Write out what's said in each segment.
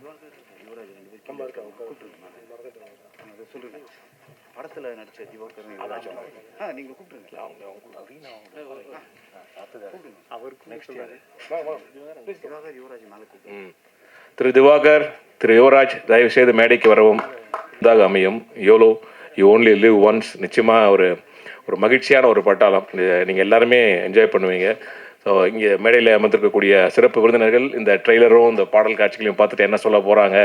சொல்லுங்க. படத்தில் நடித்த திவாகர் நீங்கள் கூப்பிட்டுருங்க. அவருக்கு நெக்ஸ்ட் திவாகர் யுவராஜ் மேலே கூப்பிடுங்க. திரு திவாகர், திரு யுவராஜ் தயவு செய்து மேடைக்கு வரவும். இதாக அமையும். YOLO you only live once. நிச்சயமாக ஒரு மகிழ்ச்சியான ஒரு பட்டாளம். நீங்கள் எல்லாருமே என்ஜாய் பண்ணுவீங்க. ஸோ இங்கே மேடையில் அமர்ந்திருக்கக்கூடிய சிறப்பு விருந்தினர்கள் இந்த ட்ரெய்லரும் இந்த பாடல் காட்சிகளையும் பார்த்துட்டு என்ன சொல்ல போகிறாங்க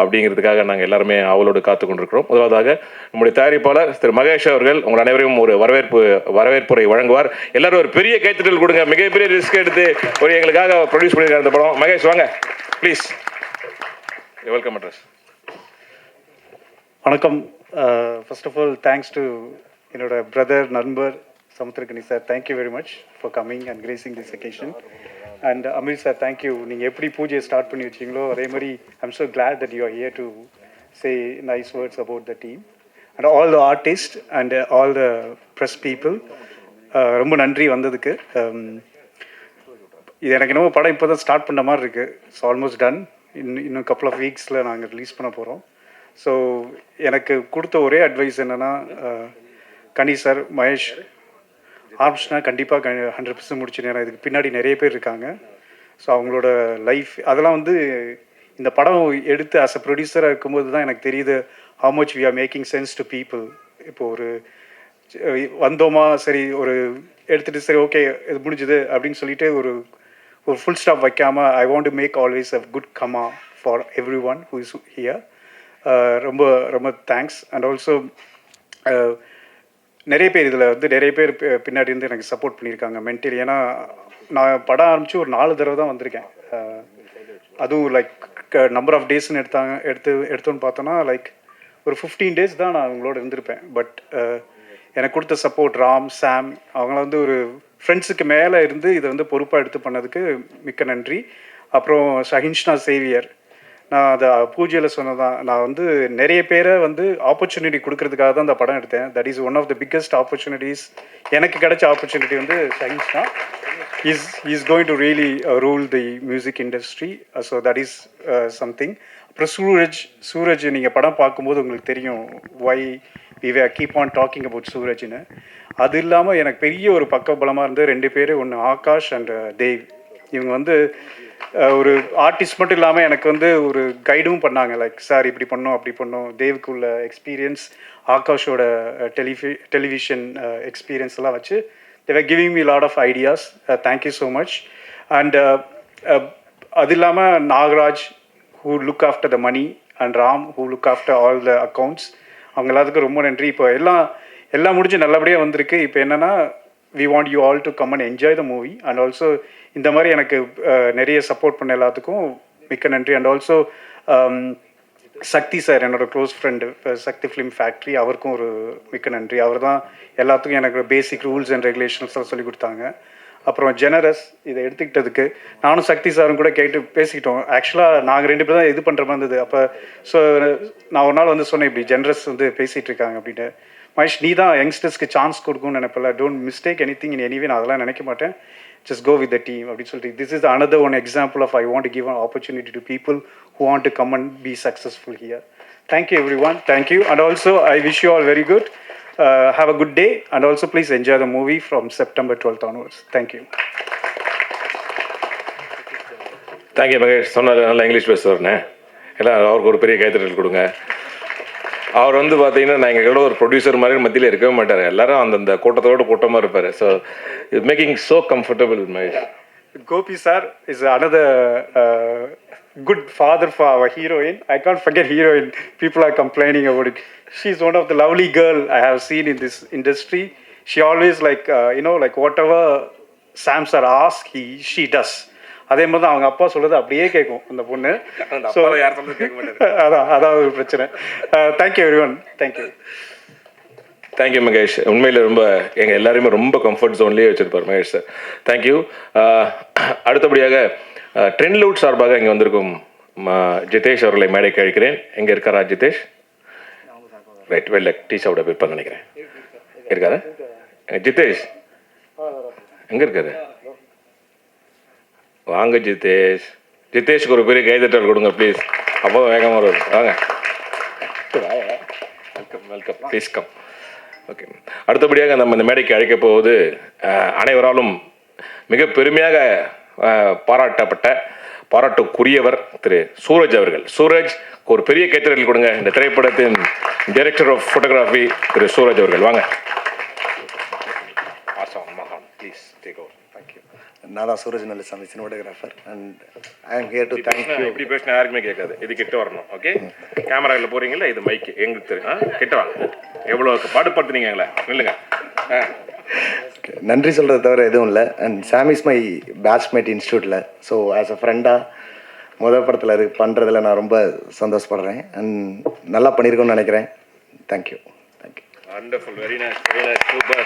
அப்படிங்கிறதுக்காக நாங்கள் எல்லாருமே அவளோடு காத்து கொண்டிருக்கிறோம். முதலாவதாக நம்முடைய தயாரிப்பாளர் திரு மகேஷ் அவர்கள் உங்கள் அனைவரையும் ஒரு வரவேற்புரை வழங்குவார். எல்லாரும் ஒரு பெரிய கைத்தட்டல் கொடுங்க. மிகப்பெரிய ரிஸ்க் எடுத்து எங்களுக்காக ப்ரொடியூஸ் பண்ணியிருக்காரு இந்த படம். மகேஷ் வாங்க ப்ளீஸ். Welcome address. வணக்கம். First of all thanks to என்னோட பிரதர் நண்பர் Samuthirakani sir. Thank you very much for coming and gracing this occasion. And Aamir sir, thank you. நீங்கள் எப்படி பூஜையை ஸ்டார்ட் பண்ணி வச்சிங்களோ அதே மாதிரி I'm so glad that you are here to say nice words about the team and all the artist and all the press people. ரொம்ப நன்றி வந்ததுக்கு. இது எனக்கு என்னவோ படம் இப்போ தான் ஸ்டார்ட் பண்ண மாதிரி இருக்குது. It's almost done. இன்னும் கப்புள் ஆஃப் வீக்ஸில் நாங்கள் ரிலீஸ் பண்ண போகிறோம். ஸோ எனக்கு கொடுத்த ஒரே அட்வைஸ் என்னென்னா, கனி சார், மகேஷ், ஆரம்பிச்சுனா கண்டிப்பாக 100% முடிச்சுன்னு. ஏன்னா இதுக்கு பின்னாடி நிறைய பேர் இருக்காங்க. ஸோ அவங்களோட லைஃப் அதெல்லாம் வந்து இந்த படம் எடுத்து ஆஸ் அ ப்ரொடியூசராக இருக்கும்போது தான் எனக்கு தெரியுது how much we are making sense to people. இப்போது ஒரு வந்தோமா, சரி ஒரு எடுத்துகிட்டு சரி ஓகே இது முடிஞ்சுது அப்படின்னு சொல்லிட்டு ஒரு ஃபுல் ஸ்டாப் வைக்காமல் I want to make always a good comma for every one who is here. ரொம்ப ரொம்ப தேங்க்ஸ். அண்ட் ஆல்சோ நிறைய பேர் இதில் வந்து நிறைய பேர் பின்னாடி இருந்து எனக்கு சப்போர்ட் பண்ணியிருக்காங்க மென்டலி. ஏன்னா நான் படம் ஆரம்பித்து ஒரு 4 தடவை தான் வந்திருக்கேன். அதுவும் லைக் நம்பர் ஆஃப் டேஸ்ன்னு எடுத்தோன்னு பார்த்தோன்னா லைக் ஒரு 15 days தான் நான் அவங்களோட இருந்திருப்பேன். பட் எனக்கு கொடுத்த சப்போர்ட் ராம், சாம், அவங்கள வந்து ஒரு ஃப்ரெண்ட்ஸுக்கு மேலே இருந்து இதை வந்து பொறுப்பாக எடுத்து பண்ணதுக்கு மிக்க நன்றி. அப்புறம் ஷஹின்ஷ்னா சேவியர், நான் அதை பூஜையில் சொன்னதான். நான் வந்து நிறைய பேரை வந்து ஆப்பர்ச்சுனிட்டி கொடுக்கறதுக்காக தான் அந்த படம் எடுத்தேன். That is one of the biggest opportunities. எனக்கு கிடைச்ச ஆப்பர்ச்சுனிட்டி வந்து ஷஹின்ஷ்னா is going to really rule the music industry. So that is something. அப்புறம் சூரஜ் நீங்கள் படம் பார்க்கும்போது உங்களுக்கு தெரியும் why we way keep on talking about சூரஜ்னு. அது இல்லாமல் எனக்கு பெரிய ஒரு பக்கபலமாக இருந்து 2 பேர், ஒன்று ஆகாஷ் அண்ட் தேவ். இவங்க வந்து ஒரு ஆர்டிஸ்ட் மட்டும் இல்லாமல் எனக்கு வந்து ஒரு கைடும் பண்ணாங்க. லைக் சார் இப்படி பண்ணோம் அப்படி பண்ணோம். தேவுக்கு உள்ள எக்ஸ்பீரியன்ஸ், ஆகாஷோட டெலிவிஷன் எக்ஸ்பீரியன்ஸ் எல்லாம் வச்சு they were giving me a lot of ideas. Thank you so much. And அது இல்லாமல் Nagaraj who look after the money and Ram who look after all the accounts. அவங்க எல்லாத்துக்கும் ரொம்ப நன்றி. இப்போ எல்லாம் முடிஞ்சு நல்லபடியாக வந்திருக்கு. இப்போ என்னென்னா we want you all to come and enjoy the movie. And also இந்த மாதிரி எனக்கு நிறைய சப்போர்ட் பண்ண எல்லாத்துக்கும் மிக்க நன்றி. அண்ட் ஆல்சோ சக்தி சார், என்னோடய க்ளோஸ் ஃப்ரெண்டு, சக்தி ஃபிலிம் ஃபேக்ட்ரி, அவருக்கும் ஒரு மிக்க நன்றி. அவர் தான் எல்லாத்துக்கும் எனக்கு பேசிக் ரூல்ஸ் அண்ட் ரெகுலேஷன்ஸ்லாம் சொல்லி கொடுத்தாங்க. அப்புறம் ஜெனரஸ் இதை எடுத்துக்கிட்டதுக்கு நானும் சக்தி சாரும் கூட கேட்டு பேசிக்கிட்டோம். ஆக்சுவலாக நாங்கள் 2 பேர் தான் இது பண்ணுற மாதிரி இருந்தது. அப்போ ஸோ நான் ஒரு நாள் வந்து சொன்னேன், இப்படி ஜெனரஸ் வந்து பேசிகிட்டு இருக்காங்க அப்படின்னு. மகேஷ், நீ தான் யங்ஸ்டர்ஸ்க்கு சான்ஸ் கொடுக்கும்னு நினைப்பல, don't mistake any thing in anyway. நான் அதெல்லாம் நினைக்க மாட்டேன். Just go with the team அப்படின்னு சொல்லிட்டு this is another one example of I want to give an opportunity to people who want to come and be successful here. Thank you everyone. Thank you. And also I wish you all very good. Have a good day and also please enjoy the movie from September 12th onwards. Thank you. Thank you Mahesh. சொன்னார் நல்லா English பேசுவார்ண்ணே. எல்லாம் அவருக்கு ஒரு பெரிய கைத்தட்டல் கொடுங்க. அவர் வந்து பார்த்தீங்கன்னா நான் எங்களோட ஒரு ப்ரொடியூசர் மாதிரி மத்தியில் இருக்கவே மாட்டார். எல்லாரும் அந்தந்த கூட்டமாக இருப்பார். So it's making so comfortable. Mahesh, Gopi sir is another good father for our heroine. I can't forget heroine. People are complaining about it. She's one of the lovely girl I have seen in this industry. She always like like whatever Sam sir asks, she does. அதே மாதிரி தான் அவங்க அப்பா சொல்கிறது அப்படியே கேட்கும் அந்த பொண்ணு. ஸோ அதான் ஒரு பிரச்சனை. Thank you every one. Thank you Mahesh. உண்மையில் ரொம்ப எங்கள் எல்லாருமே ரொம்ப கம்ஃபர்ட் ஜோன்லேயே வச்சுருப்பார் மகேஷ் சார். தேங்க்யூ. அடுத்தபடியாக ட்ரெண்ட்லூட் சார்பாக இங்கே வந்திருக்கும் ஜிதேஷ் அவர்களை மேடைக்கு அழைக்கிறேன். எங்கே இருக்காரா ஜிதேஷ்? ரைட், வெளில டீஷாவோட விற்பேன் நினைக்கிறேன். இருக்காரா ஜிதேஷ்? எங்கே இருக்காரு? வாங்க ஜிதேஷ். ஜிதேஷ்க்கு ஒரு பெரிய கைதட்டல் கொடுங்க ப்ளீஸ். அப்போ வேகமாக வருது. வாங்க, welcome welcome, please come. Okay, அடுத்தபடியாக நம்ம இந்த மேடைக்கு அழைக்க போவது அனைவராலும் மிக பெருமையாக பாராட்டப்பட்ட பாராட்டுக்குரியவர் திரு சூரஜ் அவர்கள். சூரஜ் ஒரு பெரிய கைத்தறல் கொடுங்க. இந்த திரைப்படத்தின் டைரக்டர் ஆஃப் ஃபோட்டோகிராஃபி திரு சூரஜ் அவர்கள். வாங்க. Please take over. தேங்க்யூ. நான் தான் Suraj Nallasamy, cinematographer, and I am here to thank you. இப்படி பேசினா யாருக்குமே கேட்காது. இது கிட்ட வரணும். ஓகே, கேமராவில் போகிறீங்களா? இது மைக்கு எங்களுக்கு தெரியும். கிட்ட வாங்க. எவ்வளோ பாடுபடுத்துனீங்க எங்களை. இல்லைங்க, நன்றி சொல்கிறத தவிர எதுவும் இல்லை. And Sam is my batchmate இன்ஸ்டியூட்டில். ஸோ ஆஸ் அ ஃப்ரெண்டாக முதல் படத்தில் பண்ணுறதுல நான் ரொம்ப சந்தோஷப்படுறேன். அண்ட் நல்லா பண்ணியிருக்கோன்னு நினைக்கிறேன். Thank you. Thank you. Wonderful, very nice, very nice, super.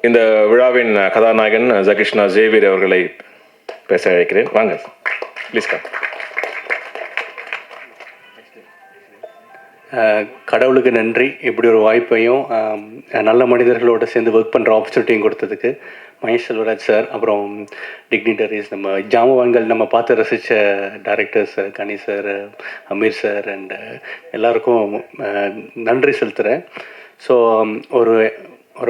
இந்த விழாவின் கதாநாயகன் ஜகிருஷ்ணா ஜேவியர் அவர்களை பேச அழைக்கிறேன். வாங்க, ப்ளீஸ் கம். கடவுளுக்கு நன்றி, இப்படி ஒரு வாய்ப்பையும் நல்ல மனிதர்களோடு சேர்ந்து ஒர்க் பண்ணுற ஆப்பர்ச்சுனிட்டியும் கொடுத்ததுக்கு. மகேஷ் செல்வராஜ் சார், அப்புறம் டிக்னிட்டரிஸ், நம்ம ஜாமவான்கள், நம்ம பார்த்து ரசித்த directors Ghani sir, Ameer sir and எல்லாருக்கும் நன்றி செலுத்துகிறேன். ஸோ ஒரு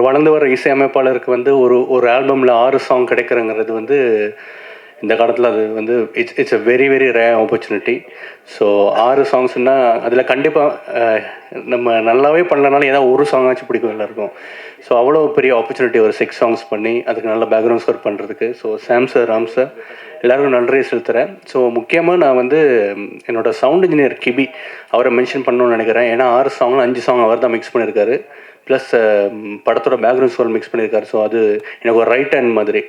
வளர்ந்து வர இசையமைப்பாளருக்கு வந்து ஒரு ஆல்பமில் 6 சாங் கிடைக்கிறங்கிறது வந்து இந்த காலத்தில் அது வந்து it's a very very rare opportunity. So 6 சாங்ஸ்னால் அதில் கண்டிப்பாக நம்ம நல்லாவே பண்ணலனாலும் ஏதாவது ஒரு சாங் ஆச்சு பிடிக்கும் எல்லாருக்கும். ஸோ அவ்வளோ பெரிய ஆப்பர்ச்சுனிட்டி ஒரு 6 சாங்ஸ் பண்ணி அதுக்கு நல்ல பேக்ரவுண்ட் ஸ்கோர் பண்ணுறதுக்கு. ஸோ சாம் சார், ராம் சார் எல்லோருக்கும் நன்றி செலுத்துகிறேன். ஸோ முக்கியமாக நான் வந்து என்னோடய சவுண்ட் இன்ஜினியர் கிபி அவரை மென்ஷன் பண்ணணும்னு நினைக்கிறேன். ஏன்னா 6 சாங்கில் 5 சாங் அவர் தான் மிக்ஸ் பண்ணியிருக்காரு, ப்ளஸ் படத்தோட பேக்ரவுண்ட் ஸ்கோர் மிக்ஸ் பண்ணியிருக்காரு. ஸோ அது எனக்கு ஒரு ரைட் ஹேண்ட் மாதிரி.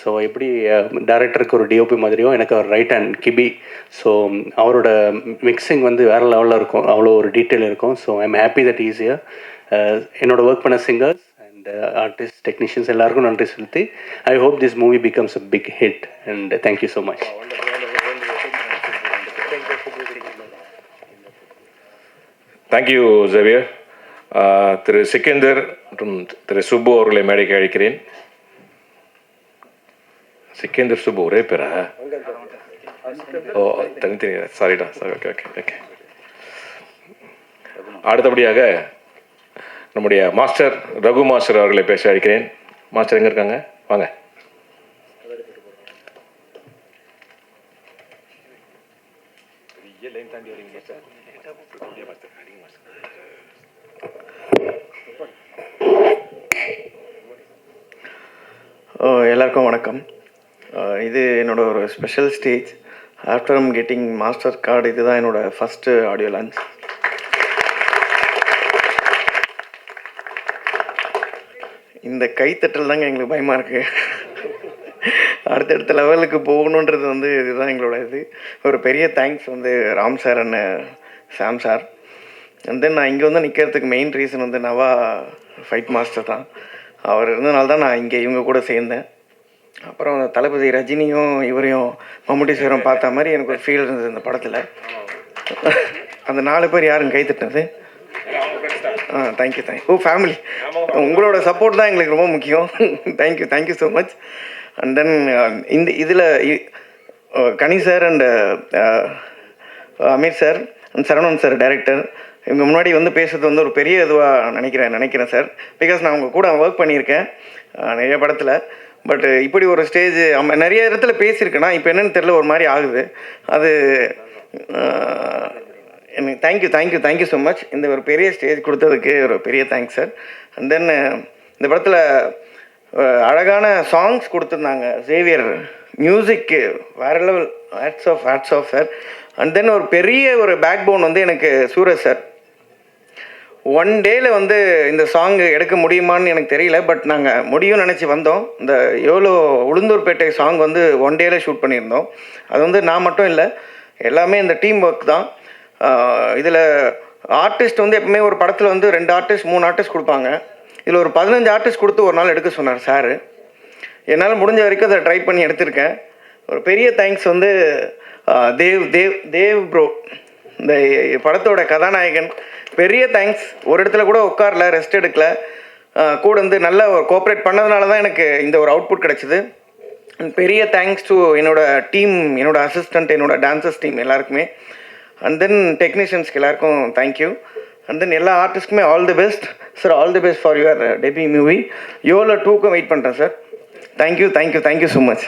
ஸோ எப்படி டைரக்டருக்கு ஒரு டிஓபி மாதிரியோ எனக்கு ஒரு ரைட் ஹேண்ட் கிபி. ஸோ அவரோட மிக்சிங் வந்து வேறு லெவலில் இருக்கும், அவ்வளோ ஒரு டீட்டெயில் இருக்கும். So I am happy that ஈஸியாக என்னோட ஒர்க் பண்ண சிங்கர்ஸ் அண்ட் ஆர்டிஸ்ட், டெக்னீஷியன்ஸ் எல்லாருக்கும் நன்றி செலுத்தி I hope this movie becomes a big hit and thank you so much. Thank you Xavier. திரு சிக்கந்தர் மற்றும் திரு சுப்பு அவர்களை மேடைக்கு அழைக்கிறேன். சிக்கந்தர் சுப்பு ஒரே பேரா? ஓ, தனித்தனி, சாரிடா, சாரி. Okay okay okay. அடுத்தபடியாக நம்முடைய மாஸ்டர் ரகு மாஸ்டர் அவர்களை பேச அழைக்கிறேன். மாஸ்டர் எங்கே இருக்காங்க? வாங்க. எல்லாருக்கும் வணக்கம். இது என்னோட ஒரு special stage. After I'm getting master card, இதுதான் என்னோட ஃபஸ்ட்டு ஆடியோ லான்ச். இந்த கைத்தட்டல் தாங்க எங்களுக்கு பயமாக இருக்குது. அடுத்தடுத்த லெவலுக்கு போகணுன்றது வந்து இதுதான் எங்களோட இது. ஒரு பெரிய தேங்க்ஸ் வந்து Ram sir and Sam sir. And தென் நான் இங்கே வந்து நிற்கிறதுக்கு மெயின் ரீசன் வந்து நவா ஃபைட் மாஸ்டர் தான். அவர் இருந்தனால தான் நான் இங்கே இவங்க கூட சேர்ந்தேன். அப்புறம் தளபதி ரஜினியும் இவரையும் மம்முட்டி சாரும் பார்த்த மாதிரி எனக்கு ஒரு ஃபீல் இருந்தது இந்த படத்தில். அந்த 4 பேர் யாரும் கை தட்டினது? Thank you thank you. ஓ, ஃபேமிலி, உங்களோட சப்போர்ட் தான் எங்களுக்கு ரொம்ப முக்கியம். Thank you thank you so much. And then இந்த இதில் Kani sir and Aamir sir and Saravanan sir director, இவங்க முன்னாடி வந்து பேசுறது வந்து ஒரு பெரிய இதுவாக நினைக்கிறேன் சார். பிகாஸ் நான் அவங்க கூட ஒர்க் பண்ணியிருக்கேன் நிறைய படத்தில். பட் இப்படி ஒரு ஸ்டேஜ் நிறைய இடத்துல பேசியிருக்கேன்னா இப்போ என்னென்னு தெரில, ஒரு மாதிரி ஆகுது அது. எனக்கு தேங்க்யூ ஸோ மச். இந்த ஒரு பெரிய ஸ்டேஜ் கொடுத்ததுக்கு ஒரு பெரிய தேங்க்ஸ் சார். அண்ட் தென் இந்த படத்தில் அழகான சாங்ஸ் கொடுத்துருந்தாங்க. ஜேவியர் மியூசிக்கு வேறு level. Hats off sir. And then ஒரு பெரிய ஒரு பேக் போன் வந்து எனக்கு சூரஜ் சார். 1 டேயில் வந்து இந்த சாங் எடுக்க முடியுமான்னு எனக்கு தெரியல, பட் நாங்கள் முடியும்னு நினச்சி வந்தோம். இந்த எவ்வளோ உளுந்தூர்பேட்டை சாங் வந்து 1 டேயில் ஷூட் பண்ணியிருந்தோம். அது வந்து நான் மட்டும் இல்லை, எல்லாமே இந்த டீம் ஒர்க் தான். இதில் ஆர்டிஸ்ட் வந்து எப்பவுமே ஒரு படத்தில் வந்து 2 ஆர்டிஸ்ட் 3 ஆர்டிஸ்ட் கொடுப்பாங்க. இதில் ஒரு 15 ஆர்டிஸ்ட் கொடுத்து ஒரு நாள் எடுக்க சொன்னார் சார். என்னால் முடிஞ்ச வரைக்கும் அதை ட்ரை பண்ணி எடுத்திருக்கேன். ஒரு பெரிய தேங்க்ஸ் வந்து தேவ் ப்ரோ, இந்த படத்தோட கதாநாயகன். பெரிய தேங்க்ஸ். ஒரு இடத்துல கூட உட்காரல, ரெஸ்ட் எடுக்கல, கூட வந்து நல்லா கோஆப்ரேட் பண்ணதுனால தான் எனக்கு இந்த ஒரு அவுட்புட் கிடச்சிது. பெரிய தேங்க்ஸ் டு என்னோட டீம், என்னோட அசிஸ்டண்ட், என்னோட டான்சர்ஸ் டீம் எல்லாருக்குமே. அண்ட் தென் டெக்னீஷியன்ஸ்க்கு எல்லாருக்கும் தேங்க்யூ. அண்ட் தென் எல்லா ஆர்டிஸ்ட்டுக்குமே all the best sir. All the best for your debut movie. Yolo 2க்கும் வெயிட் பண்ணுறேன் sir. Thank you thank you thank you so much.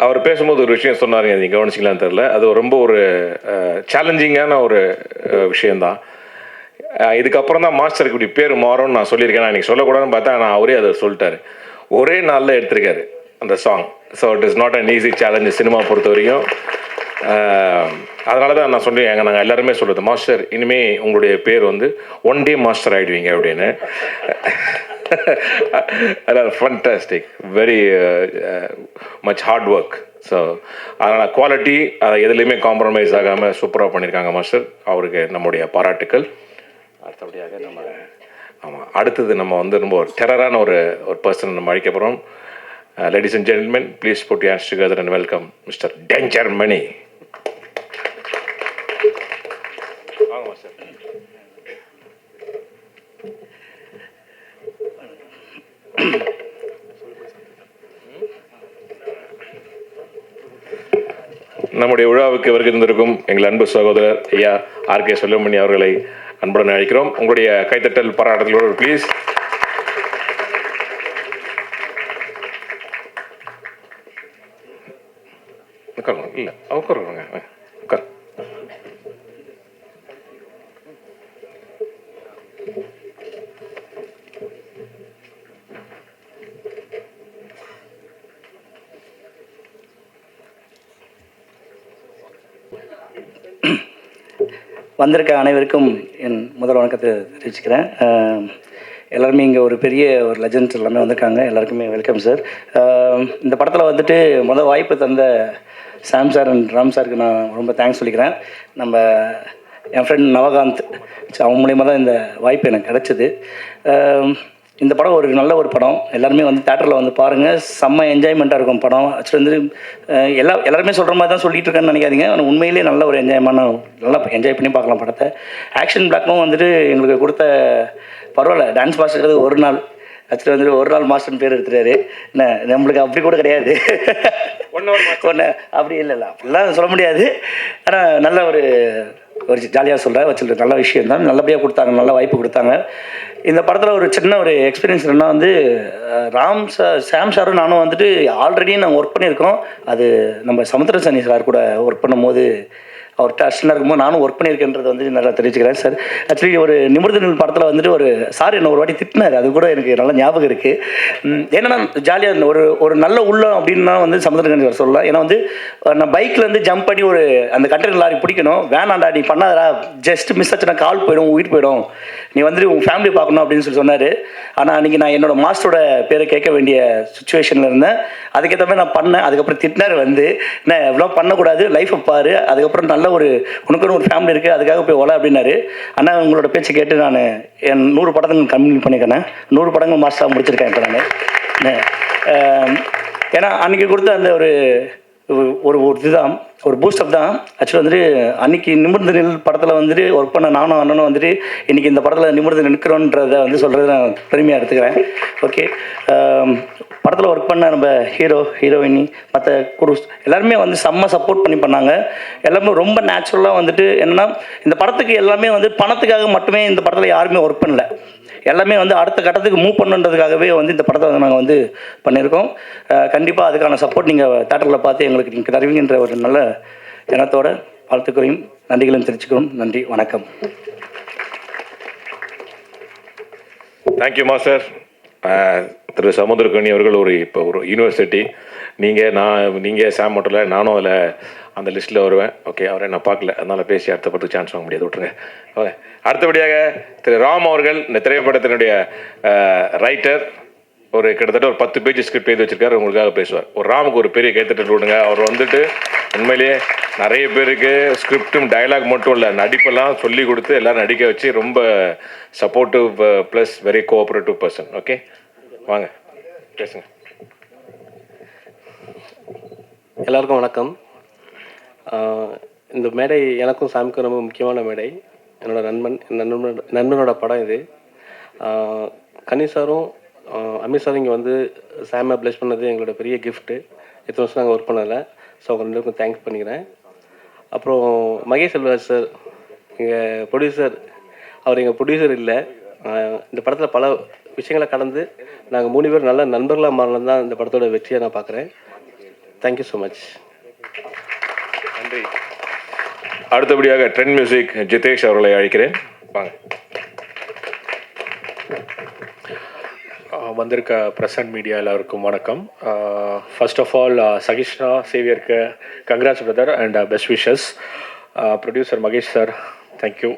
அவர் பேசும்போது ஒரு விஷயம் சொன்னாருங்க, நீங்கள் கவனிச்சிங்களான்னு தெரில. அது ரொம்ப ஒரு சேலஞ்சிங்கான ஒரு விஷயந்தான். இதுக்கப்புறம் தான் மாஸ்டருக்கு இப்படி பேர் மாறும்னு நான் சொல்லியிருக்கேன். நான் இன்றைக்கி சொல்லக்கூடாதுன்னு பார்த்தா நான் அவரே அதை சொல்லிட்டாரு. ஒரே நாளில் எடுத்திருக்காரு அந்த song. So it is not an easy challenge cinema பொறுத்த வரைக்கும். அதனால தான் நான் சொல்லுவேன், நாங்கள் எல்லாருமே சொல்லுறது, மாஸ்டர் இனிமேல் உங்களுடைய பேர் வந்து ஒன் டே மாஸ்டர் ஆகிடுவீங்க அப்படின்னு. அதாவது fantastic, very much hard work. So அதனால் குவாலிட்டி எதுலேயுமே காம்ப்ரமைஸ் ஆகாமல் சூப்பராக பண்ணியிருக்காங்க மாஸ்டர். அவருக்கு நம்முடைய பாராட்டுக்கள். அடுத்தபடியாக அடுத்தது நம்ம வந்து ரொம்ப ஒரு டெரரான ஒரு பர்சன் நம்ம அழைக்க போகிறோம். Ladies and gentlemen, please put your hands together and welcome mister Danger Mani. வாங்க மாஸ்டர். நம்முடைய விழாவுக்கு வருகின்றிருக்கும் எங்கள் அன்பு சகோதரர் ஐயா ஆர்.கே. சுப்பிரமணி அவர்களை அன்புடன் அழைக்கிறோம். உங்களுடைய கைத்தட்டல் பாராட்டுகளோடு ப்ளீஸ். இல்லை உட்காருங்க, உட்கார். வந்திருக்க அனைவருக்கும் என் முதல் வணக்கத்தை தெரிவிச்சுக்கிறேன். எல்லாருமே இங்கே ஒரு பெரிய ஒரு லெஜண்ட்ஸ் எல்லாமே வந்திருக்காங்க. எல்லாருக்குமே வெல்கம் சார். இந்த படத்தில் வந்துட்டு முதல் வாய்ப்பு தந்த சாம் சார் அண்ட் ராம் சாருக்கு நான் ரொம்ப தேங்க்ஸ் சொல்லிக்கிறேன். நம்ம என் ஃப்ரெண்ட் நவகாந்த் அவங்க மூலிமா தான் இந்த வாய்ப்பு எனக்கு கிடச்சிது. இந்த படம் ஒரு நல்ல ஒரு படம். எல்லாருமே வந்து தேட்டரில் வந்து பாருங்கள், செம்ம என்ஜாய்மெண்ட்டாக இருக்கும் படம். ஆக்சுவலி வந்து எல்லாருமே சொல்கிற மாதிரி தான் சொல்லிட்டு இருக்கேன்னு நினைக்காதீங்க. ஆனால் உண்மையிலேயே நல்ல ஒரு என்ஜாய்மான, நல்லா என்ஜாய் பண்ணி பார்க்கலாம் படத்தை. ஆக்ஷன் பிளாக்கும் வந்துட்டு எங்களுக்கு கொடுத்த பரவாயில்ல, டான்ஸ் மாஸ்டர் ஒரு நாள் ஆக்சுவலி வந்துட்டு ஒரு நாள் மாஸ்டர்னு பேர் எடுத்துட்டாரு. என்ன நம்மளுக்கு அப்படி கூட கிடையாது, ஒன்று அப்படி இல்லை அப்படிலாம் சொல்ல முடியாது. ஆனால் நல்ல ஒரு ஜாலியாக சொல்கிறேன் வச்சுட்டு நல்ல விஷயம் தான். நல்லபடியாக கொடுத்தாங்க, நல்ல வாய்ப்பு கொடுத்தாங்க. இந்த படத்தில் ஒரு சின்ன ஒரு எக்ஸ்பீரியன்ஸ் என்னன்னா வந்து சாம் சாரும் நானும் வந்துட்டு ஆல்ரெடி நாங்கள் ஒர்க் பண்ணியிருக்கோம். அது நம்ம சமுத்திர சனி சார் கூட ஒர்க் பண்ணும்போது அவர்கிட்ட அசிஸ்டண்டாக இருக்கும்போது நானும் ஒர்க் பண்ணியிருக்கேன்றது வந்து நல்லா தெரிஞ்சுக்கிறேன் சார். ஆக்சுவலி ஒரு நிமிர்ந்த நில் படத்தில் வந்துட்டு ஒரு சார் என்ன ஒரு வாட்டி திட்டினார், அது கூட எனக்கு நல்ல ஞாபகம் இருக்குது. ஏன்னா ஜாலியாக ஒரு நல்ல உள்ளம் அப்படின்னா வந்து சமுத்திரகணி சார் சொல்லலாம். ஏன்னா வந்து நான் பைக்லேருந்து ஜம்ப் பண்ணி ஒரு அந்த கண்டெய்னர் லாரி பிடிக்கணும், வேணாண்டா நீ பண்ணாதடா, ஜஸ்ட் மிஸ் ஆச்சுன்னா கால் போயிடும், உயிர் போயிடும், நீ வந்துட்டு உங்கள் ஃபேமிலி பார்க்கணும் அப்படின்னு சொல்லி சொன்னார். ஆனால் அன்றைக்கி நான் என்னோடய மாஸ்டரோட பேரை கேட்க வேண்டிய சுச்சுவேஷனில் இருந்தேன். அதுக்கேற்ற மாதிரி நான் பண்ணேன். அதுக்கப்புறம் திட்டினார் வந்து, என்ன எவ்வளோ பண்ணக்கூடாது, லைஃப்பை பாரு, அதுக்கப்புறம் நல்ல ஒரு உனக்குன்னு ஒரு ஃபேமிலி இருக்குது, அதுக்காக போய் ஓல அப்படின்னாரு. ஆனால் உங்களோட பேச்சு கேட்டு நான் என் 100 படங்கள் கம்ப்ளீட் பண்ணிக்கிறேன். 100 படங்கள் மாஸ்டராக முடிச்சிருக்கேன் இப்போ நான். ஏன்னா அன்றைக்கி கொடுத்த அந்த ஒரு ஒரு இதுதான் ஒரு பூஸ்டப் தான். ஆக்சுவலாக வந்துட்டு அன்றைக்கி நிமிர்ந்து நில் படத்தில் வந்துட்டு ஒர்க் பண்ண நானும் அண்ணனும் வந்துட்டு இன்றைக்கி இந்த படத்தில் நிமிர்ந்து நிற்கிறோன்றதை வந்து சொல்கிறது நான் பெருமையாக எடுத்துக்கிறேன். ஓகே, படத்தில் ஒர்க் பண்ண நம்ம ஹீரோயினி மற்ற குரூஸ் எல்லாருமே வந்து செம்ம சப்போர்ட் பண்ணாங்க. எல்லாமே ரொம்ப நேச்சுரலாக வந்துட்டு என்னென்னா இந்த படத்துக்கு எல்லாமே வந்து பணத்துக்காக மட்டுமே இந்த படத்தில் யாருமே ஒர்க் பண்ணல. எல்லாமே வந்து அடுத்த கட்டத்துக்கு மூவ் பண்ணுன்றதுக்காகவே வந்து இந்த படத்தை வந்து நாங்கள் வந்து பண்ணியிருக்கோம். கண்டிப்பாக அதுக்கான சப்போர்ட் நீங்கள் தேட்டரில் பார்த்து எங்களுக்கு நீங்கள் தருவீங்கன்ற ஒரு நல்ல எண்ணத்தோட வாழ்த்துக்களையும் நன்றிகளையும் தெரிவிச்சுக்கிறோம். நன்றி, வணக்கம். Thank you master. திரு சமுத்திரகணி அவர்கள் இப்போ ஒரு யூனிவர்சிட்டி. நீங்கள் சாம் மட்டும் நானும் அதில் அந்த லிஸ்ட்டில் வருவேன். ஓகே, அவரை நான் பார்க்கல, அதனால் பேசி அடுத்த படத்துக்கு சான்ஸ் வாங்க முடியாது, விட்டுருங்க. ஓகே, அடுத்தபடியாக திரு ராம் அவர்கள் இந்த திரைப்படத்தினுடைய ரைட்டர். கிட்டத்தட்ட ஒரு 10 பேஜ் ஸ்கிரிப்ட் எழுதி வச்சிருக்காரு, உங்களுக்காக பேசுவார். ஒரு ராமுக்கு ஒரு பெரிய கைத்தட்டல் விடுங்க. அவர் வந்துட்டு உண்மையிலேயே நிறைய பேருக்கு ஸ்கிரிப்டும் டயலாக் மட்டும் இல்லை, நடிப்பெல்லாம் சொல்லி கொடுத்து எல்லோரும் நடிக்க வச்சு ரொம்ப supportive plus very cooperative person. Okay, வாங்க பேசுங்க. எல்லாருக்கும் வணக்கம். இந்த மேடை எனக்கும் சாமிக்கும் ரொம்ப முக்கியமான மேடை. என்னோடய நண்பனோட படம் இது. கணேஷ் சாரும் அமீர் சார் இங்கே வந்து சாமை ப்ளஸ் பண்ணது எங்களோட பெரிய கிஃப்ட்டு. இத்தனை வருஷம் நாங்கள் ஒர்க் பண்ணலை. ஸோ அவங்க ரெண்டு பேருக்கும் தேங்க்ஸ் பண்ணிக்கிறேன். அப்புறம் மகேஷ் செல்வராஜ் சார் எங்கள் ப்ரொடியூசர். அவர் எங்கள் ப்ரொடியூசர் இல்லை, இந்த படத்தில் பல விஷயங்களை கடந்து நாங்கள் 3 பேர் நல்ல நண்பர்களாக மாறினது தான் இந்த படத்தோட வெற்றியை நான் பார்க்குறேன். Thank you so much. நன்றி. அடுத்தபடியாக ட்ரெண்ட் மியூசிக் ஜிதேஷ் அவர்களை அழைக்கிறேன். வாங்க. வந்திருக்க ப்ரெசன்ட் மீடியா எல்லாருக்கும் வணக்கம். ஃபர்ஸ்ட் ஆஃப் ஆல் சகிஷ்ணா சேவியருக்கு congrats brother and best wishes. Producer Mahesh sir, thank you.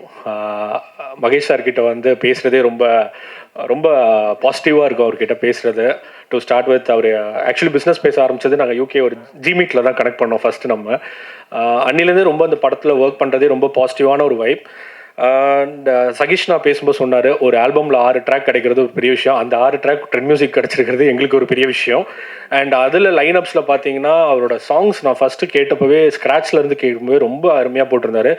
Mahesh சார்கிட்ட வந்து பேசுகிறதே ரொம்ப ரொம்ப பாசிட்டிவாக இருக்கும் அவர்கிட்ட பேசுகிறது. டு ஸ்டார்ட் வித், அவர் ஆக்சுவலி பிஸ்னஸ் பேச ஆரம்பித்தது நாங்கள் யூகே ஒரு ஜிமீட்டில் தான் கனெக்ட் பண்ணோம் ஃபஸ்ட்டு. நம்ம அன்னிலேருந்தே ரொம்ப அந்த படத்தில் ஒர்க் பண்ணுறதே ரொம்ப பாசிட்டிவான ஒரு வைப். அண்ட் சகிஷ்ணா பேசும்போது சொன்னார், ஒரு ஆல்பமில் 6 ட்ராக் கிடைக்கிறது ஒரு பெரிய விஷயம். அந்த 6 ட்ராக் ட்ரெண்ட் மியூசிக் கிடச்சிருக்கிறது எங்களுக்கு ஒரு பெரிய விஷயம். அண்ட் அதில் லைனப்ஸில் பார்த்தீங்கன்னா அவரோட சாங்ஸ் நான் ஃபஸ்ட்டு கேட்டப்பவே ஸ்க்ராட்ச்லேருந்து கேட்கும்போது ரொம்ப அருமையாக போட்டிருந்தாரு.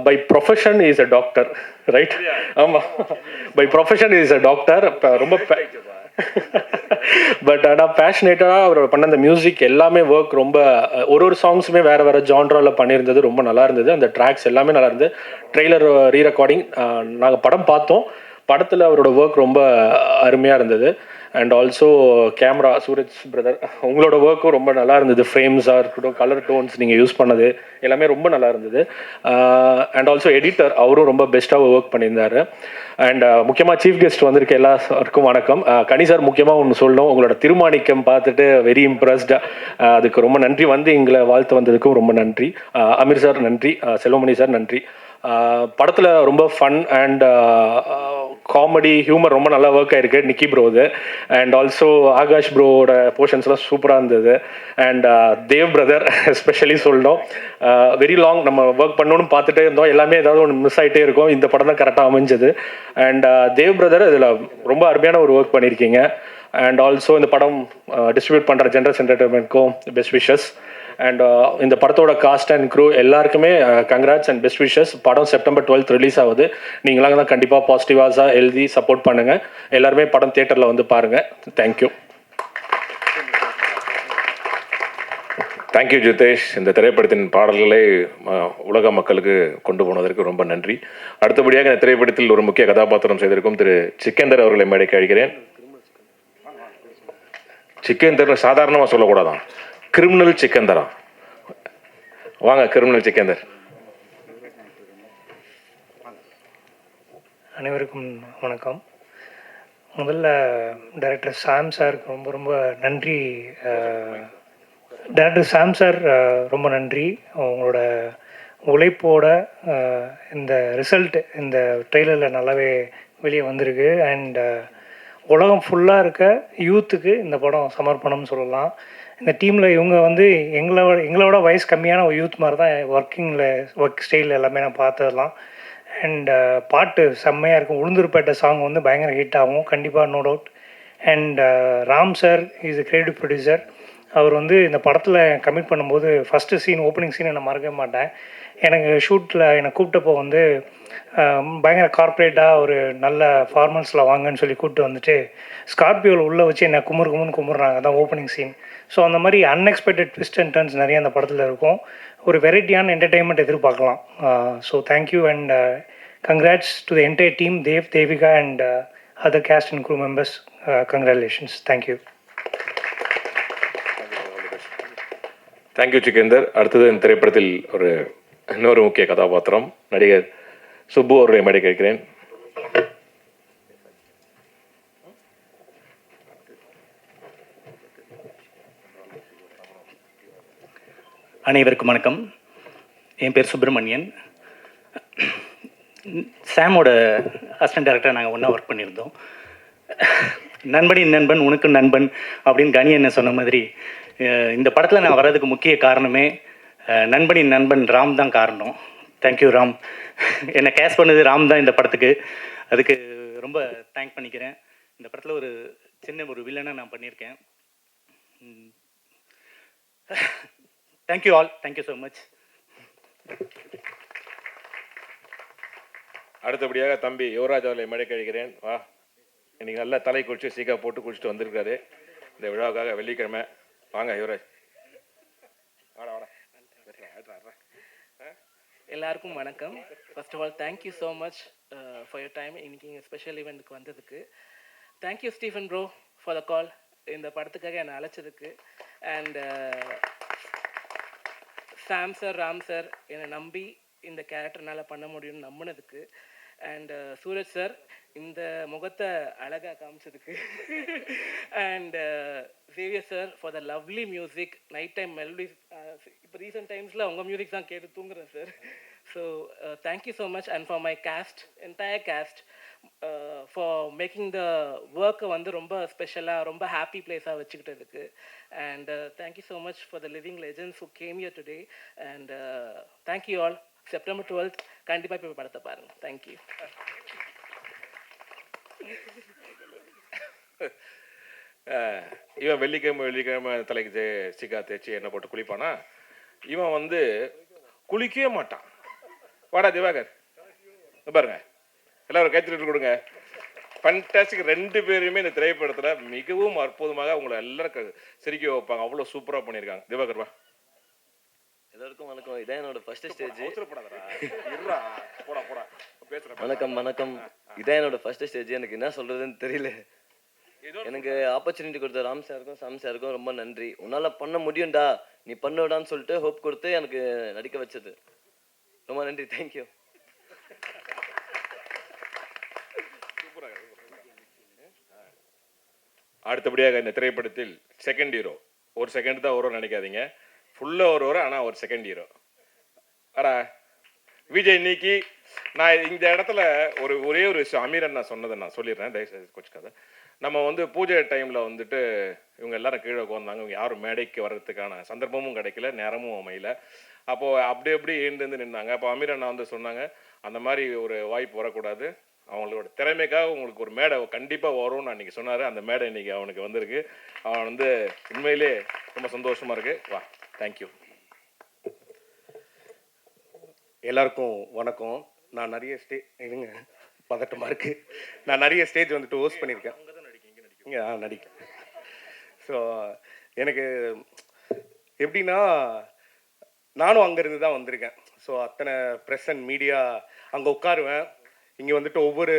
By profession is a doctor, right? ஆமாம், by profession is a doctor. இப்போ ரொம்ப பட் ஆனால் பேஷனேட்டாக அவர் பண்ண அந்த மியூசிக் எல்லாமே ஒர்க் ரொம்ப ஒரு சாங்ஸுமே வேறு வேறு ஜான்ராவில் பண்ணியிருந்தது, ரொம்ப நல்லா இருந்தது. அந்த ட்ராக்ஸ் எல்லாமே நல்லா இருந்தது. ட்ரெய்லர் ரீ ரெக்கார்டிங் நாங்கள் படம் பார்த்தோம். படத்தில் அவரோட ஒர்க் ரொம்ப அருமையாக இருந்தது. And also camera Suraj brother, உங்களோட ஒர்க்கும் ரொம்ப நல்லா இருந்தது. ஃப்ரேம்ஸாக இருக்கட்டும், கலர் டோன்ஸ் நீங்கள் யூஸ் பண்ணது எல்லாமே ரொம்ப நல்லா இருந்தது. அண்ட் ஆல்சோ எடிட்டர், அவரும் ரொம்ப பெஸ்ட்டாக ஒர்க் பண்ணியிருந்தார். அண்ட் முக்கியமாக சீஃப் கெஸ்ட் வந்திருக்க எல்லாருக்கும் வணக்கம். கனி சார் முக்கியமாக ஒன்று சொல்லணும், உங்களோட திருமாணிக்கம் பார்த்துட்டு வெரி இம்ப்ரெஸ்டு. அதுக்கு ரொம்ப நன்றி. வந்து எங்களை வாழ்த்து வந்ததுக்கும் ரொம்ப நன்றி. அமீர் சார் நன்றி, செல்வமணி சார் நன்றி. படத்தில் ரொம்ப ஃபன் அண்ட் காமெடி ஹியூமர் ரொம்ப நல்லா ஒர்க் ஆகிருக்கு நிக்கி ப்ரோது. அண்ட் ஆல்சோ ஆகாஷ் ப்ரோவோட போர்ஷன்ஸ்லாம் சூப்பராக இருந்தது. அண்ட் தேவ் பிரதர் எஸ்பெஷலி சொல்லணும், வெரி லாங் நம்ம ஒர்க் பண்ணணும்னு பார்த்துட்டே இருந்தோம், எல்லாமே ஏதாவது ஒன்று மிஸ் ஆகிட்டே இருக்கும். இந்த படம் தான் கரெக்டாக அமைஞ்சது. அண்ட் தேவ் பிரதர் இதில் ரொம்ப அருமையான ஒரு ஒர்க் பண்ணியிருக்கீங்க. அண்ட் ஆல்சோ இந்த படம் டிஸ்ட்ரிபியூட் பண்ணுற ஜென்ரஸ் என்டர்டைன்மெண்ட்க்கும் பெஸ்ட் விஷஸ். அண்ட் இந்த படத்தோட காஸ்ட் அண்ட் க்ரூ எல்லாருக்குமே கங்க்ராட்ஸ் அண்ட் பெஸ்ட் விஷஸ். படம் செப்டம்பர் 12 ரிலீஸ் ஆகுது. நீங்களாம் தான் கண்டிப்பாக பாசிட்டிவாக எழுதி சப்போர்ட் பண்ணுங்கள். எல்லாருமே படம் தியேட்டரில் வந்து பாருங்கள். தேங்க்யூ. தேங்க்யூ ஜிதேஷ். இந்த திரைப்படத்தின் பாடல்களை உலக மக்களுக்கு கொண்டு போனதற்கு ரொம்ப நன்றி. அடுத்தபடியாக இந்த திரைப்படத்தில் ஒரு முக்கிய கதாபாத்திரம் செய்திருக்கும் திரு சிக்கந்தர் அவர்களை மேடைக்கு அழைக்கிறேன். சிக்கந்தர் சாதாரணமாக சொல்லக்கூடாதான், கிரிமினல் சிக்கந்தரா. வாங்க, கிரிமினல் சிக்கந்தர். அனைவருக்கும் வணக்கம். முதல்ல டைரக்டர் சாம் சாருக்கு ரொம்ப ரொம்ப நன்றி. டைரக்டர் சாம் சார் ரொம்ப நன்றி. உங்களோட உழைப்போட இந்த ரிசல்ட் இந்த ட்ரெய்லரில் நல்லாவே வெளியே வந்திருக்கு. அண்ட் உலகம் ஃபுல்லாக இருக்க யூத்துக்கு இந்த படம் சமர்ப்பணம்னு சொல்லலாம். இந்த டீமில் இவங்க வந்து எங்களோட வயசு கம்மியான ஒரு யூத் மாதிரி தான் ஒர்க் ஸ்டைல் எல்லாமே நான் பார்த்ததெல்லாம். அண்ட் பாட்டு செம்மையாக இருக்கும். உளுந்தூர்பேட்டை சாங் வந்து பயங்கர ஹிட் ஆகும் கண்டிப்பாக, no doubt. And Ram sir is a creative producer. அவர் வந்து இந்த படத்தில் கமிட் பண்ணும்போது ஃபஸ்ட்டு சீன், ஓப்பனிங் சீனை நான் மறக்கவே மாட்டேன். எனக்கு ஷூட்டில் என்னை கூப்பிட்டப்போ வந்து பயங்கர கார்ப்பரேட்டாக ஒரு நல்ல ஃபார்மல்ஸில் வாங்கன்னு சொல்லி கூப்பிட்டு வந்துட்டு ஸ்கார்பியோவில் உள்ளே வச்சு என்னை குமுறுறாங்க. அதான் ஓப்பனிங் சீன். ஸோ அந்த மாதிரி அன்எக்ஸ்பெக்டட் ட்விஸ்ட் அண்ட் டர்ன்ஸ் நிறைய அந்த படத்தில் இருக்கும். ஒரு வெரைட்டியான என்டர்டெயின்மெண்ட் எதிர்பார்க்கலாம். So thank you and congrats to the entire team, Devika and other cast and crew members. Congratulations. Thank you. Thank you Sikandar. அடுத்தது இந்த திரைப்படத்தில் இன்னொரு முக்கிய கதாபாத்திரம் நடிகர் சுப்பு அவர்களை மேடை கேட்கிறேன். அனைவருக்கும் வணக்கம். என் பேர் சுப்பிரமணியன். சாமோட அசிஸ்டன்ட் டைரக்டராக நாங்கள் ஒன்றா ஒர்க் பண்ணியிருந்தோம். நண்பனின் நண்பன் உனக்கு நண்பன் அப்படின்னு கனி என்ன சொன்ன மாதிரி இந்த படத்தில் நான் வர்றதுக்கு முக்கிய காரணமே நண்பனின் நண்பன் ராம் தான் காரணம். தேங்க்யூ ராம். என்னை கேஸ் பண்ணது ராம் தான் இந்த படத்துக்கு. அதுக்கு ரொம்ப தேங்க் பண்ணிக்கிறேன். இந்த படத்தில் ஒரு சின்ன ஒரு வில்லனாக நான் பண்ணியிருக்கேன். Thank you all. Thank you so much. அடுத்தபடியாக தம்பி யுவராஜ் அவர்களை மேடை கழிக்கிறேன். வா. இன்னைக்கு நல்லா தலை குளிச்சு சீக்கா போட்டு குளிச்சுட்டு வந்திருக்காரு இந்த விழாவுக்காக. வெள்ளிக்கிழமை வாங்க யுவராஜ். வாடா வாடா. எல்லாருக்கும் வணக்கம். First of all thank you so much for your time. இன்னைக்கு இங்கே ஸ்பெஷல் ஈவெண்ட்டுக்கு வந்ததுக்கு thank you Stephen bro for the call. இந்த படத்துக்காக என்னை அழைச்சதுக்கு. And Sam sir, Ram sir என்னை நம்பி இந்த கேரக்டர்னால் பண்ண முடியும்னு நம்பினதுக்கு. அண்ட் சூரஜ் சார் இந்த முகத்தை அழகாக காமிச்சதுக்கு. And Xavier sir for the lovely music, night time melodies. இப்போ ரீசெண்ட் டைம்ஸில் உங்கள் மியூசிக் தான் கேட்டு தூங்குறேன் sir. So thank you so much. And for my cast, entire cast, for making the ஒர்க்கை வந்து ரொம்ப ஸ்பெஷலாக, ரொம்ப ஹாப்பி பிளேஸாக வச்சுக்கிட்டதுக்கு. And thank you so much for the living legends who came here today. And thank you all. September 12th கண்டிப்பாக இப்போ படத்தை பாருங்கள். தேங்க்யூ. இவன் வெள்ளிக்கிழமை தலைக்கு சிக்கா தேய்ச்சி எண்ணெய் போட்டு குளிப்பானா? இவன் வந்து குளிக்கவே மாட்டான். வாடா திவாகர், பாருங்க எல்லாரும் கைத்தறிட்டு கொடுங்க. ஃபண்டாஸ்டிக். 2 பேருமே இந்த திரைப்படத்தில் மிகவும் அற்புதமாக அவங்கள எல்லாரும் சிரிக்க வைப்பாங்க. அவ்வளோ சூப்பராக பண்ணியிருக்காங்க. திவாகர் வா. எல்லாருக்கும் வணக்கம். இதான் என்னோட ஃபர்ஸ்ட் ஸ்டேஜ். பேசுகிறேன். வணக்கம். இதான் என்னோட ஃபர்ஸ்ட் ஸ்டேஜ். எனக்கு என்ன சொல்றதுன்னு தெரியல. எனக்கு ஆப்பர்ச்சுனிட்டி கொடுத்த ராம் சாருக்கும் சாம் சாருக்கும் ரொம்ப நன்றி. உன்னால பண்ண முடியும்டா, நீ பண்ணுடான்னு சொல்லிட்டு ஹோப் கொடுத்து எனக்கு நடிக்க வச்சது. ரொம்ப நன்றி. தேங்க்யூ. அடுத்தபடியாக இந்த திரைப்படத்தில் செகண்ட் ஹீரோ. ஒரு செகண்ட் தான் வரும்னு நினைக்காதீங்க, ஃபுல்லாக வருவார். ஆனால் ஒரு செகண்ட் ஹீரோ. அடா விஜய், இன்னைக்கு நான் இந்த இடத்துல ஒரே ஒரு விஷயம் அமீரன் நான் சொன்னதை நான் சொல்லிடுறேன், தயவுசெய்து கோச்சுக்காத. நம்ம வந்து பூஜை டைமில் வந்துட்டு இவங்க எல்லாரும் கீழே உட்காந்தாங்க. இவங்க யாரும் மேடைக்கு வர்றதுக்கான சந்தர்ப்பமும் கிடைக்கல, நேரமும் அமையல. அப்போது அப்படி எழுந்து நின்னாங்க. அப்போ அமீரன் வந்து சொன்னாங்க, அந்த மாதிரி ஒரு வாய்ப்பு வரக்கூடாது, அவங்களோட திறமைக்காக உங்களுக்கு ஒரு மேடை கண்டிப்பாக வரும்னு அன்றைக்கி சொன்னார். அந்த மேடை இன்றைக்கி அவனுக்கு வந்திருக்கு. அவன் வந்து உண்மையிலே ரொம்ப சந்தோஷமாக இருக்குது. வா. தேங்க்யூ. எல்லாருக்கும் வணக்கம். நான் நிறைய இருங்க பதட்டமாக இருக்குது. நான் நிறைய ஸ்டேஜ் வந்துட்டு ஹோஸ்ட் பண்ணியிருக்கேன். இங்கே நடிக்க. ஸோ எனக்கு எப்படின்னா, நானும் அங்கேருந்து தான் வந்திருக்கேன். ஸோ அத்தனை ப்ரெஸ் அண்ட் மீடியா அங்கே உட்காருவேன். இங்கே வந்துட்டு ஒவ்வொரு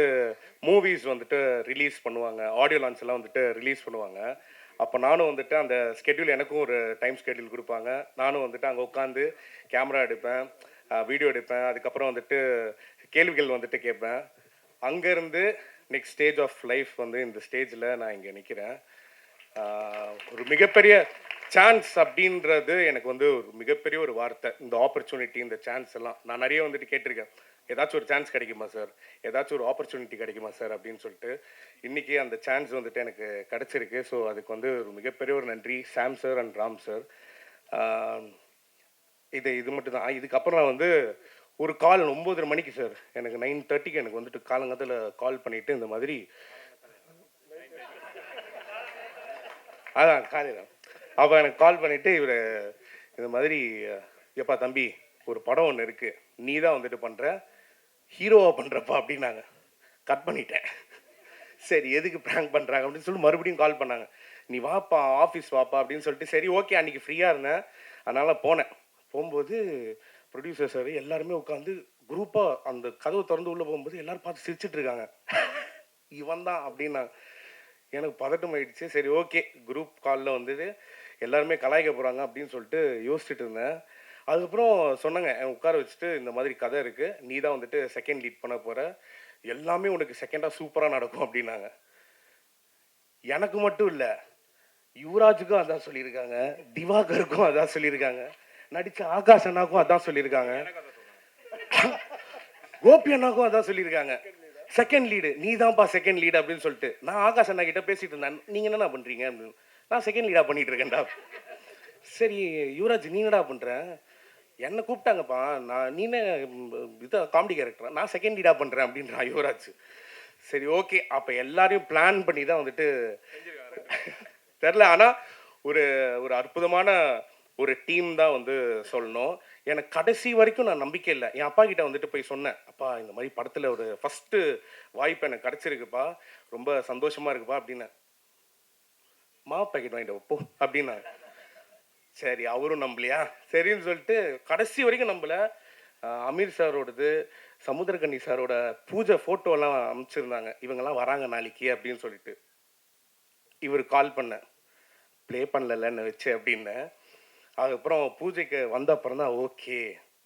மூவிஸ் வந்துட்டு ரிலீஸ் பண்ணுவாங்க, ஆடியோ லான்ச் எல்லாம் வந்துட்டு ரிலீஸ் பண்ணுவாங்க. அப்போ நானும் வந்துட்டு அந்த ஸ்கெட்யூல், எனக்கும் ஒரு டைம் ஸ்கெட்யூல் கொடுப்பாங்க. நானும் வந்துட்டு அங்கே உட்காந்து கேமரா எடுப்பேன், வீடியோ எடுப்பேன். அதுக்கப்புறம் வந்துட்டு கேள்விகள் வந்துட்டு கேட்பேன். அங்கேருந்து நெக்ஸ்ட் ஸ்டேஜ் ஆஃப் லைஃப் வந்து இந்த ஸ்டேஜில் நான் இங்கே நிற்கிறேன். ஒரு மிகப்பெரிய சான்ஸ் அப்படின்றது எனக்கு வந்து ஒரு மிகப்பெரிய ஒரு வார்த்தை. இந்த ஆப்பர்ச்சுனிட்டி, இந்த சான்ஸ் எல்லாம் நான் நிறைய வந்துட்டு கேட்டிருக்கேன். ஏதாச்சும் ஒரு சான்ஸ் கிடைக்குமா சார், ஏதாச்சும் ஒரு ஆப்பர்ச்சுனிட்டி கிடைக்குமா சார் அப்படின்னு சொல்லிட்டு. இன்றைக்கி அந்த சான்ஸ் வந்துட்டு எனக்கு கிடச்சிருக்கு. ஸோ அதுக்கு வந்து ஒரு மிகப்பெரிய ஒரு நன்றி சாம் சார் அண்ட் ராம் சார். இது மட்டும் தான். இதுக்கப்புறம் நான் வந்து ஒரு கால் 9:30 மணிக்கு சார், எனக்கு 9:30க்கு எனக்கு வந்துட்டு காலங்கத்தில் கால் பண்ணிவிட்டு இந்த மாதிரி அதான் காலையில் அப்போ எனக்கு கால் பண்ணிவிட்டு இவர் இந்த மாதிரி, எப்பா தம்பி ஒரு படம் ஒன்று இருக்குது, நீ தான் வந்துட்டு பண்ணுற, ஹீரோவாக பண்ணுறப்பா அப்படின்னாங்க. கட் பண்ணிட்டேன். சரி எதுக்கு ப்ராங்க் பண்ணுறாங்க அப்படின்னு சொல்லி மறுபடியும் கால் பண்ணாங்க. நீ வாப்பா ஆஃபீஸ் வாப்பா அப்படின்னு சொல்லிட்டு, சரி ஓகே அன்றைக்கி ஃப்ரீயாக இருந்தேன் அதனால் போனேன். போகும்போது ப்ரொடியூசர் சார் எல்லாருமே உட்காந்து குரூப்பாக அந்த கதவை திறந்து உள்ளே போகும்போது எல்லோரும் பார்த்து சிரிச்சிட்டு இருக்காங்க. இவன் தான் அப்படின்னா எனக்கு பதட்டம் ஆயிடுச்சு. சரி ஓகே, குரூப் காலில் வந்தது எல்லாருமே கலாய்க்க போகிறாங்க அப்படின்னு சொல்லிட்டு யோசிச்சுட்டு இருந்தேன். அதுக்கப்புறம் சொன்னாங்க, உட்கார வச்சுட்டு இந்த மாதிரி கதை இருக்குது, நீ தான் வந்துட்டு செகண்ட் லீட் பண்ண போகிற, எல்லாமே உனக்கு செகண்டாக சூப்பராக நடக்கும் அப்படின்னாங்க. எனக்கு மட்டும் இல்லை, யுவராஜுக்கும் அதான் சொல்லியிருக்காங்க, திவாகருக்கும் அதான் சொல்லியிருக்காங்க, நடித்த ஆகாஷ் அண்ணாக்கும் அதான் சொல்லியிருக்காங்க, கோபி அண்ணாக்கும் அதான் சொல்லியிருக்காங்க. செகண்ட் லீடு நீ தான்ப்பா செகண்ட் லீடு அப்படின்னு சொல்லிட்டு நான் ஆகாஷ் அண்ணா கிட்ட பேசிட்டு இருந்தேன். நீங்கள் என்னண்ணா பண்ணுறீங்க அப்படின்னு. நான் செகண்ட் லீடாக பண்ணிட்டு இருக்கேன்டா. சரி யுவராஜ் நீ என்னடா பண்ணுற, என்னை கூப்பிட்டாங்கப்பா, நீனே இதை காமெடி கேரக்டரா, நான் செகண்ட் லீடாக பண்ணுறேன் அப்படின்றான் யுவராஜ். சரி ஓகே, அப்போ எல்லாரையும் பிளான் பண்ணி தான் வந்துட்டு தெரில. ஆனால் ஒரு ஒரு அற்புதமான ஒரு டீம் தான் வந்து சொல்லணும். எனக்கு கடைசி வரைக்கும் நான் நம்பிக்கை இல்லை. என் அப்பா கிட்ட வந்துட்டு போய் சொன்னேன், அப்பா இந்த மாதிரி படத்தில் ஒரு ஃபஸ்ட்டு வாய்ப்பு எனக்கு கிடச்சிருக்குப்பா, ரொம்ப சந்தோஷமாக இருக்குப்பா அப்படின்னு. மாவு பாக்கெட் வாங்கிட்டு போ அப்படின்னா, சரி அவரும் நம்பலையா, சரின்னு சொல்லிட்டு கடைசி வரைக்கும் நம்பலை. அமீர் சாரோடது, சமுத்திரகனி சாரோட பூஜை ஃபோட்டோலாம் அனுப்பிச்சிருந்தாங்க, இவங்கெல்லாம் வராங்க நாளைக்கு அப்படின்னு சொல்லிட்டு. இவர் கால் பண்ண, ப்ளே பண்ணலன்னு வச்சு அப்படின்னு. அதுக்கப்புறம் பூஜைக்கு வந்த அப்புறம் தான் ஓகே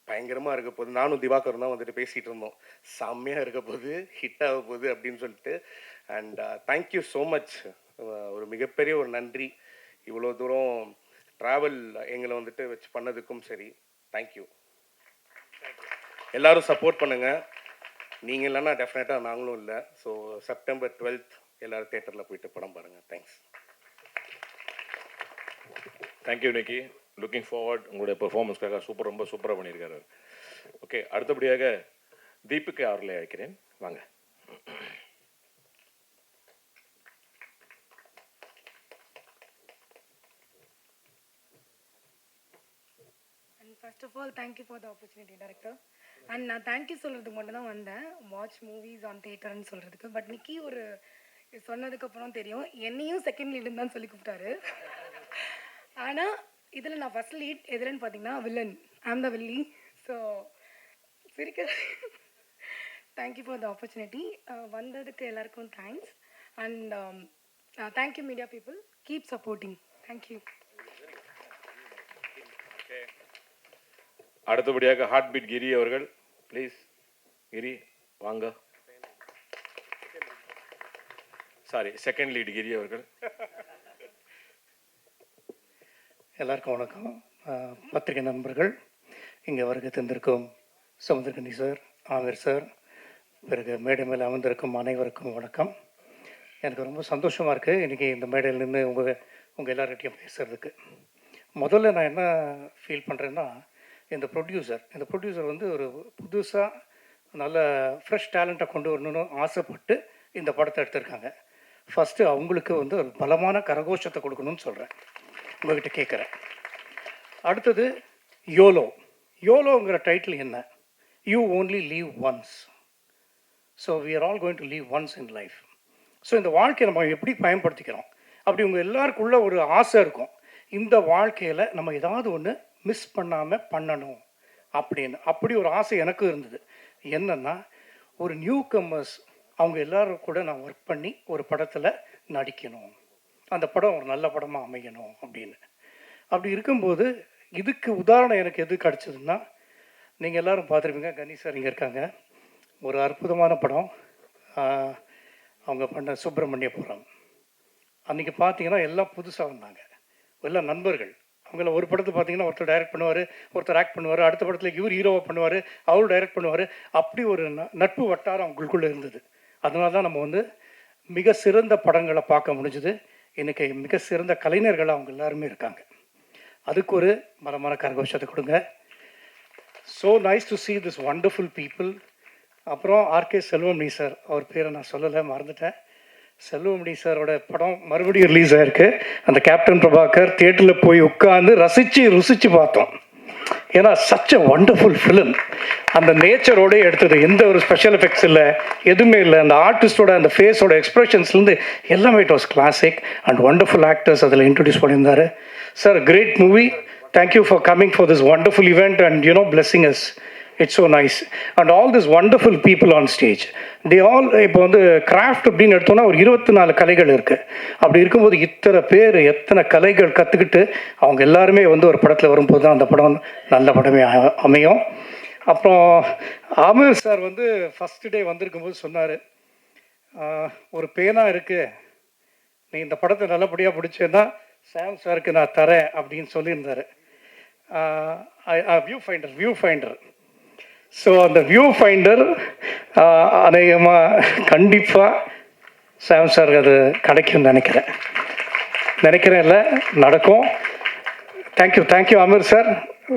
பயங்கரமாக இருக்க போகுது, நானும் திவாகரும் தான் வந்துட்டு பேசிகிட்டு இருந்தோம், செம்மையாக இருக்க போகுது, ஹிட் ஆக போகுது அப்படின்னு சொல்லிட்டு. அண்ட் தேங்க்யூ ஸோ மச், ஒரு மிகப்பெரிய ஒரு நன்றி. இவ்வளோ தூரம் ட்ராவல் எங்களை வந்துட்டு வச்சு பண்ணதுக்கும் சரி, தேங்க்யூ. எல்லோரும் சப்போர்ட் பண்ணுங்கள், நீங்கள் இல்லைன்னா டெஃபினட்டாக நாங்களும் இல்லை. ஸோ செப்டம்பர் 12th எல்லோரும் தேட்டரில் போயிட்டு படம் பாருங்கள். தேங்க்ஸ். தேங்க்யூ நிக்கி, லுக்கிங் ஃபார்வர்ட். உங்களுடைய பெர்ஃபார்மன்ஸ்க்காக ரொம்ப சூப்பராக பண்ணியிருக்காரு. ஓகே, அடுத்தபடியாக தீபிகா அவர்களை அழைக்கிறேன், வாங்க. First of all, thank you for the opportunity, director. And நான் தேங்க்யூ சொல்கிறதுக்கு மட்டும் தான் வந்தேன், வாட்ச் மூவிஸ் ஆன் தியேட்டர்னு சொல்கிறதுக்கு. பட் நிக்கி ஒரு சொன்னதுக்கப்புறம் தெரியும், என்னையும் செகண்ட் லீடுன்னு தான் சொல்லி கூப்பிட்டாரு. ஆனால் இதில் நான் ஃபஸ்ட் லீட் எதுலன்னு பார்த்தீங்கன்னா வில்லன், ஐம் த வில்லி. ஸோ சிரிக்க தேங்க்யூ ஃபார் த ஆப்பர்ச்சுனிட்டி. வந்ததுக்கு எல்லாருக்கும் thanks. And thank you media people, keep supporting. Thank you. அடுத்தபடியாக ஹார்ட் பீட் கிரி அவர்கள், ப்ளீஸ். கிரி வாங்க. சாரி, செகண்ட் லீட் கிரி அவர்கள். எல்லாருக்கும் வணக்கம். பத்திரிகை நண்பர்கள், இங்கே வருகை தந்திருக்கும் சமுத்திரகனி சார், ஆமீர் சார், பிறகு மேடை மேலே அமர்ந்திருக்கும் அனைவருக்கும் வணக்கம். எனக்கு ரொம்ப சந்தோஷமாக இருக்குது இன்றைக்கி இந்த மேடையில் நின்று உங்கள் எல்லார்கிட்டையும் பேசுகிறதுக்கு. முதல்ல நான் என்ன ஃபீல் பண்ணுறேன்னா, இந்த ப்ரொடியூசர் வந்து ஒரு புதுசாக நல்ல ஃப்ரெஷ் டேலண்ட்டை கொண்டு வரணும்னு ஆசைப்பட்டு இந்த படத்தை எடுத்திருக்காங்க. ஃபஸ்ட்டு அவங்களுக்கு வந்து ஒரு பலமான கரகோஷத்தை கொடுக்கணும்னு சொல்கிறேன், உங்கள்கிட்ட கேட்குறேன். அடுத்தது யோலோங்கிற டைட்டில் என்ன? You only live once. So we are all going to live once in life. So இந்த வாழ்க்கையை நம்ம எப்படி பயன்படுத்திக்கிறோம்? அப்படி உங்கள் எல்லாருக்குள்ள ஒரு ஆசை இருக்கும், இந்த வாழ்க்கையில் நம்ம ஏதாவது ஒன்று மிஸ் பண்ணாமல் பண்ணணும் அப்படின்னு. அப்படி ஒரு ஆசை எனக்கு இருந்தது. என்னென்னா, ஒரு நியூ கம்மர்ஸ் அவங்க எல்லோரும் கூட நான் ஒர்க் பண்ணி ஒரு படத்தில் நடிக்கணும், அந்த படம் ஒரு நல்ல படமாக அமையணும் அப்படின்னு. அப்படி இருக்கும்போது இதுக்கு உதாரணம் எனக்கு எது கிடச்சிதுன்னா, நீங்கள் எல்லோரும் பார்த்துருப்பீங்க, கணி சார் இங்கே இருக்காங்க, ஒரு அற்புதமான படம் அவங்க பண்ண சுப்பிரமணியபுரம். அன்றைக்கி பார்த்தீங்கன்னா எல்லாம் புதுசாக வந்தாங்க, எல்லாம் நண்பர்கள். அவங்கள ஒரு படத்தை பார்த்தீங்கன்னா ஒருத்தர் டைரக்ட் பண்ணுவார், ஒருத்தர் ஆக்ட் பண்ணுவார், அடுத்த படத்தில் இவர் ஹீரோவாக பண்ணுவார், அவரும் டைரக்ட் பண்ணுவார். அப்படி ஒரு நட்பு வட்டாரம் அவங்களுக்குள்ளே இருந்தது. அதனால தான் நம்ம வந்து மிக சிறந்த படங்களை பார்க்க முடிஞ்சுது. இன்றைக்கி மிக சிறந்த கலைஞர்கள் அவங்க எல்லாருமே இருக்காங்க. அதுக்கு ஒரு மரமான கரகோஷத்தை கொடுங்க. So nice to see this wonderful people. அப்புறம் ஆர்கே செல்வமணி சார், அவர் பேரை நான் சொல்லலை, மறந்துட்டேன். செல்வமணி சாரோட படம் மறுபடியும் ரிலீஸ் ஆகிருக்கு. அந்த கேப்டன் பிரபாகர் தியேட்டரில் போய் உட்காந்து ருசித்து பார்த்தோம். ஏன்னா சச் அ வண்டர்ஃபுல் ஃபிலிம். அந்த நேச்சரோடு எடுத்தது, எந்த ஒரு ஸ்பெஷல் எஃபெக்ட்ஸ் இல்லை, எதுவுமே இல்லை. அந்த ஆர்டிஸ்டோட அந்த ஃபேஸோட எக்ஸ்ப்ரெஷன்ஸ்லேருந்து எல்லாமே it was classic and wonderful actors அதில் இன்ட்ரடியூஸ் பண்ணியிருந்தார். Sir, great movie. Thank you for coming for this wonderful event and blessing us. It's so nice. And all these wonderful people on stage, they all, இப்போ வந்து craft அப்படின்னு எடுத்தோன்னா ஒரு 24 கலைகள் இருக்குது. அப்படி இருக்கும்போது எத்தனை கலைகள் கற்றுக்கிட்டு அவங்க எல்லாருமே வந்து ஒரு படத்தில் வரும்போது தான் அந்த படம் நல்ல படமே அமையும். அப்புறம் ஆமீர் சார் வந்து ஃபஸ்ட்டு டே வந்திருக்கும்போது சொன்னார், ஒரு பேனா இருக்குது, நீ இந்த படத்தை நல்லபடியாக பிடிச்சேன்னா சாம் சாருக்கு நான் தரேன் அப்படின்னு சொல்லியிருந்தார். View finder. ஸோ அந்த வியூ ஃபைண்டர் அநேகமாக கண்டிப்பாக சாம் சார் அது கிடைக்கும்னு நினைக்கிறேன் இல்லை, நடக்கும். Thank you Amir sir.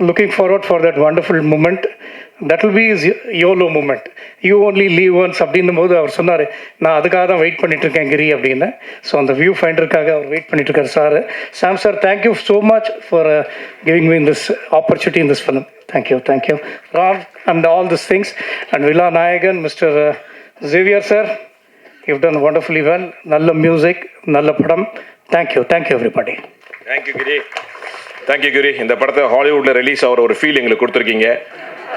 Looking forward for that wonderful moment. That will be is YOLO moment. You only live once அப்படின்னும் போது அவர் சொன்னார், நான் அதுக்காக தான் வெயிட் பண்ணிட்டுருக்கேன் கிரி அப்படின்னு. ஸோ அந்த வியூ ஃபைண்டருக்காக அவர் வெயிட் பண்ணிட்டுருக்காரு sir. Sam sir, thank you so much for giving me this opportunity in this film. Thank you Ram and all these things. And Villa Nayagan, Mr. Xavier sir, you've done wonderfully well. நல்ல music, நல்ல படம். Thank you everybody. Thank you Giri. இந்த படத்தை ஹாலிவுட்டில் release ஆகிற ஒரு feel எங்களுக்கு கொடுத்துருக்கீங்க.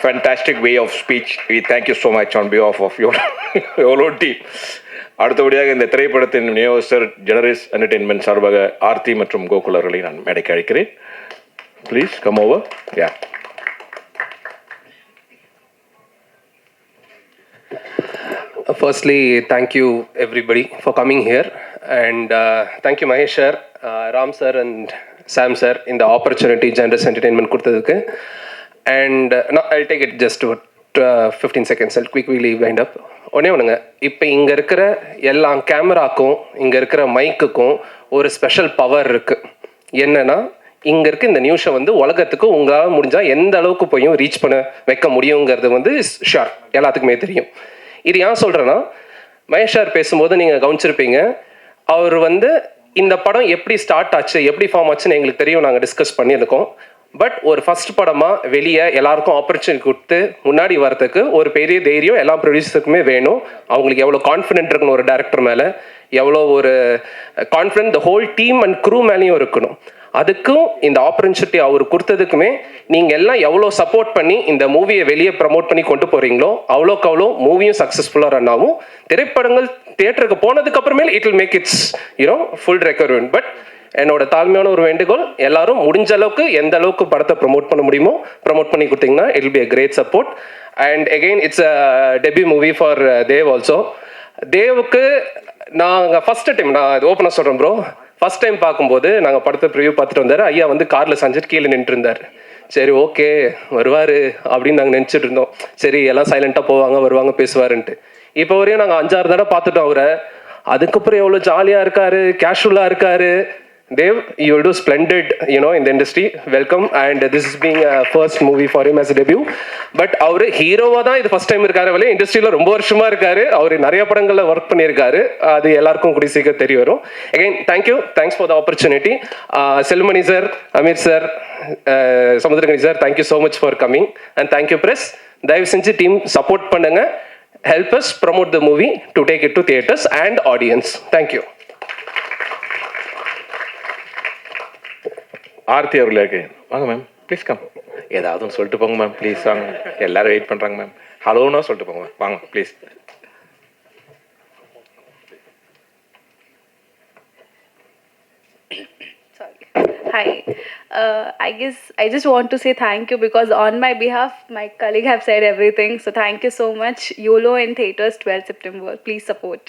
Fantastic way of speech. We thank you so much on behalf of YOLO team. அடுத்தபடியாக இந்த திரைப்படத்தின் விநியோகஸ்தர் ஜெனரிஸ் என்டர்டெயின்மெண்ட் சார்பாக ஆர்த்தி மற்றும் கோகுல் அவர்களை நான் மேடைக்கு அழைக்கிறேன். Please come over. Yeah. Firstly, thank you everybody for coming here, and thank you Mahesh sir, Ram sir and Sam sir in the opportunity Generous Entertainment கொடுத்ததுக்கு. And now I'll take it just to 15 seconds. I'll quickly wind up. ஒன்றுங்க, இப்போ இங்கே இருக்கிற எல்லா கேமராக்கும் இங்கே இருக்கிற மைக்குக்கும் ஒரு special power இருக்குது. என்னென்னா, இங்கே இருக்க இந்த நியூஸை வந்து உலகத்துக்கு உங்களால் முடிஞ்சால் எந்த அளவுக்கு போயும் ரீச் பண்ண வைக்க முடியுங்கிறது வந்து ஷுர் எல்லாத்துக்குமே தெரியும். இது ஏன் சொல்கிறேன்னா, மகேஷ் சார் பேசும்போது நீங்கள் கவனிச்சிருப்பீங்க, அவர் வந்து இந்த படம் எப்படி ஸ்டார்ட் ஆச்சு, எப்படி ஃபார்ம் ஆச்சுன்னு எங்களுக்கு தெரியும், நாங்கள் டிஸ்கஸ் பண்ணியிருக்கோம். பட் ஒரு ஃபஸ்ட் படமாக வெளியே எல்லாருக்கும் ஆப்பர்ச்சுனிட்டி கொடுத்து முன்னாடி வரதுக்கு ஒரு பெரிய தைரியம் எல்லா ப்ரொடியூசருக்குமே வேணும். அவங்களுக்கு எவ்வளோ கான்ஃபிடென்ட் இருக்கணும் ஒரு டேரக்டர் மேலே, எவ்வளோ ஒரு confident the whole team and crew மேலேயும் இருக்கணும். அதுக்கும் இந்த ஆப்பர்ச்சுனிட்டி அவர் கொடுத்ததுக்குமே நீங்கள் எல்லாம் எவ்வளோ சப்போர்ட் பண்ணி இந்த மூவியை வெளியே ப்ரமோட் பண்ணி கொண்டு போகிறீங்களோ அவ்வளோக்கு அவ்வளோ மூவியும் சக்ஸஸ்ஃபுல்லாக ரன் ஆகும். திரைப்படங்கள் தியேட்டருக்கு போனதுக்கு அப்புறமே it will make its full recoverment. But என்னோட தாழ்மையான ஒரு வேண்டுகோள், எல்லாரும் முடிஞ்ச அளவுக்கு எந்த அளவுக்கு படத்தை ப்ரமோட் பண்ண முடியுமோ ப்ரமோட் பண்ணி கொடுத்தீங்கன்னா it will be a great support. And again it's a debut movie for Dev also. தேவுக்கு நாங்கள் ஃபஸ்ட்டு டைம், நான் இது ஓப்பனாக சொல்கிறேன் ப்ரோ, ஃபஸ்ட் டைம் பார்க்கும்போது நாங்கள் படத்தை ப்ரிவியூ பார்த்துட்டு வந்தார். ஐயா வந்து காரில் சஞ்சிட்டு கீழே நின்றுட்டு இருந்தார். சரி ஓகே வருவார் அப்படின்னு நாங்கள் நினச்சிட்டு இருந்தோம். சரி எல்லாம் சைலண்ட்டாக போவாங்க வருவாங்க பேசுவாருன்ட்டு. இப்போ வரையும் நாங்கள் 5-6 தடவை பார்த்துட்டோம் அவரை. அதுக்கப்புறம் எவ்வளோ ஜாலியாக இருக்கார், கேஷுவலாக இருக்கார். Dev, you will do splendid, in the industry. Welcome, and this is being a first movie for him as a debut. But அவர் ஹீரோவாக தான் இது ஃபர்ஸ்ட் டைம் இருக்காரு. வரையும் இண்டஸ்ட்ரியில் ரொம்ப வருஷமாக இருக்காரு. அவர் நிறைய படங்களில் ஒர்க் பண்ணியிருக்காரு. அது எல்லாருக்கும் கூடிய சீக்கிரம் தெரிய வரும். Again thanks for the opportunity. Selvamani sir, Ameer sir, Samuthirakani sir, thank you so much for coming. And thank you press. தயவு செஞ்சு டீம் சப்போர்ட் பண்ணுங்க. Help us promote the movie to take it to theatres and audience. Thank you. Aarthi அவர்களுக்கு வாங்க ma'am, please come. ஏதாவது ஒன்று சொல்லிட்டு போங்க ma'am, please வாங்க. எல்லாரும் வெயிட் பண்ணுறாங்க மேம். ஹலோன்னா சொல்லிட்டு போங்க மேம், வாங்க please. Hi, I guess I just want to say thank you because on my behalf, my colleague have said everything. So thank you so much. YOLO in theatres 12 September. Please support.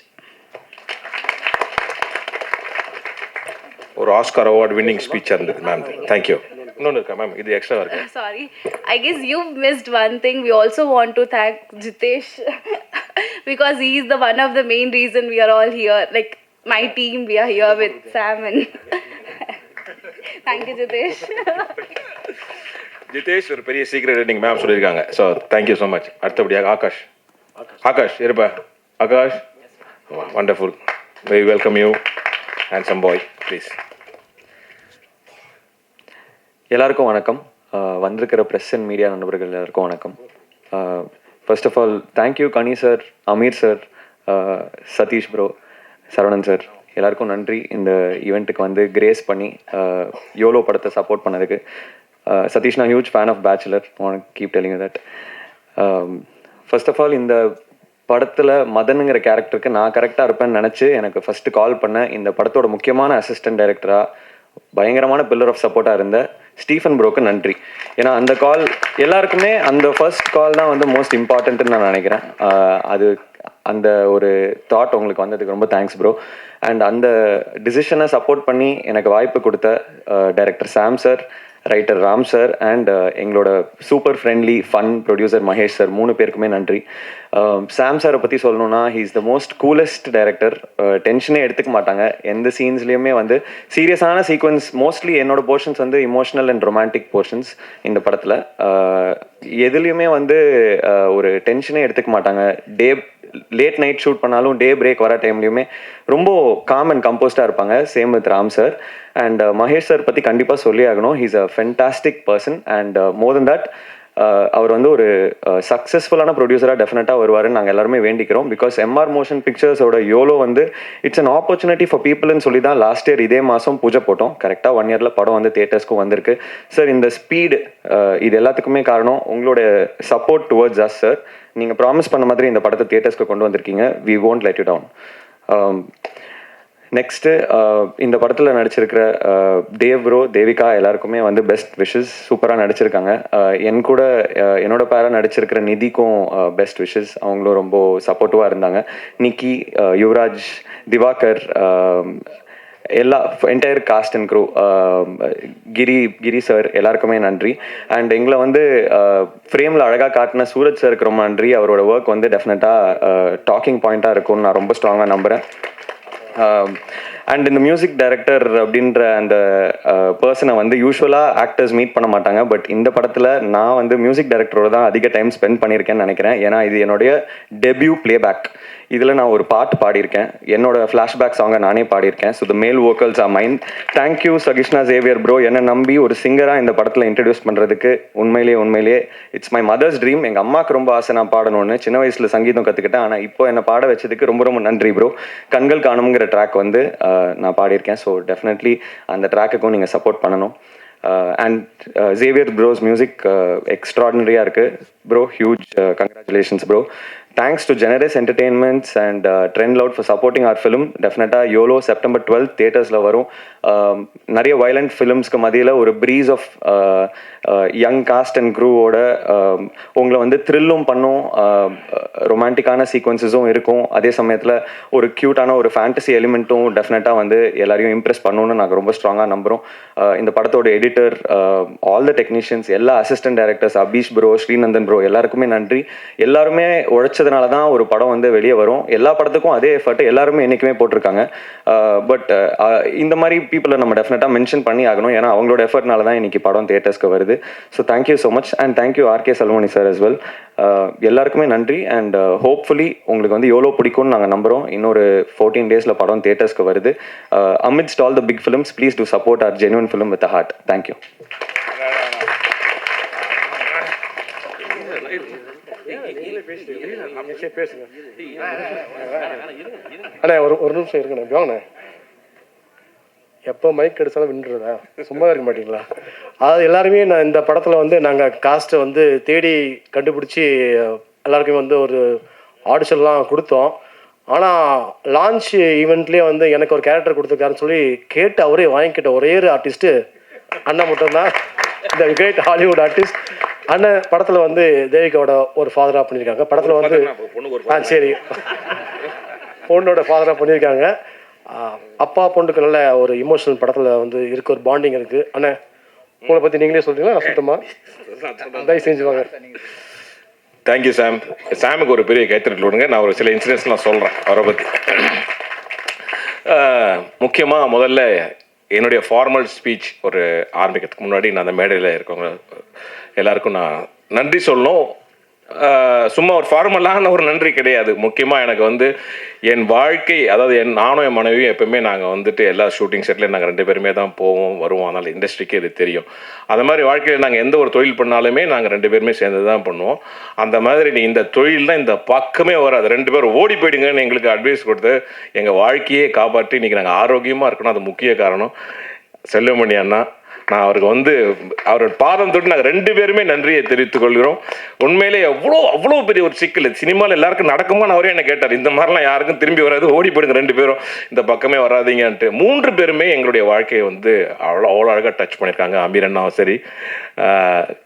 ஒரு Oscar award winning speech இருந்தது ma'am. Thank you. இன்னொன்று இருக்கா ma'am, இது extra இருக்கு. Sorry, I guess you've missed one thing. We also want to thank Jitesh because he is the one of the main reason we are all here. Like my team, we are here with Sam and thank you Jitesh. Jitesh ஒரு பெரிய secret rating ma'am சொல்லியிருக்காங்க. So thank you so much. அடுத்தபடியாக ஆகாஷ் இருப்பா. Akash, wonderful. Very welcome you handsome boy, please. எல்லாருக்கும் வணக்கம். வந்திருக்கிற press and media நண்பர்கள் எல்லாருக்கும் வணக்கம். First of all thank you Kani sir, Ameer sir, Satish bro, Saravanan sir, எல்லாருக்கும் நன்றி. இந்த ஈவெண்ட்டுக்கு வந்து கிரேஸ் பண்ணி யோலோ படத்தை சப்போர்ட் பண்ணதுக்கு. சதீஷ், நான் huge fan of Bachelor, one keep telling that. First of all இந்த படத்தில் மதனுங்கிற கேரக்டருக்கு நான் கரெக்டாக இருப்பேன்னு நினச்சி எனக்கு ஃபஸ்ட்டு கால் பண்ண இந்த படத்தோட முக்கியமான அசிஸ்டன்ட் டைரக்டராக பயங்கரமான பில்லர் ஆஃப் சப்போர்ட்டாக இருந்த ஸ்டீஃபன் ப்ரோக்கு நன்றி. ஏன்னா அந்த கால் எல்லாருக்குமே அந்த ஃபர்ஸ்ட் கால் தான் வந்து மோஸ்ட் இம்பார்ட்டன்ட்டுன்னு நான் நினைக்கிறேன். அது அந்த ஒரு தாட் உங்களுக்கு வந்ததுக்கு ரொம்ப தேங்க்ஸ் ப்ரோ. அண்ட் அந்த டிசிஷனை சப்போர்ட் பண்ணி எனக்கு வாய்ப்பு கொடுத்த director Sam sir, writer Ram sir and எங்களோட super friendly fun producer Mahesh sir 3 பேருக்குமே நன்றி. சாம் சாரை பற்றி சொல்லணும்னா he is the most coolest director. டென்ஷனே எடுத்துக்க மாட்டாங்க எந்த சீன்ஸ்லேயுமே. வந்து சீரியஸான சீக்வன்ஸ் மோஸ்ட்லி என்னோட போர்ஷன்ஸ் வந்து இமோஷனல் அண்ட் ரொமான்டிக் போர்ஷன்ஸ் இந்த படத்தில். எதுலேயுமே வந்து ஒரு டென்ஷனே எடுத்துக்க மாட்டாங்க. லேட் நைட் ஷூட் பண்ணாலும் டே பிரேக் வர டைம்லையுமே ரொம்ப காம் அண்ட் கம்போஸ்டாக இருப்பாங்க. Same with Ram sir. And Mahesh sir பற்றி கண்டிப்பாக சொல்லி ஆகணும். He's a fantastic person and more then that அவர் வந்து ஒரு சக்ஸஸ்ஃபுல்லான ப்ரொடியூசராக டெஃபினட்டாக வருவாருன்னு நாங்கள் எல்லாருமே வேண்டிக்கிறோம். பிகாஸ் எம்ஆர் மோஷன் பிக்சர்ஸோட யோலோ வந்து இட்ஸ் அன் ஆப்பர்ச்சுனிட்டி ஃபார் பீப்புள்னு சொல்லி தான் லாஸ்ட் இயர் இதே மாதம் பூஜை போட்டோம். கரெக்டாக 1 இயரில் படம் வந்து தியேட்டர்ஸ்க்கும் வந்திருக்கு. சார் இந்த ஸ்பீடு இது எல்லாத்துக்குமே காரணம் உங்களோட சப்போர்ட் டுவர்ட்ஸ் அஸ் சார். நீங்கள் ப்ராமிஸ் பண்ண மாதிரி இந்த படத்தை தியேட்டர்ஸ்க்கு கொண்டு வந்திருக்கீங்க. We won't let you down. Next இந்த படத்தில் நடிச்சிருக்கிற தேவ் ப்ரோ, தேவிகா எல்லாருக்குமே வந்து பெஸ்ட் விஷஸ். சூப்பராக நடிச்சிருக்காங்க. என் கூட என்னோட பேராக நடிச்சிருக்கிற நிதிக்கும் பெஸ்ட் விஷஸ். அவங்களும் ரொம்ப சப்போர்ட்டிவாக இருந்தாங்க. நிக்கி, யுவராஜ், திவாகர், எல்லா entire cast and crew, Giri sir எல்லாருக்குமே நன்றி. அண்ட் எங்களை வந்து ஃப்ரேமில் அழகாக காட்டின சூரஜ் சாருக்கு ரொம்ப நன்றி. அவரோட ஒர்க் வந்து டெஃபினட்டாக டாக்கிங் பாயிண்ட்டாக இருக்கும்னு நான் ரொம்ப ஸ்ட்ராங்காக நம்புகிறேன். அண்ட் இந்த மியூசிக் டைரக்டர் அப்படின்ற அந்த பர்சனை வந்து யூஸ்வலாக ஆக்டர்ஸ் மீட் பண்ண மாட்டாங்க. பட் இந்த படத்தில் நான் வந்து மியூசிக் டைரக்டரோட தான் அதிக டைம் ஸ்பெண்ட் பண்ணியிருக்கேன்னு நினைக்கிறேன். ஏன்னா இது என்னுடைய டெபியூ பிளேபேக். இதில் நான் ஒரு பாட்டு பாடியிருக்கேன். என்னோட ஃப்ளாஷ்பேக் சாங்கை நானே பாடியிருக்கேன். So the male vocals are mind. Thank you Sakishna Xavier bro, என்னை நம்பி ஒரு சிங்கராக இந்த படத்தில் இன்ட்ரடியூஸ் பண்ணுறதுக்கு. உண்மையிலேயே இட்ஸ் மை மதர்ஸ் ட்ரீம். எங்கள் அம்மாவுக்கு ரொம்ப ஆசை நான் பாடணும்னு. சின்ன வயசில் சங்கீதம் கற்றுக்கிட்டேன். ஆனால் இப்போ என்னை பாட வச்சதுக்கு ரொம்ப ரொம்ப நன்றி ப்ரோ. கண்கள் காணுங்கிற ட்ராக் வந்து நான் பாடியிருக்கேன். ஸோ டெஃபினெட்லி அந்த ட்ராக்குக்கும் நீங்கள் சப்போர்ட் பண்ணணும். அண்ட் ஜேவியர் ப்ரோஸ் மியூசிக் எக்ஸ்ட்ராடினரியாக இருக்குது bro. Huge congratulations bro. Thanks to Generous Entertainments and Trend Loud for supporting our film. டெஃபினட்டாக யோலோ September 12th தியேட்டர்ஸில் வரும். நிறைய வயலண்ட் ஃபிலிம்ஸ்க்கு மதியில் ஒரு breeze of young cast and க்ரூவோட உங்களை வந்து த்ரில்லும் பண்ணும், ரொமான்டிக்கான சீக்வன்சஸும் இருக்கும். அதே சமயத்தில் ஒரு க்யூட்டான ஒரு ஃபேண்டசி எலிமெண்ட்டும் டெஃபினட்டாக வந்து எல்லாரையும் இம்ப்ரெஸ் பண்ணணும்னு நாங்கள் ரொம்ப ஸ்ட்ராங்காக நம்புகிறோம். இந்த படத்தோட எடிட்டர், ஆல் த டெக்னீஷியன்ஸ், எல்லா assistant directors, Abheesh bro, ஸ்ரீநந்தன் bro எல்லாருக்குமே நன்றி. எல்லாருமே உழைச்சதுனால தான் ஒரு படம் வந்து வெளியே வரும். எல்லா படத்துக்கும் அதே எஃபர்ட் எல்லாருமே என்றைக்குமே போட்டிருக்காங்க. பட் இந்த மாதிரி பீப்புளை நம்ம டெஃபினட்டாக மென்ஷன் பண்ணி ஆகணும். ஏன்னா அவங்களோட எஃபர்ட்னால தான் இன்னைக்கு படம் தியேட்டர்ஸ்க்கு வருது. So thank you so much and thank you RK Selvamani sir as well. எல்லாருக்குமே நன்றி. அண்ட் ஹோப்ஃபுல்லி உங்களுக்கு வந்து எவ்வளோ பிடிக்கும்னு நாங்கள் நம்புகிறோம். இன்னொரு 14 டேஸில் படம் தியேட்டர்ஸ்க்கு வருது. amidst all the big films, please do support our genuine film with a heart. Thank you. அண்ணா ஒரு நிமிஷம் இருக்குண்ணே, வாங்கண்ணே. எப்போ மைக் எடுத்தாலும் வின்னுறதா, சும்மா இருக்க மாட்டீங்களா? அதாவது எல்லாருமே நான் இந்த படத்தில் வந்து நாங்கள் காஸ்ட்டை வந்து தேடி கண்டுபிடிச்சி எல்லாருக்குமே வந்து ஒரு ஆடிஷன்லாம் கொடுத்தோம். ஆனால் லான்ச் ஈவெண்ட்லேயே வந்து எனக்கு ஒரு கேரக்டர் கொடுத்துருக்காருன்னு சொல்லி கேட்டு அவரே வாங்கிக்கிட்ட ஒரே ஒரு ஆர்டிஸ்ட்டு அண்ணன் மட்டும்தான். இந்த கிரேட் ஹாலிவுட் ஆர்டிஸ்ட் அண்ணன் படத்தில் வந்து தேவிகாவோட ஒரு ஃபாதராக பண்ணியிருக்காங்க. படத்தில் வந்து சரி பொண்ணோட ஃபாதராக பண்ணியிருக்காங்க. அப்பா பொண்ணுக்கு நல்ல ஒரு இமோஷனல் படத்தில் வந்து இருக்க ஒரு பாண்டிங் இருக்குது. அண்ணன் உங்களை பற்றி நீங்களே சொல்கிறீங்களா? நான் சுத்தமாக தயவு செஞ்சுவாங்க. தேங்க்யூ சாம். சாமுக்கு ஒரு பெரிய கைத்தறல் விடுங்க. நான் ஒரு சில இன்சிடென்ட்ஸ்லாம் சொல்கிறேன் அவரை பற்றி. முக்கியமாக முதல்ல என்னுடைய ஃபார்மல் ஸ்பீச் ஒரு ஆரம்பிக்கிறதுக்கு முன்னாடி நான் அந்த மேடையில் இருக்கவங்க எல்லாருக்கும் நான் நன்றி சொல்லணும். சும்மா ஒரு ஃபார்மலான ஒரு நன்றி கிடையாது. முக்கியமாக எனக்கு வந்து என் வாழ்க்கை, அதாவது நானும் என் மனைவியும் எப்பவுமே நாங்கள் வந்துட்டு எல்லா ஷூட்டிங் செட்லேயும் நாங்கள் 2 பேருமே தான் போவோம் வருவோம். அதனால் இண்டஸ்ட்ரிக்கே இது தெரியும். அந்த மாதிரி வாழ்க்கையில் நாங்கள் எந்த ஒரு தொழில் பண்ணாலுமே நாங்கள் 2 பேருமே சேர்ந்து தான் பண்ணுவோம். அந்த மாதிரி நீ இந்த தொழில் தான் இந்த பக்கமே வராது, 2 பேரும் ஓடி போயிடுங்கன்னு எங்களுக்கு அட்வைஸ் கொடுத்து எங்கள் வாழ்க்கையே காப்பாற்றி இன்றைக்கி நாங்கள் ஆரோக்கியமாக இருக்கணும். அது முக்கிய காரணம் செல்வமணி அண்ணா. நான் அவருக்கு வந்து அவரோட பாதம் தொட்டு நாங்கள் 2 பேருமே நன்றியை தெரிவித்துக் கொள்கிறோம். உண்மையிலே அவ்வளோ பெரிய ஒரு சிக்கல் சினிமாவில் எல்லாருக்கும் நடக்குமான்னு அவரே என்ன கேட்டார். இந்த மாதிரிலாம் யாருக்கும் திரும்பி வராது, ஓடி போயிடுங்க 2 பேரும், இந்த பக்கமே வராதிங்கன்ட்டு. 3 பேருமே எங்களுடைய வாழ்க்கையை வந்து அவ்வளோ அழகாக டச் பண்ணியிருக்காங்க. அமீர் அண்ணாவும் சரி,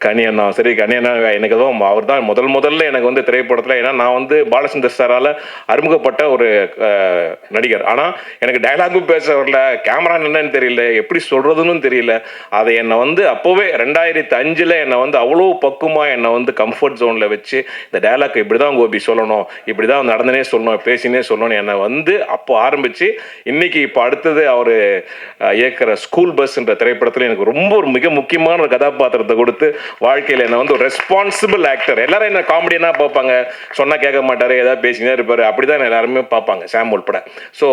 கனி அண்ணாவும் சரி. கனி அண்ணா எனக்கு எதுவும் அவர் தான் முதல்ல எனக்கு வந்து திரைப்படத்தில், ஏன்னா நான் வந்து பாலச்சந்தர் சாரால் அறிமுகப்பட்ட ஒரு நடிகர். ஆனால் எனக்கு டைலாகும் பேச வரல, கேமரா என்னன்னு தெரியல, எப்படி சொல்கிறதுன்னு தெரியல. அதை என்னை வந்து அப்போவே 2005 என்னை வந்து அவ்வளோ பக்குவமாக என்னை வந்து கம்ஃபர்ட் ஜோனில் வச்சு இந்த டயலாக் இப்படி தான் கோபி சொல்லணும், இப்படி தான் நடந்தனே சொல்லணும், பேசினே சொல்லணும் என்னை வந்து அப்போ ஆரம்பித்து இன்னைக்கு இப்போ அடுத்தது அவர் இயக்கிற ஸ்கூல் பஸ்ன்ற திரைப்படத்தில் எனக்கு ரொம்ப ஒரு மிக முக்கியமான ஒரு கதாபாத்திரத்தை கொடுத்து வாழ்க்கையில் என்னை வந்து ஒரு ரெஸ்பான்சிபிள் ஆக்டர். எல்லாரும் என்ன காமெடியனாக பார்ப்பாங்க, சொன்னால் கேட்க மாட்டார், ஏதாவது பேசினே இருப்பார், அப்படி தான் எல்லாருமே பார்ப்பாங்க, சாம் உட்பட. ஸோ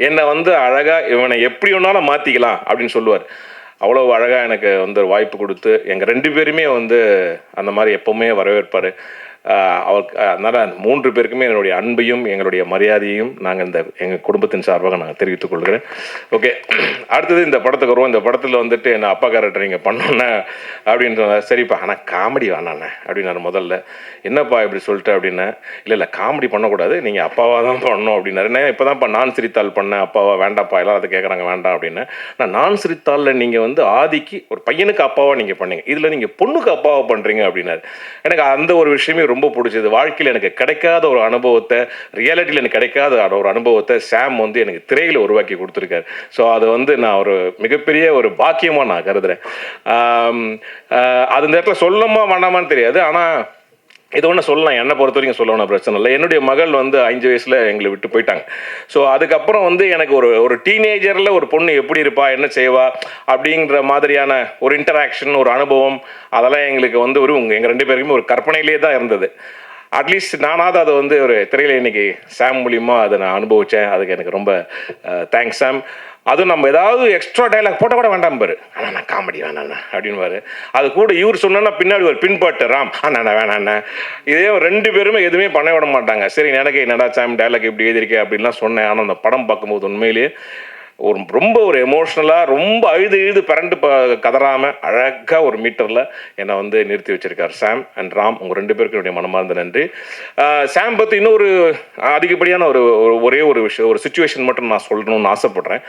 என்னை வந்து அழகாக இவனை எப்படி வேணாலும் மாற்றிக்கலாம் அப்படின்னு சொல்லுவார். அவ்வளோ அழகாக எனக்கு வந்து வாய்ப்பு கொடுத்து எங்கள் 2 பேருமே வந்து அந்த மாதிரி எப்போவுமே வரவேற்பார். அவருக்கு அதனால் 3 பேருக்குமே என்னுடைய அன்பையும் எங்களுடைய மரியாதையும் நாங்கள் எங்கள் குடும்பத்தின் சார்பாக நாங்கள் தெரிவித்துக் கொள்கிறேன். ஓகே, அடுத்தது இந்த படத்துக்கு வருவோம். இந்த படத்தில் வந்துட்டு என்ன அப்பா கேரக்டர் நீங்கள் பண்ணோன்னே அப்படின்னு சொன்னார். சரிப்பா, ஆனால் காமெடி வேணாண்ணே அப்படின்னாரு. முதல்ல என்னப்பா இப்படி சொல்லிட்டு அப்படின்னா, இல்லை காமெடி பண்ணக்கூடாது, நீங்கள் அப்பாவாக தான் பண்ணணும் அப்படின்னாரு. நான் இப்போ தான்ப்பா நான் சிரித்தாள் பண்ணேன், அப்பாவா வேண்டாப்பா, எல்லாரும் அதை கேட்குறாங்க வேண்டாம் அப்படின்னு. நான் சிரித்தாளில் நீங்கள் வந்து ஆதிக்கு ஒரு பையனுக்கு அப்பாவாக நீங்கள் பண்ணீங்க, இதில் நீங்கள் பொண்ணுக்கு அப்பாவாக பண்ணுறீங்க அப்படின்னாரு. எனக்கு அந்த ஒரு விஷயமே ரொம்ப பிடிச்சது. வாழ்க்கையில் எனக்கு கிடைக்காத ஒரு அனுபவத்தை, ரியாலிட்டியில் எனக்கு கிடைக்காத ஒரு அனுபவத்தை சாம் வந்து எனக்கு திரையில் உருவாக்கி கொடுத்துருக்காரு. ஸோ அது வந்து நான் ஒரு மிகப்பெரிய ஒரு பாக்கியமாக நான் கருதுகிறேன். அது இந்த இடத்துல சொல்லமா வேண்டாமான்னு தெரியாது, ஆனால் இது ஒன்று சொல்லலாம், என்னை பொறுத்த வரைக்கும் சொல்லணும், பிரச்சனை இல்லை. என்னுடைய மகள் வந்து 5 வயசில் எங்களை விட்டு போயிட்டாங்க. ஸோ அதுக்கப்புறம் வந்து எனக்கு ஒரு டீனேஜரில் ஒரு பொண்ணு எப்படி இருப்பா, என்ன செய்வா அப்படிங்கிற மாதிரியான ஒரு இன்டராக்ஷன், ஒரு அனுபவம், அதெல்லாம் எங்களுக்கு வந்து எங்கள் 2 பேருக்குமே ஒரு கற்பனையிலே தான் இருந்தது. அட்லீஸ்ட் நானாவது அதை வந்து ஒரு திரையில் இன்னைக்கு சாம் மூலியமாக அதை நான் அனுபவித்தேன். அதுக்கு எனக்கு ரொம்ப தேங்க்ஸ் சாம். அதுவும் நம்ம ஏதாவது எக்ஸ்ட்ரா டைலாக் போட்டால் கூட வேண்டாம் பாரு, ஆனால் நான் காமெடி வேணாண்ணா அப்படின்வாரு. அது கூட இவர் சொன்னா பின்னாடி ஒரு பின்பாட்டு ராம் அண்ணா வேணாண்ணா. இதே 2 பேருமே எதுவுமே பண்ண விட மாட்டாங்க. சரி எனக்கு என்னடா சாம் டைலாக் இப்படி எழுதியிருக்கேன் அப்படின்லாம் சொன்னேன். ஆனால் அந்த படம் பார்க்கும்போது உண்மையிலேயே ரொம்ப ஒரு எமோஷ்னலாக ரொம்ப அழுது பிறண்டு கதறாமல் அழகாக ஒரு மீட்டரில் என்னை வந்து நிறுத்தி வச்சிருக்கார் சாம் அண்ட் ராம். உங்கள் 2 பேருக்கு என்னுடைய மனமார்ந்த நன்றி. சாம் பற்றி இன்னொரு அதிகப்படியான ஒரே ஒரு விஷயம், ஒரு சுச்சுவேஷன் மட்டும் நான் சொல்லணும்னு ஆசைப்பட்றேன்.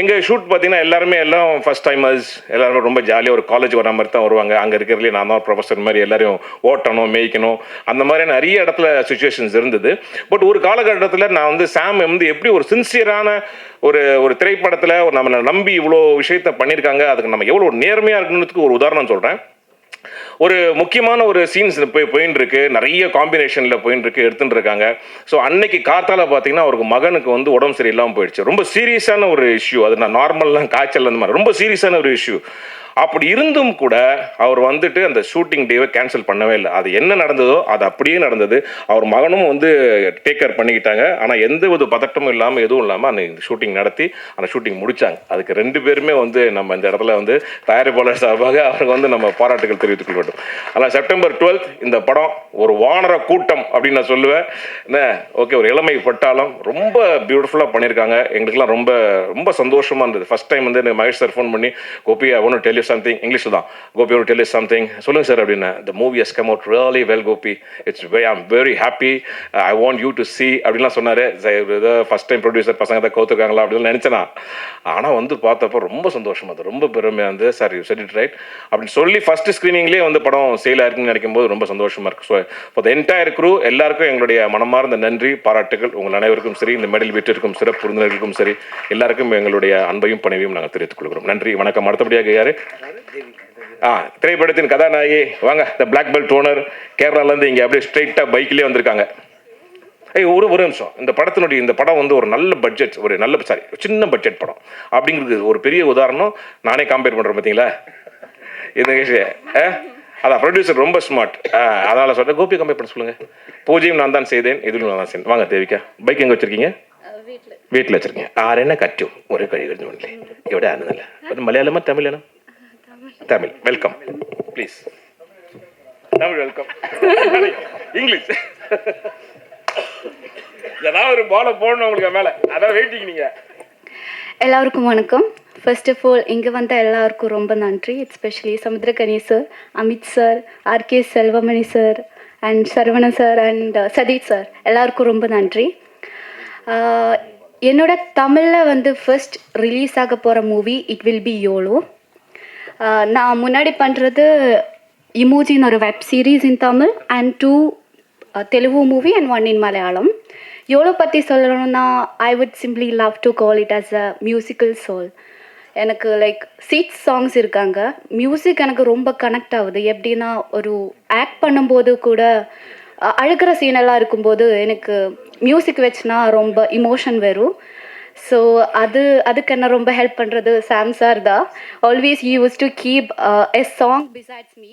எங்கள் ஷூட் பார்த்தீங்கன்னா எல்லாம் ஃபஸ்ட் டைமர்ஸ், எல்லாருமே ரொம்ப ஜாலியாக ஒரு காலேஜ் வர மாதிரி தான் வருவாங்க. அங்கே இருக்கிறதுலே நான் தான் ப்ரொஃபஸர் மாதிரி எல்லாரையும் ஓட்டணும், மேய்க்கணும், அந்த மாதிரி நிறைய இடத்துல சுச்சுவேஷன்ஸ் இருந்தது. பட் ஒரு காலகட்டத்தில் நான் வந்து சாம் வந்து எப்படி ஒரு சின்சியரான ஒரு திரைப்படத்தில் நம்மளை நம்பி இவ்வளோ விஷயத்த பண்ணியிருக்காங்க, அதுக்கு நம்ம எவ்வளோ நேர்மையாக இருக்கணுன்றதுக்கு ஒரு உதாரணம் சொல்கிறேன். ஒரு முக்கியமான ஒரு சீன்ஸ் போயின்னு இருக்கு, நிறைய காம்பினேஷனில் போயின்னு இருக்கு, எடுத்துட்டு இருக்காங்க. ஸோ அன்னைக்கு காத்தால பார்த்தீங்கன்னா அவருக்கு மகனுக்கு வந்து உடம்பு சரியில்லாமல் போயிடுச்சு. ரொம்ப சீரியஸான ஒரு இஷ்யூ, அது நான் நார்மல்லாம் காய்ச்சல் அந்த மாதிரி ரொம்ப சீரியஸான ஒரு இஷ்யூ. அப்படி இருந்தும் கூட அவர் வந்துட்டு அந்த ஷூட்டிங் டேவை கேன்சல் பண்ணவே இல்லை. அது என்ன நடந்ததோ அது அப்படியே நடந்தது. அவர் மகனும் வந்து டேக் கேர் பண்ணிக்கிட்டாங்க. ஆனால் எந்த ஒரு பதட்டமும் இல்லாமல் எதுவும் இல்லாமல் அந்த ஷூட்டிங் நடத்தி அந்த ஷூட்டிங் முடித்தாங்க. அதுக்கு 2 பேருமே வந்து நம்ம இந்த இடத்துல வந்து தயாரிப்பாளர் சார்பாக அவருக்கு வந்து நம்ம பாராட்டுகள் தெரிவித்துக் கொள்ள வேண்டும். ஆனால் செப்டம்பர் 12 இந்த படம் ஒரு வானர கூட்டம் அப்படின்னு நான் சொல்லுவேன். என்ன ஓகே, ஒரு இளமை பட்டாலும் ரொம்ப பியூட்டிஃபுல்லாக பண்ணியிருக்காங்க. எங்களுக்குலாம் ரொம்ப ரொம்ப சந்தோஷமாக இருந்தது. ஃபர்ஸ்ட் டைம் வந்து மகேஷ் சார் ஃபோன் பண்ணி, Gopi I want to tell you something, English தான், Gopi, I want to tell you something, சொல்லுங்க சார் அப்படின்னா, the movie has come out really well Gopi, I'm very happy, I want you to see அப்படின்லாம் சொன்னார். First time producer பசங்க தான் கவுத்துருக்காங்களா அப்படின்னு நினச்சேனா, ஆனால் வந்து பார்த்தப்போ ரொம்ப சந்தோஷமாக இருந்தது, ரொம்ப பெருமையாக இருந்தது. Sir you said it right அப்படின்னு சொல்லி ஃபர்ஸ்ட் ஸ்க்ரீனிங்லேயே வந்து படம் சேல் ஆயிருக்குன்னு நினைக்கும் போது ரொம்ப சந்தோஷமாக இருக்குது. So for the entire crew எல்லாருக்கும் எங்களுடைய மனமார்ந்த நன்றி, பாராட்டுகள். உங்கள் அனைவருக்கும் சரி, இந்த மெடல் வீட்டிற்கும் சிறப்பு விருந்தினர்களுக்கும் சரி, எல்லாருக்கும் எங்களுடைய அன்பையும் பணிவையும் நாங்கள் தெரிவித்துக் கொள்கிறோம். நன்றி, வணக்கம். அடுத்தபடியாக யாரு? திரைப்படத்தின் கதாநாயகி வாங்க, இந்த பிளாக் பெல்ட் ஓனர், கேரளாலேருந்து இங்கே அப்படியே ஸ்ட்ரெயிட்டாக பைக்கிலே வந்திருக்காங்க. ஒரு நிமிஷம். இந்த படம் வந்து ஒரு நல்ல பட்ஜெட், சின்ன பட்ஜெட் படம் அப்படிங்கிறது ஒரு பெரிய உதாரணம். நானே கம்பேர் பண்ணுறேன் பார்த்தீங்களா இந்த அதான் ப்ரொடியூசர் ரொம்ப ஸ்மார்ட், அதனால் சொல்கிறேன். கோபி கம்பேர் பண்ண சொல்லுங்கள். பூஜையும் நான் தான் செய்தேன், இதுவும் நான் தான் செய்தேன். வாங்க தேவிகா, பைக் எங்கே வச்சுருக்கீங்க? வீட்டில் வச்சுருக்கீங்க. ஆறு கட்டும் ஒரே கழிவு ஒன்றிலே எവിടെ ஆனதில்லை. அது மலையாளமா தமிழனா? Tamil. Welcome please. Tamil welcome. English ஏதாவது ஒரு பாலை போடணும் உங்களுக்கு மேலே, அதான் வெயிட்டிங். நீங்கள் எல்லாருக்கும் வணக்கம். ஃபர்ஸ்ட் ஆஃப் ஆல் இங்கே வந்த எல்லாருக்கும் ரொம்ப நன்றி. Especially Samuthirakani sir, Amit sir, RK Selvamani sir and Saravana sir and Satish sir, எல்லாருக்கும் ரொம்ப நன்றி. என்னோட தமிழில் வந்து ஃபர்ஸ்ட் ரிலீஸ் ஆக போகிற movie it will be YOLO. நான் முன்னாடி பண்ணுறது இமோஜின்னு ஒரு web series in Tamil and 2 Telugu movie and 1 in Malayalam. YOLO பற்றி சொல்லணும்னா I would simply love to call it as a musical soul. எனக்கு லைக் சீட்ஸ் சாங்ஸ் இருக்காங்க. மியூசிக் எனக்கு ரொம்ப கனெக்ட் ஆகுது. எப்படின்னா ஒரு ஆக்ட் பண்ணும்போது கூட அழுகிற சீனெல்லாம் இருக்கும்போது எனக்கு மியூசிக் வச்சுனா ரொம்ப இமோஷன் வரும். ஸோ அதுக்கு என்ன ரொம்ப ஹெல்ப் பண்ணுறது சாம் சார் தான். Always you use to keep a song besides me.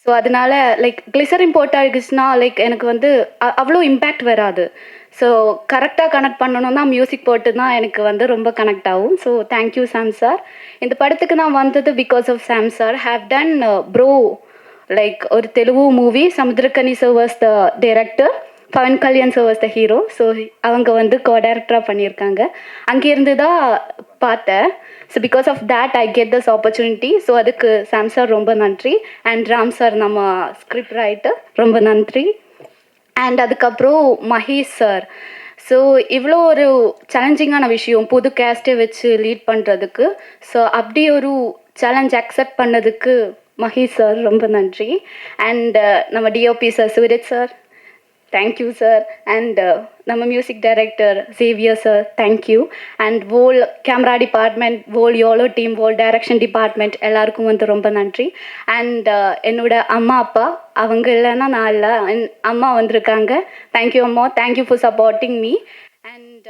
So அதனால லைக் கிளிசரின் போட்டு அழுகுச்சுன்னா லைக் எனக்கு வந்து அவ்வளோ இம்பேக்ட் வராது. ஸோ கரெக்டாக கனெக்ட் பண்ணணும்னா மியூசிக் போட்டு தான் எனக்கு வந்து ரொம்ப கனெக்ட் ஆகும். So thank you Sam sir. இந்த படத்துக்கு நான் வந்தது because of Sam sir. Have done bro like ஒரு Telugu movie Samuthirakani sir was the director, Pawan Kalyan sir was the hero. So அவங்க வந்து கோ-டைரக்டராக பண்ணியிருக்காங்க. அங்கேருந்து தான் பார்த்தேன். So because of that I get this opportunity. So அதுக்கு சாம் சார் ரொம்ப நன்றி. அண்ட் ராம் சார் நம்ம ஸ்கிரிப்ட் ரைட்டர் ரொம்ப நன்றி. அண்ட் அதுக்கப்புறம் மகேஷ் சார். ஸோ இவ்வளோ ஒரு சேலஞ்சிங்கான விஷயம் புது கேஸ்ட்டை வச்சு லீட் பண்ணுறதுக்கு. ஸோ அப்படி ஒரு சேலஞ்ச் அக்செப்ட் பண்ணதுக்கு மகேஷ் சார் ரொம்ப நன்றி. அண்ட் நம்ம DOP sir Suraj sir thank you sir. And நம்ம music director Xavier sir thank you. And whole camera department, whole Yolo team, whole direction department எல்லாருக்கும் வந்து ரொம்ப நன்றி. அண்ட் என்னோட அம்மா அப்பா, அவங்க இல்லைன்னா நான் இல்லை. அம்மா வந்திருக்காங்க. தேங்க்யூ அம்மா. Thank you for supporting me. And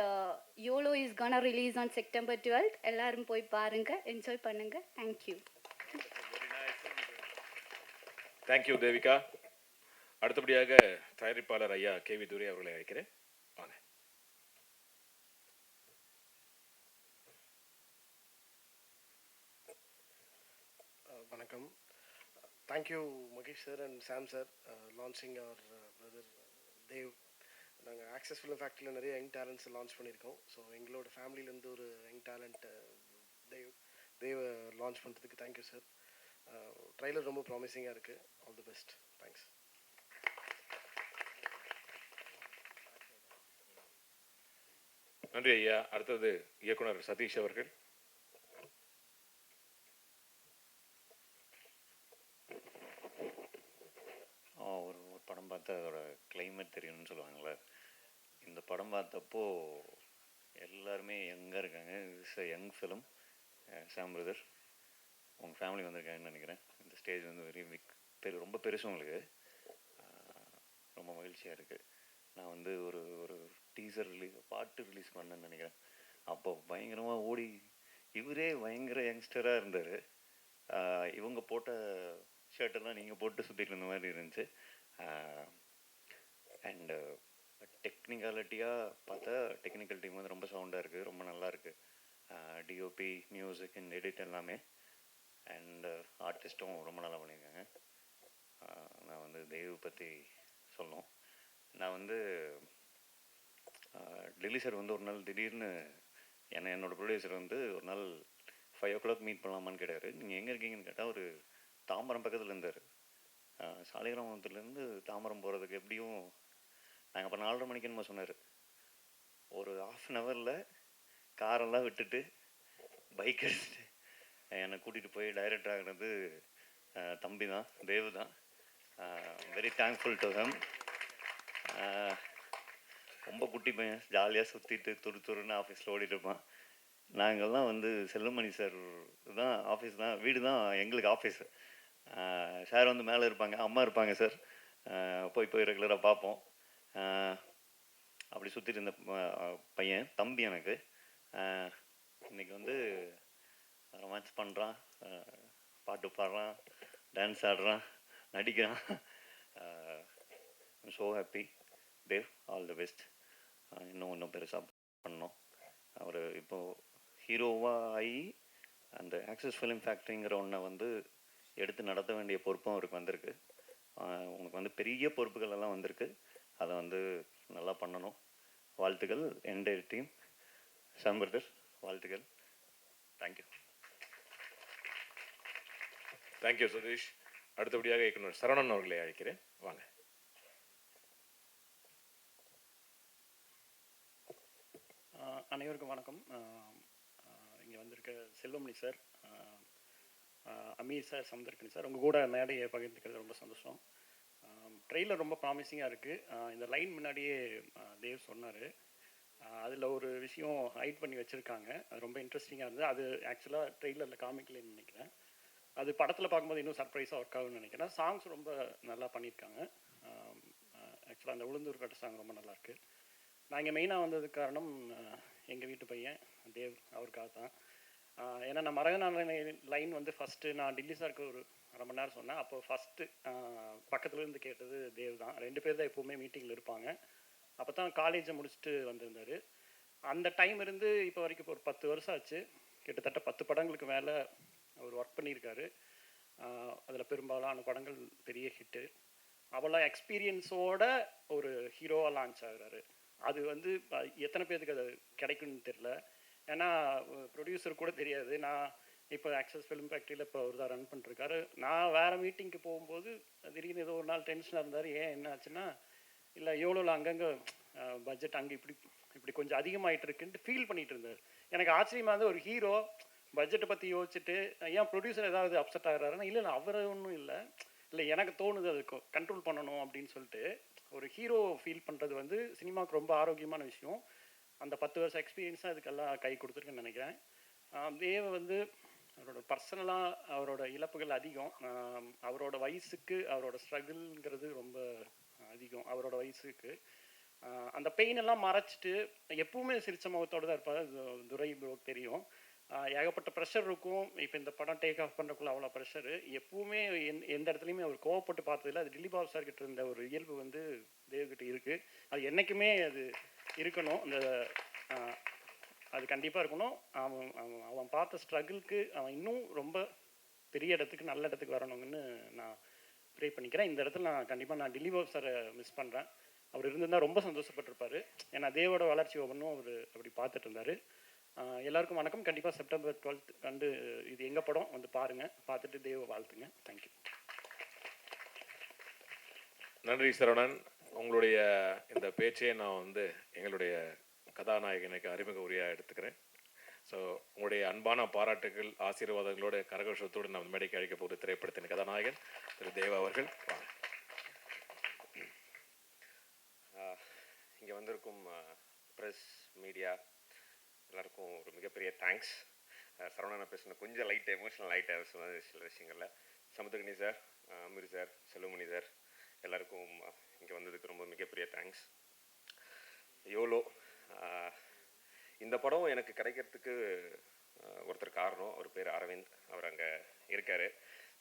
YOLO is gonna release on September 12th. எல்லாரும் போய் பாருங்கள், என்ஜாய் பண்ணுங்கள். தேங்க்யூ. தேங்க்யூ தேவிகா. அடுத்தபடியாக தயாரிப்பாளர் ஐயா KV துரை அவர்களை அழைக்கிறேன். வாங்க. வணக்கம். Thank you Mahesh sir and Sam sir launching our brother Dev. நாங்கள் ஆக்சஸ் ஃபிலிம் ஃபேக்ட்ரியில் நிறைய யங் டேலண்ட்ஸ் லான்ச் பண்ணியிருக்கோம். ஸோ எங்களோட ஃபேமிலியிலேருந்து ஒரு யங் டேலண்ட் தேவ் லான்ச் பண்ணுறதுக்கு தேங்க்யூ சார். ட்ரைலர் ரொம்ப ப்ராமிசிங்காக இருக்குது. All the best. தேங்க்ஸ். நன்றி ஐயா. அடுத்தது இயக்குனர் சதீஷ் அவர்கள். ஒரு படம் பார்த்து அதோட கிளைமேட் தெரியணும்னு சொல்லுவாங்கள்ல. இந்த படம் பார்த்தப்போ எல்லாருமே யங்காக இருக்காங்க. It's a young film. Sam brother, உங்கள் ஃபேமிலி வந்திருக்காங்கன்னு நினைக்கிறேன். இந்த ஸ்டேஜ் வந்து ரொம்ப பெருசு உங்களுக்கு. ரொம்ப மகிழ்ச்சியாக இருக்குது. நான் வந்து ஒரு டீசர் பாட்டு ரிலீஸ் பண்ணேன்னு நினைக்கிறேன். அப்போ பயங்கரமாக ஓடி இவரே பயங்கர யங்ஸ்டராக இருந்தார். இவங்க போட்ட ஷர்ட்டெல்லாம் நீங்கள் போட்டு சுற்றிட்டு இருந்த மாதிரி இருந்துச்சு. அண்டு டெக்னிக்காலிட்டியாக பார்த்தா டெக்னிக்கல் டீம் வந்து ரொம்ப சவுண்டாக இருக்குது, ரொம்ப நல்லாயிருக்கு. டிஓபி, மியூசிக் அண்ட் எடிட் எல்லாமே. அண்டு ஆர்டிஸ்ட்டும் ரொம்ப நல்லா பண்ணியிருக்காங்க. நான் வந்து தேவ் பற்றி சொல்லணும். நான் வந்து டெல்லி சார் வந்து ஒரு நாள் திடீர்னு என்னோடய ப்ரொடியூசர் வந்து ஒரு நாள் 5 o'clock மீட் பண்ணலாமான்னு கேட்டார். நீங்கள் எங்கே இருக்கீங்கன்னு கேட்டால் ஒரு தாம்பரம் பக்கத்தில் இருந்தார். சாலிகிராமத்துலேருந்து தாம்பரம் போகிறதுக்கு எப்படியும் நாங்கள் அப்போ 4:30 மணிக்கு என்னமோ சொன்னார். ஒரு 1/2 hourல காரெல்லாம் விட்டுட்டு பைக் எடுத்துட்டு என்னை கூட்டிகிட்டு போய் டைரக்டர் ஆகினது தம்பி தான், தேவ் தான். Very thankful to him. ரொம்ப குட்டி பையன், ஜாலியாக சுற்றிட்டு துருன்னு ஆஃபீஸில் ஓடிட்டு இருப்பான். நாங்கள்லாம் வந்து செல்லுமணி சார் தான் ஆஃபீஸ் தான், வீடு தான் எங்களுக்கு ஆஃபீஸு. சார் வந்து மேலே இருப்பாங்க, அம்மா இருப்பாங்க சார். போய் ரெகுலராக பார்ப்போம். அப்படி சுற்றிட்டு இருந்த பையன் தம்பி எனக்கு. இன்றைக்கி வந்து ரொமான்ஸ் பண்ணுறான், பாட்டு பாடுறான், டான்ஸ் ஆடுறான், நடிக்கிறான். So happy. Dev, all the best. இன்னும் பெருசாக பண்ணோம். அவர் இப்போது ஹீரோவாக ஆகி அந்த ஆக்சஸ் ஃபிலிம் ஃபேக்ட்ரிங்கிற ஒன்றை வந்து எடுத்து நடத்த வேண்டிய பொறுப்பும் அவருக்கு வந்திருக்கு. உங்களுக்கு வந்து பெரிய பொறுப்புகள் எல்லாம் வந்திருக்கு. அதை வந்து நல்லா பண்ணணும். வாழ்த்துக்கள் என்டையர் டீம். சாம் பிரதர் வாழ்த்துக்கள். தேங்க்யூ. தேங்க்யூ சதீஷ். அடுத்தபடியாக இயக்குனர் சரவணன் அவர்களை அழைக்கிறேன். வாங்க. அனைவருக்கும் வணக்கம். இங்கே வந்திருக்க Selvamani sir, Ameer sir, Samuthirakani sir, உங்கள் கூட மேடையை பகிர்ந்துக்கிறது ரொம்ப சந்தோஷம். ட்ரெய்லர் ரொம்ப ப்ராமிசிங்காக இருக்குது. இந்த லைன் முன்னாடியே தேவ் சொன்னார், அதில் ஒரு விஷயம் ஹைட் பண்ணி வச்சுருக்காங்க. அது ரொம்ப இன்ட்ரெஸ்டிங்காக இருந்தது. அது ஆக்சுவலாக ட்ரெய்லரில் காமிக்கலன்னு நினைக்கிறேன். அது படத்தில் பார்க்கும்போது இன்னும் சர்ப்ரைஸாக ஒர்க் ஆகும்னு நினைக்கிறேன். சாங்ஸ் ரொம்ப நல்லா பண்ணியிருக்காங்க. ஆக்சுவலாக அந்த உளுந்தூர் கட்ட சாங் ரொம்ப நல்லாயிருக்கு. நான் இங்கே மெயினாக வந்ததுக்கு காரணம் எங்கள் வீட்டு பையன் தேவ் அவருக்காக தான். ஏன்னா நான் மரகநாத லைன் வந்து ஃபஸ்ட்டு நான் டில்லி சாருக்கு ஒரு அரை மணி நேரம் சொன்னேன். அப்போ ஃபஸ்ட்டு பக்கத்துலேருந்து கேட்டது தேவ் தான். 2 பேர் தான் எப்போவுமே மீட்டிங்கில் இருப்பாங்க. அப்போ தான் காலேஜை முடிச்சுட்டு வந்திருந்தார். அந்த டைம் இருந்து இப்போ வரைக்கும் இப்போ ஒரு 10 வருஷம் ஆச்சு. கிட்டத்தட்ட 10 படங்களுக்கு மேலே அவர் ஒர்க் பண்ணியிருக்காரு. அதில் பெரும்பாலான படங்கள் பெரிய ஹிட்டு. அவ்வளோ எக்ஸ்பீரியன்ஸோட ஒரு ஹீரோவாக லான்ச் ஆகுறாரு. அது வந்து எத்தனை பேருக்கு அது கிடைக்கும்னு தெரில. ஏன்னா ப்ரொடியூசர் கூட தெரியாது. நான் இப்போ ஆக்சஸ் ஃபிலிம் ஃபேக்ட்ரியில் இப்போ அவர் தான் ரன் பண்ணிருக்காரு. நான் வேறு மீட்டிங்க்கு போகும்போது திடீர்னு ஏதோ ஒரு நாள் டென்ஷனாக இருந்தார். ஏன் என்ன ஆச்சுன்னா, இல்லை எவ்வளோல அங்கங்கே பட்ஜெட் அங்கே இப்படி கொஞ்சம் அதிகமாகிட்டு இருக்குன்ட்டு ஃபீல் பண்ணிகிட்டு இருந்தார். எனக்கு ஆச்சரியமாக இருந்தது. ஒரு ஹீரோ பட்ஜெட்டை பற்றி யோசிச்சுட்டு ஏன் ப்ரொடியூசர் ஏதாவது அப்செட் ஆகிறாருன்னா, இல்லை அவர் ஒன்றும் இல்லை எனக்கு தோணுது அது கண்ட்ரோல் பண்ணணும் அப்படின்னு சொல்லிட்டு ஒரு ஹீரோ ஃபீல் பண்ணுறது வந்து சினிமாவுக்கு ரொம்ப ஆரோக்கியமான விஷயம். அந்த 10 வருஷம் எக்ஸ்பீரியன்ஸ் தான் இதுக்கெல்லாம் கை கொடுத்துருக்குன்னு நினைக்கிறேன். தேவ வந்து அவரோட பர்சனலாக அவரோட இழப்புகள் அதிகம். அவரோட வயசுக்கு அவரோட ஸ்ட்ரகிள்ங்கிறது ரொம்ப அதிகம். அவரோட வயசுக்கு அந்த பெயின் எல்லாம் மறைச்சிட்டு எப்பவுமே சிரிச்ச முகத்தோடு தான் இருப்பார். துரை ப்ரோக்கு தெரியும். ஏகப்பட்ட ப்ரெஷர் இருக்கும். இப்போ இந்த படம் டேக் ஆஃப் பண்ணுறக்குள்ள அவ்வளோ ப்ரெஷரு. எப்பவுமே எந்த இடத்துலையுமே அவர் கோவப்பட்டு பார்த்ததில்ல. அது டில்லி பாபு சார்கிட்ட இருந்த ஒரு இயல்பு வந்து தேவ்கிட்ட இருக்குது. அது என்றைக்குமே அது இருக்கணும். அந்த அது கண்டிப்பாக இருக்கணும். அவன் பார்த்த ஸ்ட்ரகிளுக்கு அவன் இன்னும் ரொம்ப பெரிய இடத்துக்கு நல்ல இடத்துக்கு வரணுங்கன்னு நான் ப்ரே பண்ணிக்கிறேன். இந்த இடத்துல நான் டில்லி பாபு சாரை மிஸ் பண்ணுறேன். அவர் இருந்திருந்தால் ரொம்ப சந்தோஷப்பட்டிருப்பார். ஏன்னா தேவோட வளர்ச்சி ஒவ்வொன்றும் அவர் அப்படி பார்த்துட்டு இருந்தார். எல்லாருக்கும் வணக்கம். கண்டிப்பாக செப்டம்பர் 12 வந்து இது எங்கள் படம் வந்து பாருங்கள். பார்த்துட்டு தேவ வாழ்த்துங்க. தேங்க்யூ. நன்றி சரவணன். உங்களுடைய இந்த பேச்சையே நான் வந்து எங்களுடைய கதாநாயகனுக்கு அறிமுக உரையாக எடுத்துக்கிறேன். ஸோ உங்களுடைய அன்பான பாராட்டுகள் ஆசீர்வாதங்களோட கரகோஷத்தோடு நான் மேடைக்கு அழைக்க போகிற திரைப்படத்தின் கதாநாயகன் திரு தேவா அவர்கள். இங்கே வந்திருக்கும் ப்ரெஸ் மீடியா எல்லாருக்கும் ஒரு மிகப்பெரிய தேங்க்ஸ். சரவணனை பேசின கொஞ்சம் லைட் எமோஷனல் லைட்டாக சில விஷயங்களில் Samuthirakani sir, Ameer sir, Selvamani sir எல்லாருக்கும் இங்கே வந்ததுக்கு ரொம்ப மிகப்பெரிய தேங்க்ஸ். யோலோ இந்த படம் எனக்கு கிடைக்கிறதுக்கு ஒருத்தர் காரணம். அவர் பேர் அரவிந்த். அவர் அங்கே இருக்கார்.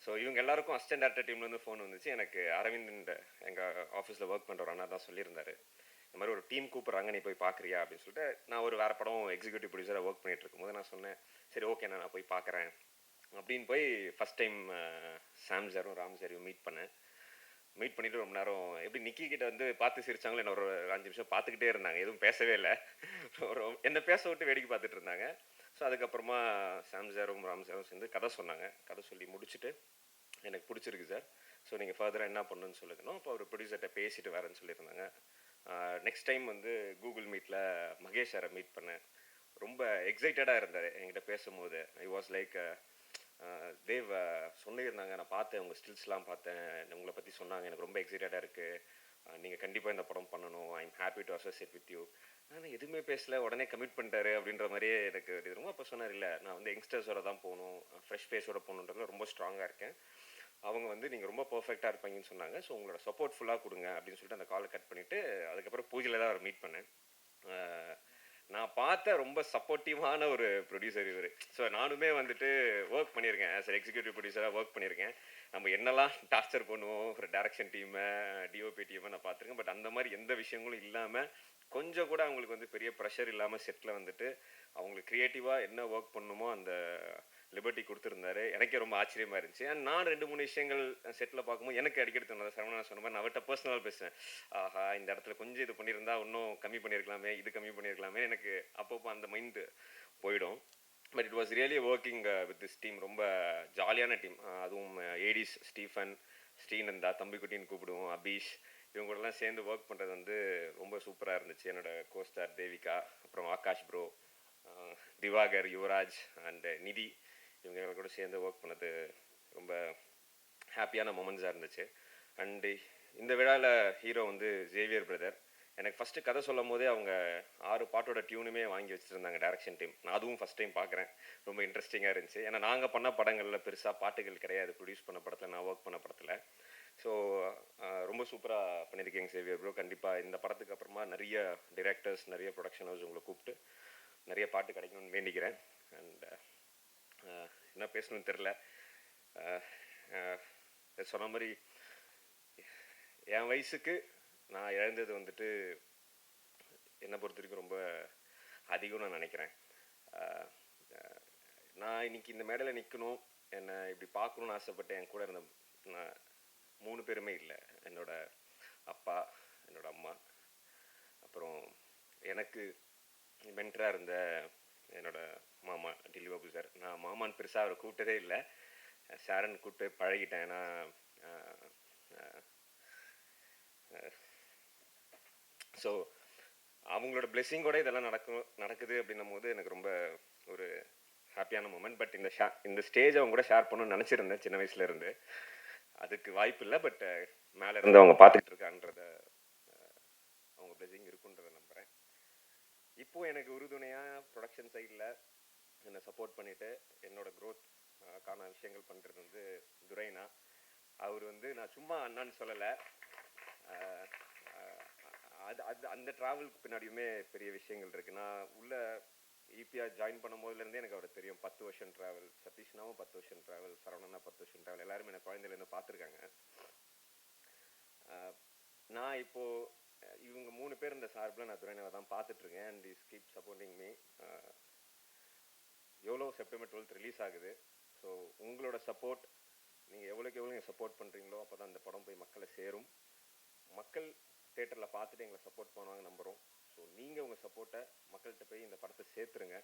ஸோ இவங்க எல்லாருக்கும் அசிஸ்டன்ட் டேரக்டர் டீம்லேருந்து ஃபோன் வந்துச்சு. எனக்கு அரவிந்த் எங்கள் ஆஃபீஸில் ஒர்க் பண்ணுற ஒரு அண்ணா தான் சொல்லியிருந்தார், இந்த மாதிரி ஒரு டீம் கூப்பிட்றாங்க, நீ போய் பார்க்குறியா அப்படின்னு சொல்லிட்டு. நான் ஒரு வேறு படம் எக்ஸிக்யூட்டிவ் ப்ரொடியூசராக ஒர்க் பண்ணிகிட்டு இருக்கும்போது நான் சொன்னேன், சரி ஓகே நான் போய் பார்க்குறேன் அப்படின்னு போய் ஃபஸ்ட் டைம் சாம் சாரும் ராம் சாரையும் மீட் பண்ணிவிட்டு ரொம்ப நேரம் எப்படி நிக்கி கிட்ட வந்து பார்த்து சிரிச்சாங்களோ என்ன ஒரு 5 நிமிஷம் பார்த்துக்கிட்டே இருந்தாங்க. எதுவும் பேசவே இல்லை. என்ன பேச விட்டு வேடிக்கை பார்த்துட்டு இருந்தாங்க. ஸோ அதுக்கப்புறமா சாம் சாரும் ராம் சாரும் சேர்ந்து கதை சொன்னாங்க. கதை சொல்லி முடிச்சுட்டு எனக்கு பிடிச்சிருக்கு சார், ஸோ நீங்கள் ஃபர்தராக என்ன பண்ணணுன்னு சொல்லுங்கணும். அப்போ அவர் ப்ரொடியூசர்கிட்ட பேசிட்டு வரேன்னு சொல்லியிருந்தாங்க. நெக்ஸ்ட் டைம் வந்து கூகுள் மீட்டில் மகேஷ் சாரை மீட் பண்ணேன். ரொம்ப எக்ஸைட்டடாக இருந்தார் என்கிட்ட பேசும்போது. ஐ வாஸ் லைக் தேவ் சொல்லியிருந்தாங்க, நான் பார்த்தேன் உங்கள் ஸ்டில்ஸ்லாம் பார்த்தேன், உங்களை பற்றி சொன்னாங்க, எனக்கு ரொம்ப எக்ஸைட்டடாக இருக்குது, நீங்கள் கண்டிப்பாக இந்த படம் பண்ணணும், I am happy to associate with you. நான் எதுவுமே பேசல, உடனே கமிட் பண்ணிட்டாரு அப்படின்ற மாதிரியே எனக்கு ரொம்ப. அப்போ சொன்னார், இல்லை நான் வந்து யங்ஸ்டர்ஸோட தான் போகணும், ஃப்ரெஷ் ஃபேஸோட போகணுன்றதுல ரொம்ப ஸ்ட்ராங்காக இருக்கேன். அவங்க வந்து நீங்கள் ரொம்ப பர்ஃபெக்டாக இருப்பீங்கன்னு சொன்னாங்க. ஸோ உங்களோட சப்போர்ட் ஃபுல்லாக கொடுங்க அப்படின்னு சொல்லிட்டு அந்த காலை கட் பண்ணிவிட்டு அதுக்கப்புறம் பூஜையில் தான் அவர் மீட் பண்ணேன். நான் பார்த்த ரொம்ப சப்போர்ட்டிவான ஒரு ப்ரொடியூசர் இவர். ஸோ நானுமே வந்துட்டு ஒர்க் பண்ணியிருக்கேன், ஆஸ் எக்ஸிக்யூட்டிவ் ப்ரொடியூசராக ஒர்க் பண்ணியிருக்கேன். நம்ம என்னெல்லாம் டார்ச்சர் பண்ணுவோம் ஒரு டைரக்ஷன் டீமை, டிஓபி டீமை நான் பார்த்துருக்கேன். பட் அந்த மாதிரி எந்த விஷயங்களும் இல்லாமல் கொஞ்சம் கூட அவங்களுக்கு வந்து பெரிய ப்ரெஷர் இல்லாமல் செட்டில் வந்துட்டு அவங்களுக்கு க்ரியேட்டிவாக என்ன ஒர்க் பண்ணணுமோ அந்த லிபர்ட்டி கொடுத்துருந்தாரு. எனக்கே ரொம்ப ஆச்சரியமாக இருந்துச்சு. அண்ட் நான் 2-3 விஷயங்கள் செட்டில் பார்க்கும்போது எனக்கு அடிக்கடி தோணுது, சரவணா சொன்ன மாதிரி நான் அவர்கிட்ட பர்சனலாக பேசுவேன், ஆஹா இந்த இடத்துல கொஞ்சம் இது பண்ணியிருந்தா இன்னும் கம்மி பண்ணியிருக்கலாமே, இது கம்மி பண்ணியிருக்கலாமே, எனக்கு அப்பப்போ அந்த மைண்டு போயிடும். But it was really working with this team. ரொம்ப ஜாலியான டீம். அதுவும் ஏடிஸ் ஸ்டீஃபன், ஸ்ரீநந்தா, தம்பிக்குட்டின்னு கூப்பிடுவோம், அபீஷ், இவங்க கூடலாம் சேர்ந்து ஒர்க் பண்ணுறது வந்து ரொம்ப சூப்பராக இருந்துச்சு. என்னோடய கோஸ்டார் தேவிகா, அப்புறம் ஆகாஷ் ப்ரோ, திவாகர், யுவராஜ் அண்ட் நிதி, இவங்க கூட சேர்ந்து ஒர்க் பண்ணது ரொம்ப ஹாப்பியான மொமெண்ட்ஸாக இருந்துச்சு. அண்டு இந்த விழாவில் ஹீரோ வந்து ஜேவியர் பிரதர். எனக்கு ஃபஸ்ட்டு கதை சொல்லும் போதே அவங்க 6 பாட்டோட டியூனுமே வாங்கி வச்சுருந்தாங்க டைரக்ஷன் டீம். நான் அதுவும் ஃபஸ்ட் டைம் பார்க்குறேன். ரொம்ப இன்ட்ரெஸ்டிங்காக இருந்துச்சு. ஏன்னா நாங்கள் பண்ண படங்களில் பெருசாக பாட்டுகள் கிடையாது. ப்ரொடியூஸ் பண்ண படத்தில், நான் ஒர்க் பண்ண படத்தில். ஸோ ரொம்ப சூப்பராக பண்ணியிருக்கீங்க சேவியர் ப்ரோ. கண்டிப்பாக இந்த படத்துக்கு அப்புறமா நிறைய டிரெக்டர்ஸ், நிறைய ப்ரொடக்ஷன் ஹவுஸ் உங்களை கூப்பிட்டு நிறைய பாட்டு கிடைக்கணும்னு வேண்டிக்கிறேன். அண்ட் என்ன பேசணும்னு தெரில. சொன்ன மாதிரி என் வயசுக்கு நான் இழந்தது வந்துட்டு என்னை பொறுத்த வரைக்கும் ரொம்ப அதிகம் நான் நினைக்கிறேன். நான் இன்னைக்கு இந்த மேடையில் நிற்கணும், என்னை இப்படி பார்க்கணுன்னு ஆசைப்பட்டேன். என் கூட இருந்த நான் 3 பேருமே இல்லை. என்னோட அப்பா, என்னோட அம்மா, அப்புறம் எனக்கு மென்டராக இருந்த என்னோட மாமா டில்லி பாபு சார். நான் மாமான்னு பெருசாக அவரை கூப்பிட்டதே இல்லை, சாரன் கூப்பிட்டு பழகிட்டேன். ஏன்னா ஸோ அவங்களோட பிளெஸ்ஸிங்கோட இதெல்லாம் நடக்குது அப்படின்னும் போது எனக்கு ரொம்ப ஒரு ஹாப்பியான மூமெண்ட். பட் இந்த ஸ்டேஜ் அவங்க கூட ஷேர் பண்ணணும்னு நினச்சிருந்தேன் சின்ன வயசுலேருந்து. அதுக்கு வாய்ப்பு இல்லை. பட் மேலே இருந்து அவங்க பார்த்துக்கிட்டு இருக்கான்றத, அவங்க பிளெஸிங் இருக்குன்றதை நம்புகிறேன். இப்போது எனக்கு உறுதுணையாக ப்ரொடக்ஷன் சைடில் என்னை சப்போர்ட் பண்ணிவிட்டு என்னோட க்ரோத் கான விஷயங்கள் பண்ணுறது வந்து துரைனா. அவர் வந்து நான் சும்மா அண்ணான்னு சொல்லலை, அந்த ட்ராவலுக்கு பின்னாடியுமே பெரிய விஷயங்கள் இருக்குது. நான் உள்ள ஈபிஆர் ஜாயின் பண்ணும் போதுலேருந்தே எனக்கு அவரை தெரியும். 10 வருஷம் ட்ராவல், சதீஷ்னாவும் 10 வருஷம் ட்ராவல், சரவணனா 10 வருஷம் ட்ராவல், எல்லாருமே எனக்கு குழந்தையிலேருந்து பார்த்துருக்காங்க. நான் இப்போது இவங்க 3 பேர் இந்த சார்பில் நான் துரைனாவை தான் பார்த்துட்ருக்கேன். And is keep supporting me. எவ்வளோ செப்டம்பர் 12 ரிலீஸ் ஆகுது. ஸோ உங்களோட சப்போர்ட், நீங்கள் எவ்வளோக்கு எவ்வளோ சப்போர்ட் பண்ணுறீங்களோ அப்போ தான் அந்த படம் போய் மக்களை சேரும். மக்கள் தேட்டரில் பார்த்துட்டு எங்களை சப்போர்ட் பண்ணுவாங்க நம்புகிறோம். ஸோ நீங்கள் உங்கள் சப்போர்ட்டை மக்கள்கிட்ட போய் இந்த படத்தை சேர்த்துருங்க.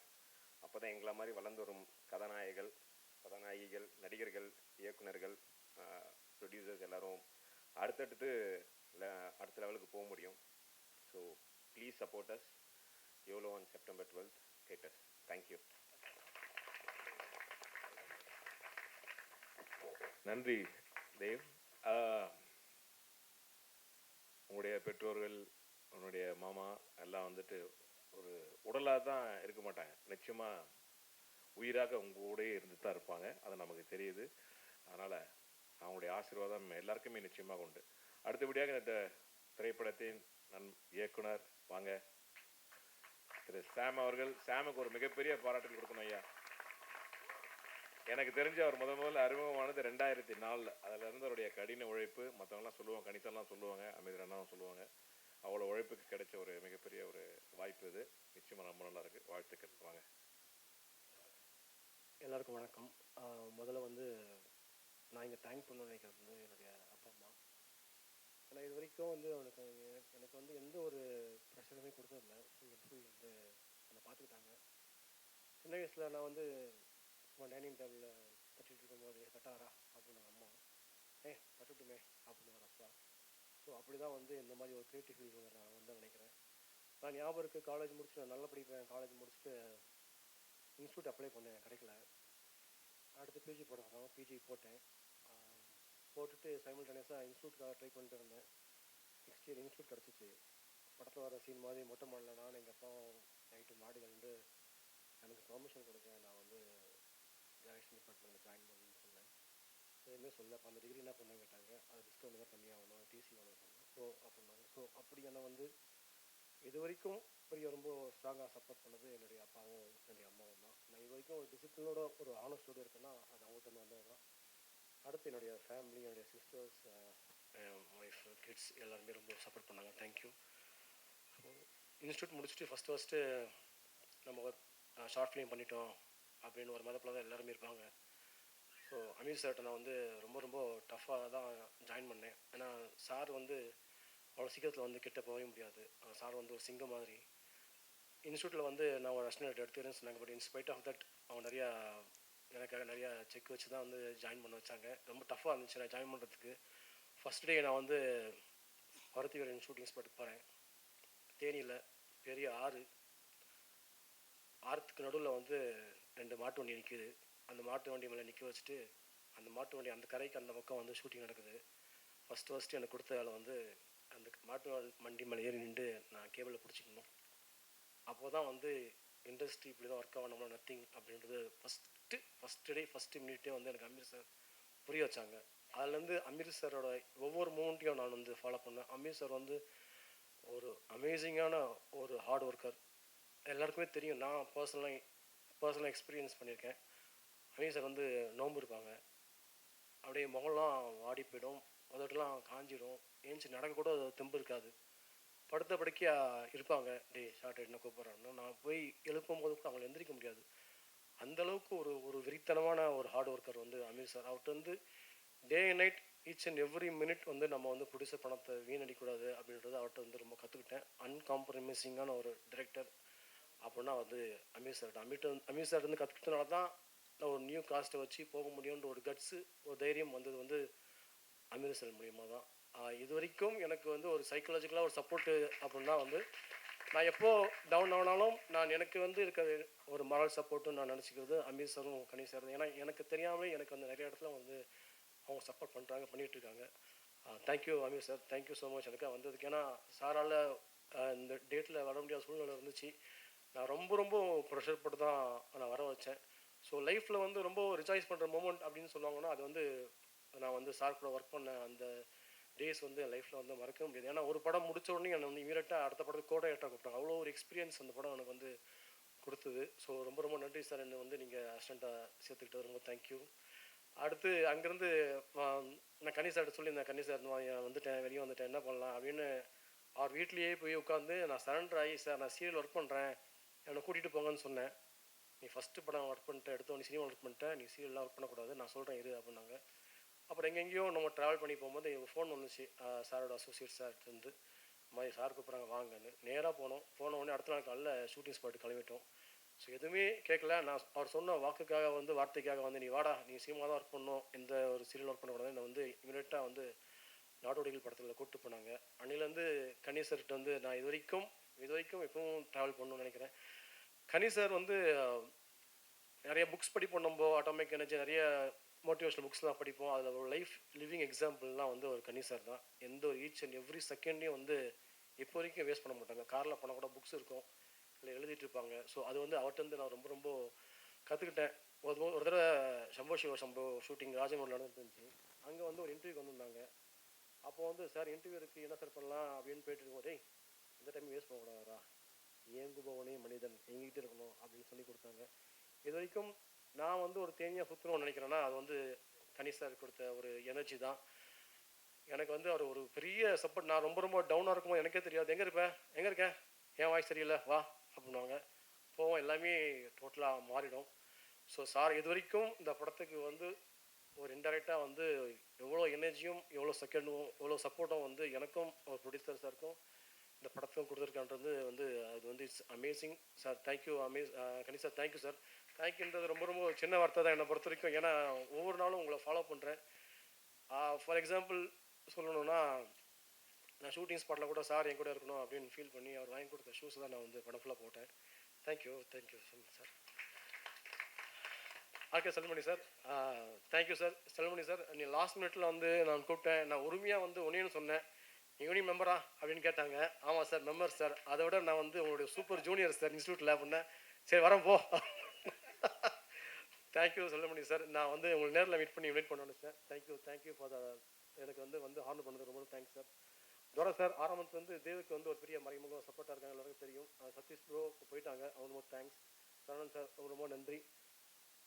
அப்போ தான் எங்களை மாதிரி வளர்ந்து வரும் கதாநாயகிகள், நடிகர்கள், இயக்குனர்கள், ப்ரொடியூசர்ஸ் எல்லோரும் அடுத்த லெவலுக்கு போக முடியும். So please support us. YOLO on September 12th theaters. Thank you. நன்றி தேவ். உங்களுடைய பெற்றோர்கள், உன்னுடைய மாமா எல்லாம் வந்துட்டு ஒரு உடலாக தான் இருக்க மாட்டாங்க, நிச்சயமாக உயிராக உங்க கூடயே இருந்து தான் இருப்பாங்க. அது நமக்கு தெரியுது. அதனால் அவங்களுடைய ஆசீர்வாதம் எல்லாருக்குமே நிச்சயமாக உண்டு. அடுத்தபடியாக இந்த திரைப்படத்தின் இயக்குனர் வாங்க திரு சாம் அவர்கள். சாமுக்கு ஒரு மிகப்பெரிய பாராட்டுகள் கொடுக்கணும் ஐயா. எனக்கு தெரிஞ்சு அவர் முதல்ல அறிமுகமானது 2004. அதில் இருந்து அவருடைய கடின உழைப்பு, மற்றவங்களாம் சொல்லுவாங்க, கணிசெல்லாம் சொல்லுவாங்க, அமீர் அண்ணாவும் சொல்லுவாங்க. அவ்வளோ உழைப்புக்கு கிடைச்ச ஒரு மிகப்பெரிய ஒரு வாய்ப்பு இது. நிச்சயமாக ரொம்ப நல்லா இருக்குது. வாழ்த்துக்கள். வாங்க. எல்லாருக்கும் வணக்கம். முதல்ல வந்து நான் இங்கே தேங்க் பண்ணணும்னு நினைக்கிறது வந்து என்னுடைய அப்பா அம்மா. ஏன்னா இது வரைக்கும் வந்து எனக்கு வந்து எந்த ஒரு ப்ரெஷருமே கொடுத்ததில்லை. ஃபுல் அண்ட் ஃபுல் வந்து என்னை பார்த்துக்கிட்டாங்க. சின்ன வயசில் நான் வந்து சும்மா டைனிங் டேபிளில் தட்டிட்டு இருக்கும்போது தட்டாரா அப்படின்னு அம்மா, தட்டுட்டுமே அப்படின்னு ஒரு அப்பா. ஸோ அப்படி தான் வந்து இந்த மாதிரி ஒரு கிரியேட்டிவ் ஃபீல்டு நான் வந்து நினைக்கிறேன். நான் ஞாபகம் இருக்குது, காலேஜ் முடிச்சுட்டு நான் நல்லா படிப்பேன். காலேஜ் முடிச்சுட்டு இன்ஸ்டியூட் அப்ளை பண்ணேன், கிடைக்கல. அடுத்து பிஜி போட சொன்னாங்க, பிஜி போட்டேன். போட்டுட்டு சைமல்டேனியஸாக இன்ஸ்டியூட்காக ட்ரை பண்ணிட்டு இருந்தேன். நெக்ஸ்ட் இயர் இன்ஸ்டியூட் கிடச்சிச்சு. படத்தில் வர சீன் மாதிரி மொட்டை மாடலில் நான் எங்கள் அப்பாவும் நைட்டு மாடியில் வந்து எனக்கு பர்மிஷன் கொடுங்க, நான் வந்து டைரக்ஷன் டிபார்ட்மெண்ட்டில் ஜாயின் பண்ணணும்னு சொன்னேன். எதுவுமே சொல்ல. அப்போ அந்த டிகிரி என்ன பண்ண கேட்டாங்க. அது டிஸ்கவுண்ட் தான் பண்ணியாகணும், டிசி வேணும் சொன்னேன். ஸோ அப்படின்னாங்க. ஸோ அப்படி என்னை வந்து இது வரைக்கும் ரொம்ப ஸ்ட்ராங்காக சப்போர்ட் பண்ணது என்னுடைய அப்பாவும் என்னுடைய அம்மாவும் தான். நான் இது வரைக்கும் ஒரு டிசிப்ளினோட ஒரு ஆனஸ்டோடு இருக்கேன்னா அது அவங்ககிட்ட வந்தது தான். அடுத்து என்னுடைய ஃபேமிலி, என்னுடைய சிஸ்டர்ஸ், ஒய்ஃப், கிட்ஸ் எல்லாருமே ரொம்ப சப்போர்ட் பண்ணாங்க. தேங்க்யூ. ஸோ இன்ஸ்டியூட் முடிச்சுட்டு ஃபஸ்ட்டு நம்ம ஒரு ஷார்ட் ஃபிலிம் பண்ணிட்டோம் அப்படின்னு ஒரு மதப்பில் தான் எல்லாருமே இருப்பாங்க. ஸோ அமீர் சார்கிட்ட நான் வந்து ரொம்ப டஃப்பாக தான் ஜாயின் பண்ணேன். ஏன்னா சார் வந்து அவ்வளோ சீக்கிரத்தில் வந்து கிட்ட போகவே முடியாது. சார் வந்து ஒரு சிங்கம் மாதிரி. இன்ஸ்டியூட்டில் வந்து நான் ஒரு அசிஸ்டன்ட் எடுத்துக்கிறேன்னு சொன்னாங்க. பட் இன்ஸ்பைட் ஆஃப் தட் அவங்க எனக்காக நிறையா செக் வச்சு தான் வந்து ஜாயின் பண்ண வச்சாங்க. ரொம்ப டஃப்பாக இருந்துச்சு நான் ஜாயின் பண்ணுறதுக்கு. ஃபஸ்ட் டே நான் வந்து பருத்திவீரன் இன்ஸ்டியூட் ஸ்பாட்டுக்கு போகிறேன். தேனியில் பெரிய ஆறுக்கு நடுவில் வந்து 2 மாட்டு வண்டி நிற்கிது. அந்த மாட்டு வண்டி மேலே நிற்க வச்சுட்டு அந்த மாட்டு வண்டி அந்த கரைக்கு அந்த பக்கம் வந்து ஷூட்டிங் நடக்குது. ஃபஸ்ட்டு எனக்கு கொடுத்த வேலை வந்து அந்த மாட்டு மண்டி மேலே ஏறி நின்று நான் கேபிளை பிடிச்சிக்கணும். அப்போ தான் வந்து இண்டஸ்ட்ரி இப்படி தான் ஒர்க் ஆகும், நம்மள நத்திங் அப்படின்றது ஃபஸ்ட்டு மினிட்டே வந்து எனக்கு அமீர் சார் புரிய வச்சாங்க. அதுலேருந்து அமீர் சாரோட ஒவ்வொரு மூமெண்ட்டையும் நான் வந்து ஃபாலோ பண்ணேன். அமீர் சார் வந்து ஒரு அமேசிங்கான ஒரு ஹார்ட் ஒர்க்கர். எல்லாருக்குமே தெரியும், நான் பர்சனலாக எக்ஸ்பீரியன்ஸ் பண்ணியிருக்கேன். அமீர் சார் வந்து நோன்பு இருப்பாங்க, அப்படியே முகம்லாம் வாடி போயிடும், உதட்டெல்லாம் காஞ்சிடும், ஏஞ்சி நடக்க கூட தெம்பு இருக்காது, படுத்த படுக்கையாக இருப்பாங்க. ஷார்ட் என்ன கூப்பிட்றான்னு நான் போய் எழுப்பும் போது கூட அவங்களை எந்திரிக்க முடியாது. அந்தளவுக்கு ஒரு வெறித்தனமான ஒரு ஹார்ட் ஒர்க்கர் வந்து அமீர் சார். அவர்கிட்ட வந்து day and night each and every minute வந்து நம்ம வந்து ப்ரொடியூசர் பணத்தை வீணடிக்கூடாது அப்படின்றது அவர்கிட்ட வந்து ரொம்ப கற்றுக்கிட்டேன். அன்காம்ப்ரமைசிங்கான ஒரு டைரக்டர் அப்படின்னா வந்து அமீர் சார். அமீர் சார் வந்து கற்றுக்கிட்டனால தான் நான் ஒரு நியூ காஸ்ட்டை வச்சு போக முடியுன்ற ஒரு கட்ஸு, ஒரு தைரியம் வந்தது வந்து அமீர் சார் மூலியமாக தான். இது வரைக்கும் எனக்கு வந்து ஒரு சைக்கலாஜிக்கலாக ஒரு சப்போர்ட்டு அப்படின்னா வந்து நான் எப்போ டவுன் ஆனாலும் எனக்கு வந்து இருக்க ஒரு மரல் சப்போர்ட்டுன்னு நான் நினச்சிக்கிறது அமீர் சாரும் கனி சார். ஏன்னா எனக்கு தெரியாமலே எனக்கு வந்து நிறைய இடத்துல வந்து அவங்க சப்போர்ட் பண்ணிகிட்ருக்காங்க. Thank you Amir sir, thank you so much எனக்காக வந்ததுக்கு. ஏன்னா சாரால் இந்த டேட்டில் வர முடியாத சூழ்நிலை இருந்துச்சு. நான் ரொம்ப ப்ரெஷர் போட்டு தான் நான் வர வச்சேன். ஸோ லைஃப்பில் வந்து ரொம்ப ரிஜாய்ஸ் பண்ணுற மூமெண்ட் அப்படின்னு சொல்லுவாங்கன்னா அது வந்து நான் வந்து சார் கூட ஒர்க் பண்ண அந்த டேஸ் வந்து என் லைஃப்பில் வந்து மறக்க முடியாது. ஏன்னா ஒரு படம் முடித்த உடனே என்னை வந்து இமீடியட்டாக அடுத்த படத்துக்கு கோடையாட்டாக கூப்பிட்டாங்க. அவ்வளோ ஒரு எக்ஸ்பீரியன்ஸ் அந்த படம் எனக்கு வந்து கொடுத்தது. ஸோ ரொம்ப நன்றி சார், என்னை வந்து நீங்கள் அசிஸ்டண்ட்டாக சேர்த்துக்கிட்டது ரொம்ப தேங்க்யூ. அடுத்து அங்கேருந்து நான் கனி சார்கிட்ட சொல்லியிருந்தேன், கனி சார் வந்துட்டேன், வெளியே வந்துட்டேன், என்ன பண்ணலாம் அப்படின்னு. அவர் வீட்லேயே போய் உட்காந்து நான் சரண்டர் ஆகி, சார் நான் சீரியல் ஒர்க் பண்ணுறேன், என்னை கூட்டிகிட்டு போங்கன்னு சொன்னேன். நீ ஃபஸ்ட்டு படம் ஒர்க் பண்ணிட்டேன், எடுத்தோம், நீ சினிமா ஒர்க் பண்ணிட்டேன், நீ சீரியல்லாம் ஒர்க் பண்ணக்கூடாது, நான் சொல்கிறேன் இரு அப்படின்னாங்க. அப்புறம் எங்கெங்கேயோ நம்ம ட்ராவல் பண்ணி போகும்போது எங்கள் ஃபோன் வந்துச்சு சாரோட அசோசியேட் சார்ட்டு மாதிரி சார் கூப்பிட்றாங்க வாங்கன்னு. நேராக போன உடனே அடுத்த நாள் காலைல ஷூட்டிங் ஸ்பாட்டு கிளம்பிட்டோம். ஸோ எதுவுமே கேட்கல. நான் அவர் சொன்ன வாக்குக்காக வந்து வார்த்தைக்காக வந்து நீ வாடா, நீ சினிமா தான் ஒர்க் பண்ணணும், எந்த ஒரு சீரியல் ஒர்க் பண்ணக்கூடாது, என்னை வந்து இமீடியட்டாக வந்து நாடோடிகள் படத்தில் கூப்பிட்டு போனாங்க. அன்னிலேருந்து கனி சார்கிட்ட வந்து நான் இது வரைக்கும் எப்பவும் ட்ராவல் பண்ணணும்னு நினைக்கிறேன். கனி சார் வந்து நிறைய புக்ஸ் படிப்போம், நம்ம அட்டாமிக் எனர்ஜி நிறைய மோட்டிவேஷனல் புக்ஸ்லாம் படிப்போம். அதில் ஒரு லைஃப் லிவிங் எக்ஸாம்பிள்லாம் வந்து ஒரு கனி சார் தான். எந்த ஒரு ஈச் அண்ட் எவ்ரி செகண்டையும் வந்து இப்போ வரைக்கும் வேஸ்ட் பண்ண மாட்டாங்க. காரில் போனால் கூட புக்ஸ் இருக்கும், இல்லை எழுதிட்டு இருப்பாங்க. ஸோ அது வந்து அவர்கிட்ட நான் ரொம்ப கற்றுக்கிட்டேன். ஒரு தடவை சம்போ ஷூட்டிங் ராஜமௌலியில் நடந்துருந்துச்சு. அங்கே வந்து ஒரு இன்டர்வியூக்கு வந்திருந்தாங்க. அப்போ வந்து சார் இன்டர்வியூ இருக்குது, என்ன சார் பண்ணலாம் அப்படின்னு போயிட்டு இருக்கும்போது, இந்த டைம் வேஸ்ட் பண்ணக்கூடாதா, ஏங்குபவனே மனிதன் எங்கிட்ட இருக்கணும் அப்படின்னு சொல்லி கொடுத்தாங்க. இது வரைக்கும் நான் வந்து ஒரு தேனியாக சுற்றணும்னு நினைக்கிறேன்னா அது வந்து கனி சார் கொடுத்த ஒரு எனர்ஜி தான். எனக்கு வந்து அவர் ஒரு பெரிய சப்போர்ட். நான் ரொம்ப டவுனாக இருக்கும்போது எனக்கே தெரியாது, எங்கே இருக்கேன், என் வாய்ஸ் சரியில்லை வா அப்படின்வாங்க. போவோம், எல்லாமே டோட்டலாக மாறிடும். ஸோ சார் இது வரைக்கும் இந்த படத்துக்கு வந்து ஒரு இன்டெரக்டாக வந்து எவ்வளோ எனர்ஜியும் எவ்வளோ செகண்டும் எவ்வளோ சப்போர்ட்டும் வந்து எனக்கும் ஒரு ப்ரொடியூசர் சாருக்கும் இந்த படத்துக்கும் கொடுத்துருக்கான்றது வந்து அது வந்து it's amazing sir. Thank you Kani sir, thank you sir. தேங்க்யூன்றது ரொம்ப சின்ன வார்த்தை தான் என்னை பொறுத்த வரைக்கும். ஏன்னா ஒவ்வொரு நாளும் உங்களை ஃபாலோ பண்ணுறேன். ஃபார் எக்ஸாம்பிள் சொல்லணுன்னா, நான் ஷூட்டிங் ஸ்பாட்டில் கூட சார் என் கூட இருக்கணும் அப்படின்னு ஃபீல் பண்ணி அவர் வாங்கி கொடுத்த ஷூஸ் தான் நான் வந்து படம் ஃபுல்லாக போட்டேன். Thank you so much sir. RK Selvamani sir, thank you sir. Selvamani sir, நீ லாஸ்ட் மினிட்ல வந்து நான் கூப்பிட்டேன், நான் உரிமையாக வந்து ஒன்னேன்னு சொன்னேன், யூனியன் மெம்பரா அப்படின்னு கேட்டாங்க. ஆமாம் சார் மெம்பர் சார். அதை விட நான் வந்து உங்களுடைய சூப்பர் ஜூனியர் சார் இன்ஸ்டியூட்டில் அப்படின்னேன். சரி வரேன் போ. Thank you Selvamani sir. நான் வந்து உங்களுக்கு நேரில் மீட் பண்ணணும் சார். தேங்க்யூ ஃபார் எனக்கு வந்து ஹார்ன் பண்ணது ரொம்ப தேங்க்ஸ் சார். துரை சார் ஆரம்பத்து வந்து தேவுக்கு வந்து ஒரு பெரிய மறைமுகம் சப்போர்ட்டாக இருக்காங்க, எல்லாருக்கும் தெரியும். சதீஷ் ப்ரோ போயிட்டாங்க, அவங்க ரொம்ப தேங்க்ஸ். சரவணன் சார் ரொம்ப நன்றி.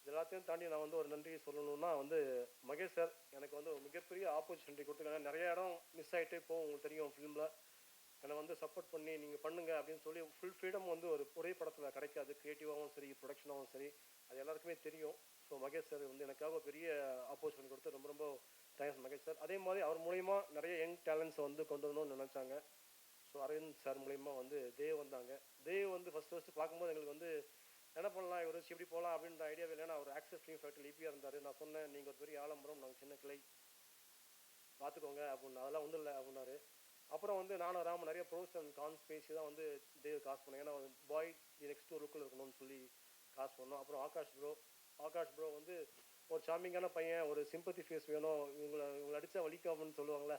இது எல்லாத்தையும் தாண்டி நான் வந்து ஒரு நன்றி சொல்லணும்னா வந்து மகேஷ் சார் எனக்கு வந்து ஒரு மிகப்பெரிய ஆப்பர்ச்சுனிட்டி கொடுத்துருக்காங்க. நிறைய இடம் மிஸ் ஆகிட்டே போகும், உங்களுக்கு தெரியும் ஃபிலிமில். என்னை வந்து சப்போர்ட் பண்ணி நீங்கள் பண்ணுங்கள் அப்படின்னு சொல்லி ஃபுல் ஃப்ரீடம் வந்து ஒரே படத்தில் கிடைக்காது. க்ரியேட்டிவாகவும் சரி, ப்ரொடக்ஷனாகவும் சரி, அது எல்லாருக்குமே தெரியும். ஸோ மகேஷ் சார் வந்து எனக்காக பெரிய ஆப்பர்ச்சுனிட்டி கொடுத்து ரொம்ப தேங்க்ஸ் மகேஷ் சார். அதே மாதிரி அவர் மூலிமா நிறைய யங் டேலண்ட்ஸை வந்து கொண்டு வரணும்னு நினச்சாங்க. ஸோ அரவிந்த் சார் மூலிமா வந்து தேவ் வந்தாங்க. தேவ் வந்து ஃபஸ்ட்டு பார்க்கும்போது எங்களுக்கு வந்து என்ன பண்ணலாம், இவர் வச்சு எப்படி போகலாம் அப்படின்ற ஐடியாவே இல்லை. நான் ஒரு ஆக்சஸ் ஃபிலிம் ஃபேக்டரி இபியாக இருந்தார். நான் சொன்னேன், நீங்கள் ஒரு பெரிய ஆலம்பரம், நாங்கள் சின்ன கிளை பார்த்துக்கோங்க அப்படின்னு. அதெல்லாம் ஒன்றும் இல்லை அப்படின்னாரு. அப்புறம் வந்து நானும் ராம நிறைய ப்ரோஸ் அண்ட் கான்ஸ் பேசி தான் வந்து தேவ் காசு பண்ணேன். ஏன்னா பாய் நெக்ஸ்ட் ஒரு லுக்கில் இருக்கணும்னு சொல்லி காசு பண்ணோம். அப்புறம் ஆகாஷ் ப்ரோ வந்து ஒரு சாமிங்கான பையன், ஒரு சிம்பத்தி ஃபேஸ் வேணும், இவங்களை அடித்தா வலிக்காமன்னு சொல்லுவாங்களே,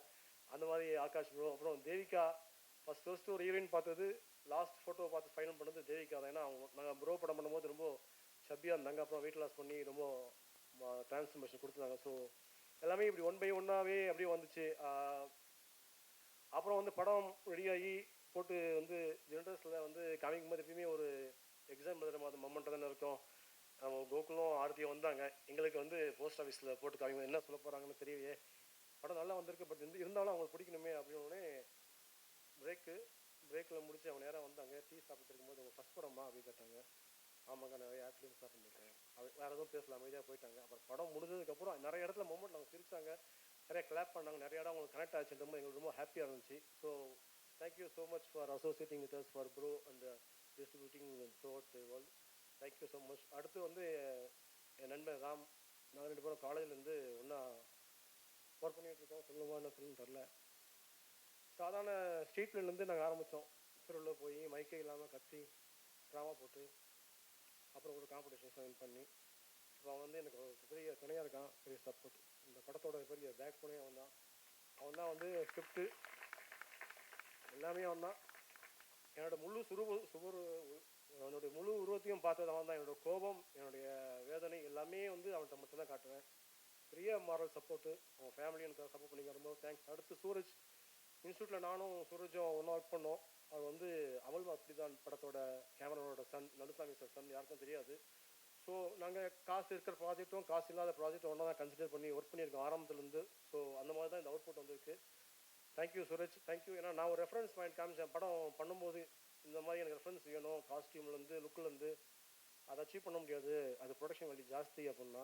அந்த மாதிரி ஆகாஷ் ப்ரோ. அப்புறம் தேவிகா ஃபஸ்ட்டு ஒரு ஹீரோயின் பார்த்தது, லாஸ்ட் ஃபோட்டோ பார்த்து ஃபைனல் பண்ணது தேவிகா தான். ஏன்னா அவங்க நாங்கள் ப்ரோ படம் பண்ணும்போது ரொம்ப சப்பியாக இருந்தாங்க. அப்புறம் வெயிட் லாஸ் பண்ணி ரொம்ப டிரான்ஸ்ஃபர்மேஷன் கொடுத்துருந்தாங்க. ஸோ எல்லாமே இப்படி ஒன் பை ஒன்னாகவே அப்படியே வந்துச்சு. அப்புறம் வந்து படம் ரெடியாகி போட்டு வந்து ஜென்ரஸில் வந்து காமிக்கும் போது எப்பயுமே ஒரு எக்ஸாம் எழுதுகிற மாதிரி மொமெண்ட்டாக தானே இருக்கும். நம்ம கோகுலும் ஆர்த்தியும் வந்தாங்க. எங்களுக்கு வந்து போஸ்ட் ஆஃபீஸில் போட்டு காமிக்கும் என்ன சொல்ல போகிறாங்கன்னு தெரியலையே. படம் நல்லா வந்திருக்கு, பட் இருந்தாலும் அவங்களுக்கு பிடிக்கணுமே அப்படின்னோடனே பிரேக்கில் முடிச்சு அவங்க நேராக வந்தாங்க. டீ சாப்பிட்டு இருக்கும்போது உங்கள் ஃபஸ்ட் படமா அப்படின்னு கேட்டாங்க. ஆமாங்க, நிறைய ஆக்டிவிட்டி ஸ்டார்ட் பண்ணிட்டேன். வேறு எதுவும் பேசலாம், அமைதியாக போயிட்டாங்க. அப்புறம் படம் முடிஞ்சதுக்கப்புறம் நிறைய இடத்துல மொமெண்ட் அவங்க சிரிச்சாங்க, நிறைய கிளாப் பண்ணாங்க, நிறைய இடம் அவங்களுக்கு கனெக்ட் ஆச்சுன்ற போது எங்களுக்கு ரொம்ப ஹாப்பியாக இருந்துச்சு. So thank you so much for associating with us for bro and distributing through out the world. Thank you so much. அடுத்து வந்து என் நண்பன் ராம், நாங்கள் 2 பேரும் காலேஜ்லேருந்து ஒன்றா ஒர்க் பண்ணிகிட்டு இருக்கோம். சொல்லுமா என்ன சொல்லணும்னு தெரில. சாதாரண ஸ்ட்ரீட்லேருந்து நாங்கள் ஆரம்பித்தோம். தெருவில் போய் மைக்கே இல்லாமல் கத்தி ட்ராமா போட்டு அப்புறம் ஒரு காம்படிஷன்ஸ் வின் பண்ணி இப்போ அவன் வந்து எனக்கு ஒரு பெரிய துணையாக இருக்கான், பெரிய சப்போர்ட். இந்த படத்தோட பெரிய பேக் போனே அவன் தான் வந்து ஸ்கிரிப்டு எல்லாமே அவன் தான். என்னோட என்னுடைய முழு உருவத்தையும் பார்த்தது அவன் தான். என்னோட கோபம், என்னுடைய வேதனை எல்லாமே வந்து அவன்கிட்ட மட்டும்தான் காட்டுவேன். பெரிய மாரல் சப்போர்ட்டு. அவன் ஃபேமிலி எனக்கு சப்போர்ட் பண்ணிக்க ரொம்ப தேங்க்ஸ். அடுத்து சூரஜ் இன்ஸ்டியூட்டில் நானும் சூரஜும் ஒன்றா ஒர்க் பண்ணோம். அது வந்து அவள் அப்படி தான் படத்தோட கேமராவோட சன், நடுசாமி சார் சன், யாருக்கும் தெரியாது. ஸோ நாங்கள் காசு இருக்கிற ப்ராஜெக்ட்டும் காசு இல்லாத ப்ராஜெக்டும் ஒன்றா தான் கன்சிடர் பண்ணி ஒர்க் பண்ணியிருக்கோம் ஆரம்பத்துலேருந்து. ஸோ அந்த மாதிரி தான் இந்த அவுட்புட் வந்திருக்கு. Thank you Suraj, thank you. ஏன்னா நான் ஒரு ரெஃபரன்ஸ் பாயிண்ட் காமிச்சேன் படம் பண்ணும்போது. இந்த மாதிரி எனக்கு ரெஃபரன்ஸ் வேணும், காஸ்டியூம்லேருந்து லுக்கிலேருந்து. அதை அச்சீவ் பண்ண முடியாது, அது ப்ரொடக்ஷன் வேல்யூ ஜாஸ்தி அப்படின்னா.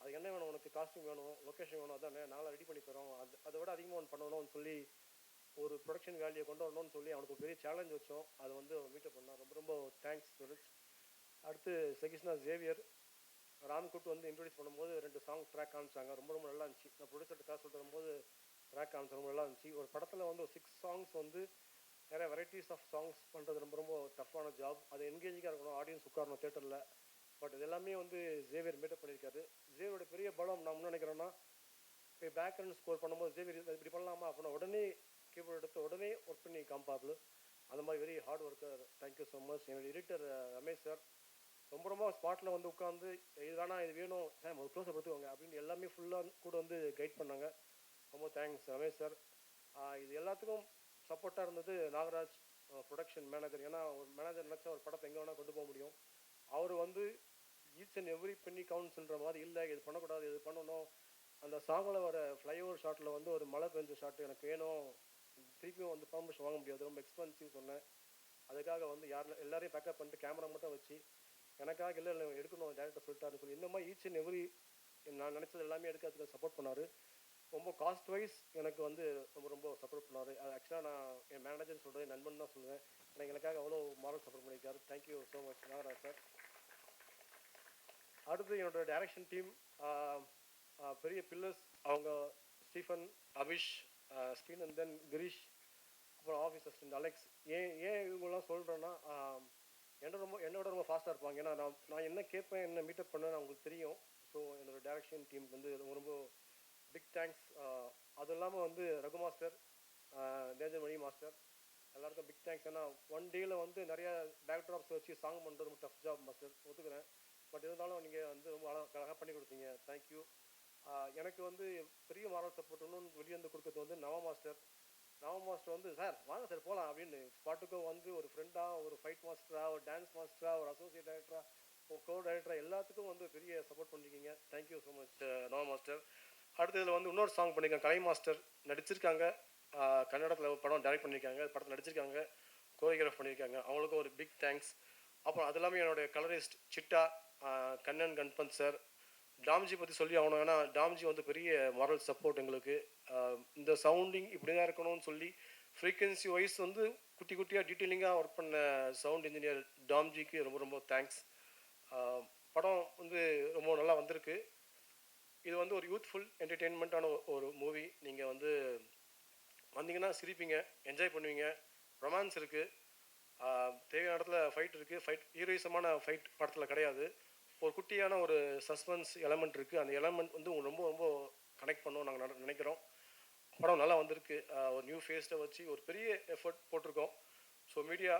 அது என்ன வேணும் உனக்கு, காஸ்டியூம் வேணும், லொக்கேஷன் வேணும், அதானே நாங்கள் ரெடி பண்ணி தரோம். அதை விட அதிகமாக ஒன்று பண்ணணும்னு சொல்லி ஒரு ப்ரொடக்ஷன் வேல்யூ கொண்டு வரணும்னு சொல்லி அவனுக்கு ஒரு பெரிய சேலஞ்ச் வச்சோம். அது வந்து மீட்டப் பண்ணான். ரொம்ப ரொம்ப தேங்க்ஸ் சூரஜ். அடுத்து செகிஸ்னா ஜேவியர், ராம் கூட்டு வந்து இன்ட்ரடியூஸ் பண்ணும்போது 2 சாங் ட்ராக் காமிச்சாங்க. ரொம்ப ரொம்ப நல்லா இருந்துச்சு. நான் ப்ரொடியூசர்கிட்ட காசு சொல்லிட்டு வரும்போது ட்ராக் காமிச்சா ரொம்ப நல்லா இருந்துச்சு. ஒரு படத்தில் வந்து ஒரு 6 சாங்ஸ் வந்து நிறைய வெரைட்டிஸ் ஆஃப் சாங்ஸ் பண்ணுறது ரொம்ப ரொம்ப டஃப்பான ஜாப். அது என்கேஜிங்காக இருக்கணும், ஆடியன்ஸ் உட்காரணும் தேட்டரில். பட் இது எல்லாமே வந்து ஜேவியர் மீட்டப் பண்ணியிருக்காரு. ஜேவியரோட பெரிய பலம் நான் முன்ன நினைக்கிறேன்னா, இப்போ பேக்ரவுண்ட் ஸ்கோர் பண்ணும்போது ஜேவியர் இப்படி பண்ணலாமா அப்படின்னா உடனே கீபோர்டு எடுத்து உடனே ஒர்க் பண்ணி காம்பாப்ல. அந்த மாதிரி very hard worker. Thank you so much. என்னோட எடிட்டர் ரமேஷ் சார் ரொம்ப ரொம்ப ஸ்பாட்டில் வந்து உட்காந்து இது வேணாம் இது வேணும் சார் ஒரு க்ளோஸை படுத்துவாங்க அப்படின்னு எல்லாமே ஃபுல்லாக கூட வந்து கைட் பண்ணாங்க. ரொம்ப தேங்க்ஸ் ரமேஷ் சார். இது எல்லாத்துக்கும் சப்போர்ட்டாக இருந்தது நாகராஜ், ப்ரொடக்ஷன் மேனேஜர். ஏன்னா ஒரு மேனேஜர் நினச்சா ஒரு படத்தை எங்கே வேணால் கொண்டு போக முடியும். அவர் வந்து ஈச் அண்ட் எவ்ரி பென்னி கவுண்ட்ஸ்ன்ற மாதிரி இல்லை, இது பண்ணக்கூடாது, இது பண்ணணும். அந்த சாங்கில் வர ஃப்ளைஓவர் ஷாட்டில் வந்து ஒரு மழை பெஞ்ச ஷாட்டு எனக்கு வேணும், திருப்பியும் வந்து பர்மிஷன் வாங்க முடியாது, ரொம்ப எக்ஸ்பென்சிவ் சொன்னேன். அதுக்காக வந்து எல்லாரையும் பேக்கப் பண்ணிட்டு கேமரா மட்டும் வச்சு எனக்காக இல்லை எடுக்கணும் டேரக்டர் சொல்லிட்டாருன்னு சொல்லி இந்த மாதிரி ஈச் அண்ட் எவ்ரி நான் நினச்சது எல்லாமே எடுக்கிறதுக்கு சப்போர்ட் பண்ணார். ரொம்ப காஸ்ட் வைஸ் எனக்கு வந்து ரொம்ப ரொம்ப சப்போர்ட் பண்ணார். அது ஆக்சுவலாக நான் என் மேனேஜர் சொல்கிறது நண்பன் தான் சொல்லுவேன். ஆனால் எனக்காக அவ்வளோ மாரல் சப்போர்ட் பண்ணியிருக்காரு. Thank you so much Nagaraj sir. அடுத்து என்னோட டைரக்ஷன் டீம் பெரிய பில்லர்ஸ் அவங்க ஸ்டீஃபன், அபிஷ், ஸ்ரீநந்தன், கிரீஷ், அப்புறம் ஆஃபீஸ் அசிஸ்டன்ட் அலெக்ஸ். ஏன் இவங்கெல்லாம் சொல்கிறேன்னா என்னோட ரொம்ப ஃபாஸ்ட்டாக இருப்பாங்க. ஏன்னா நான் என்ன கேட்பேன், என்ன மீட்டப் பண்ணேன்னு அவங்களுக்கு தெரியும். ஸோ என்னோடய டைரக்ஷன் டீமுக்கு வந்து ரொம்ப பிக் தேங்க்ஸ். அது இல்லாமல் வந்து ரகு மாஸ்டர், தேஜன் மணி மாஸ்டர் எல்லாருக்கும் பிக் தேங்க்ஸ். ஏன்னா 1 டேயில் வந்து நிறைய பேக்ட்ராப்ஸ் வச்சு சாங் பண்ணுறது ரொம்ப டஃப் ஜாப் மாஸ்டர், ஒத்துக்கிறேன். பட் இருந்தாலும் நீங்கள் வந்து ரொம்ப அழகாக பண்ணி கொடுத்தீங்க. தேங்க்யூ. எனக்கு வந்து பெரிய மாரல் சப்போர்ட் ஒன்று வெளியே வந்து கொடுக்குறது வந்து நவ மாஸ்டர் வந்து சார் வாங்க சார் போகலாம் அப்படின்னு ஸ்பாட்டுக்கும் வந்து ஒரு ஃப்ரெண்டாக, ஒரு ஃபைட் மாஸ்டராக, ஒரு டான்ஸ் மாஸ்டராக, ஒரு அசோசியேட் டைரக்டராக, ஒரு கோ டைரக்டராக எல்லாத்துக்கும் வந்து பெரிய சப்போர்ட் பண்ணியிருக்கீங்க. தேங்க்யூ ஸோ மச் நவ மாஸ்டர். அடுத்து இதில் வந்து இன்னொரு சாங் பண்ணியிருக்காங்க, கலை மாஸ்டர் நடிச்சிருக்காங்க. கன்னடத்தில் படம் டைரக்ட் பண்ணியிருக்காங்க, படத்தில் நடிச்சிருக்காங்க, கோரியோகிராஃப் பண்ணியிருக்காங்க. அவங்களுக்கும் ஒரு பிக் தேங்க்ஸ். அப்புறம் அது எல்லாமே என்னுடைய கலரிஸ்ட் சிட்டா, கண்ணன் கண்பந்த் சார். டாம்ஜி பற்றி சொல்லி ஆகணும். ஏன்னா டாம்ஜி வந்து பெரிய மாரல் சப்போர்ட் எங்களுக்கு. இந்த சவுண்டிங் இப்படி தான் இருக்கணும்னு சொல்லி ஃப்ரீக்வன்சி வைஸ் வந்து குட்டி குட்டியாக டீட்டெயிலிங்காக ஒர்க் பண்ண சவுண்ட் இன்ஜினியர் டாம்ஜிக்கு ரொம்ப ரொம்ப தேங்க்ஸ். படம் வந்து ரொம்ப நல்லா வந்திருக்கு. இது வந்து ஒரு யூத்ஃபுல் என்டர்டெயின்மெண்ட்டான ஒரு மூவி. நீங்கள் வந்து வந்தீங்கன்னா சிரிப்பீங்க, என்ஜாய் பண்ணுவீங்க. ரொமான்ஸ் இருக்குது, தேவையான இடத்துல ஃபைட் இருக்குது. ஃபைட் ஹீரோயிசமான ஃபைட் படத்தில் கிடையாது. ஒரு குட்டியான ஒரு சஸ்பென்ஸ் எலமெண்ட் இருக்குது. அந்த எலமெண்ட் வந்து ரொம்ப ரொம்ப கனெக்ட் பண்ணோம் நாங்கள் நினைக்கிறோம். படம் நல்லா வந்திருக்கு. ஒரு நியூ ஃபேஸை வச்சு ஒரு பெரிய எஃபர்ட் போட்டிருக்கோம். ஸோ மீடியா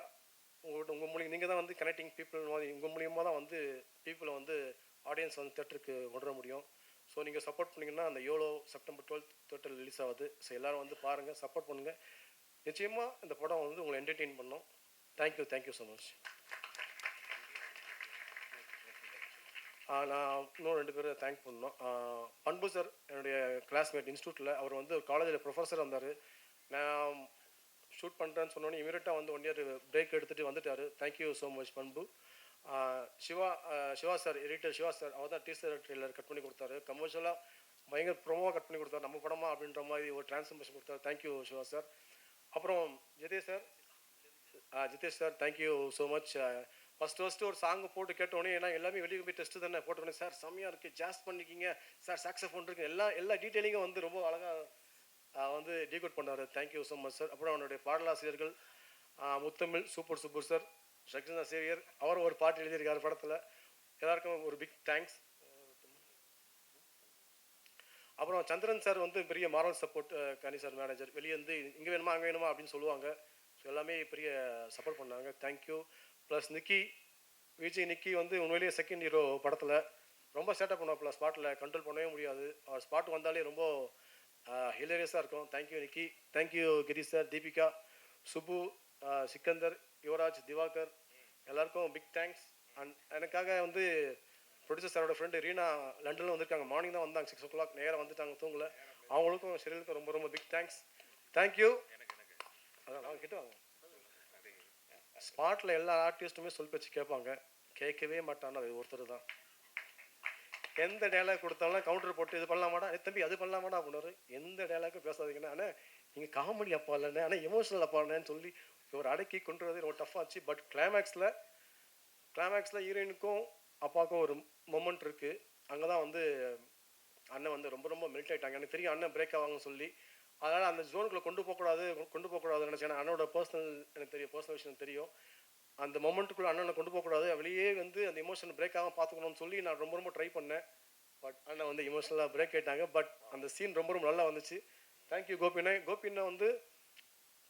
உங்கள் மூலியம் நீங்கள் தான் வந்து கனெக்டிங் பீப்புள் மாதிரி உங்கள் மூலியமாக தான் வந்து பீப்புளை வந்து ஆடியன்ஸ் வந்து தேட்டருக்கு கொண்டு வர முடியும். ஸோ நீங்கள் சப்போர்ட் பண்ணிங்கன்னா அந்த யோலோ செப்டம்பர் 12th தேட்டரில் ரிலீஸ் ஆகுது. ஸோ எல்லோரும் வந்து பாருங்கள், சப்போர்ட் பண்ணுங்கள். நிச்சயமாக இந்த படம் வந்து உங்களை என்டர்டெயின் பண்ணோம். Thank you so much. நான் இன்னும் 2 பேரை தேங்க் பண்ணணும். பண்பு சார் என்னுடைய கிளாஸ்மேட் இன்ஸ்டியூட்டில். அவர் வந்து ஒரு காலேஜில் ப்ரொஃபஸர் வந்தார். நான் ஷூட் பண்ணுறேன்னு சொன்னோன்னே இமீடியட்டாக வந்து 1 year பிரேக் எடுத்துகிட்டு வந்துட்டார். Thank you so much Panbu. Siva sir, editor Siva sir, அவர் தான் டீசர் ட்ரெய்லர் கட் பண்ணி கொடுத்தாரு. கமர்ஷியலாக பயங்கர ப்ரோமோவாக கட் பண்ணி கொடுத்தாரு. நம்ம படமா அப்படின்ற மாதிரி ஒரு டிரான்ஸ்ஃபர்மேஷன் கொடுத்தாரு. Thank you Siva sir. அப்புறம் Jitesh sir thank you so much. First ஒரு சாங்கு போட்டு கேட்டோடனே, ஏன்னா எல்லாமே வெளியே போய் டெஸ்ட்டு தானே போட்டோடனே, சார் செம்மையாக இருக்குது, ஜாஸ் பண்ணிக்கிங்க சார், சாக்ஸஃபோன் இருக்குது, எல்லா டீட்டெயிலிங்கும் வந்து ரொம்ப அழகாக வந்து டீகோட் பண்ணார். Thank you so much sir. அப்புறம் அவனுடைய பாடலாசிரியர்கள் முத்தமிழ் சூப்பர் சார், சக்சன் ஆசிரியர், அவர் ஒரு பாட்டு எழுதியிருக்காரு படத்தில். எல்லாருக்கும் ஒரு பிக் தேங்க்ஸ். அப்புறம் சந்திரன் சார் வந்து பெரிய மாரல் சப்போர்ட். கனி சார் மேனேஜர், வெளியே வந்து இங்கே வேணுமா அங்கே வேணுமா அப்படின்னு சொல்லுவாங்க. ஸோ எல்லாமே பெரிய சப்போர்ட் பண்ணாங்க. தேங்க்யூ. ப்ளஸ் விஜய் நிக்கி வந்து உண்மையிலேயே செகண்ட் ஹீரோ படத்தில் ரொம்ப சேட்டப் பண்ணுவாப்பில். ஸ்பாட்டில் கண்ட்ரோல் பண்ணவே முடியாது. அவர் ஸ்பாட் வந்தாலே ரொம்ப ஹிலேரியஸாக இருக்கும். தேங்க்யூ நிக்கி. தேங்க்யூ கிரீஷ் சார், தீபிகா, சுப்பு, சிக்கந்தர், யுவராஜ், திவாகர், எல்லாருக்கும் பிக் தேங்க்ஸ். அண்ட் எனக்காக வந்து ப்ரொடியூசர் சாரோட ஃப்ரெண்டு ரீனா லண்டனில் வந்திருக்காங்க. மார்னிங் தான் வந்தாங்க, 6 o'clock நேராக வந்துட்டாங்க, தூங்கலை. அவங்களுக்கும் ஷெரியலுக்கும் ரொம்ப பிக் தேங்க்ஸ். தேங்க்யூ. அதான் நான் கிட்ட வாங்க. ஸ்பாட்டில் எல்லா ஆர்டிஸ்ட்டுமே சொல் பேச்சு கேட்பாங்க, கேட்கவே மாட்டான்னு அது ஒருத்தர் தான். எந்த டைலாக் கொடுத்தாலும் கவுண்டர் போட்டு இது பண்ணலாமாடா, தம்பி அது பண்ணலாமாடா அப்படின்னாரு. எந்த டைலாக்கும் பேசாதீங்கன்னா, ஆனால் நீங்கள் காமெடி அப்பா இல்லைண்ணே, ஆனால் எமோஷனல் அப்பா இல்லைன்னு சொல்லி இவர் அடக்கி கொண்டு வரது ரொம்ப டஃப்பாச்சு. பட் கிளைமேக்ஸில் ஹீரோயினுக்கும் அப்பாவுக்கும் ஒரு மொமெண்ட் இருக்குது. அங்கே தான் வந்து அண்ணன் வந்து ரொம்ப மெல்ட் ஆகிட்டாங்க. எனக்கு தெரியும் அண்ணன் பிரேக் ஆவாங்கன்னு சொல்லி. அதனால் அந்த ஜோனுக்குள்ளே கொண்டு போகக்கூடாதுன்னு நினச்சேன். அண்ணனோட பர்சனல் விஷயம் தெரியும். அந்த மொமெண்ட்டுக்குள்ளே அண்ணனை கொண்டு போகக்கூடாது, வெளியே வந்து அந்த எமோஷன் பிரேக் ஆகாமல் பார்த்துக்கணும்னு சொல்லி நான் ரொம்ப ட்ரை பண்ணேன். பட் அண்ணன் வந்து எமோஷனலாக பிரேக் ஆகிட்டாங்க. பட் அந்த சீன் ரொம்ப நல்லா வந்துச்சு. தேங்க்யூ கோபிண்ணா வந்து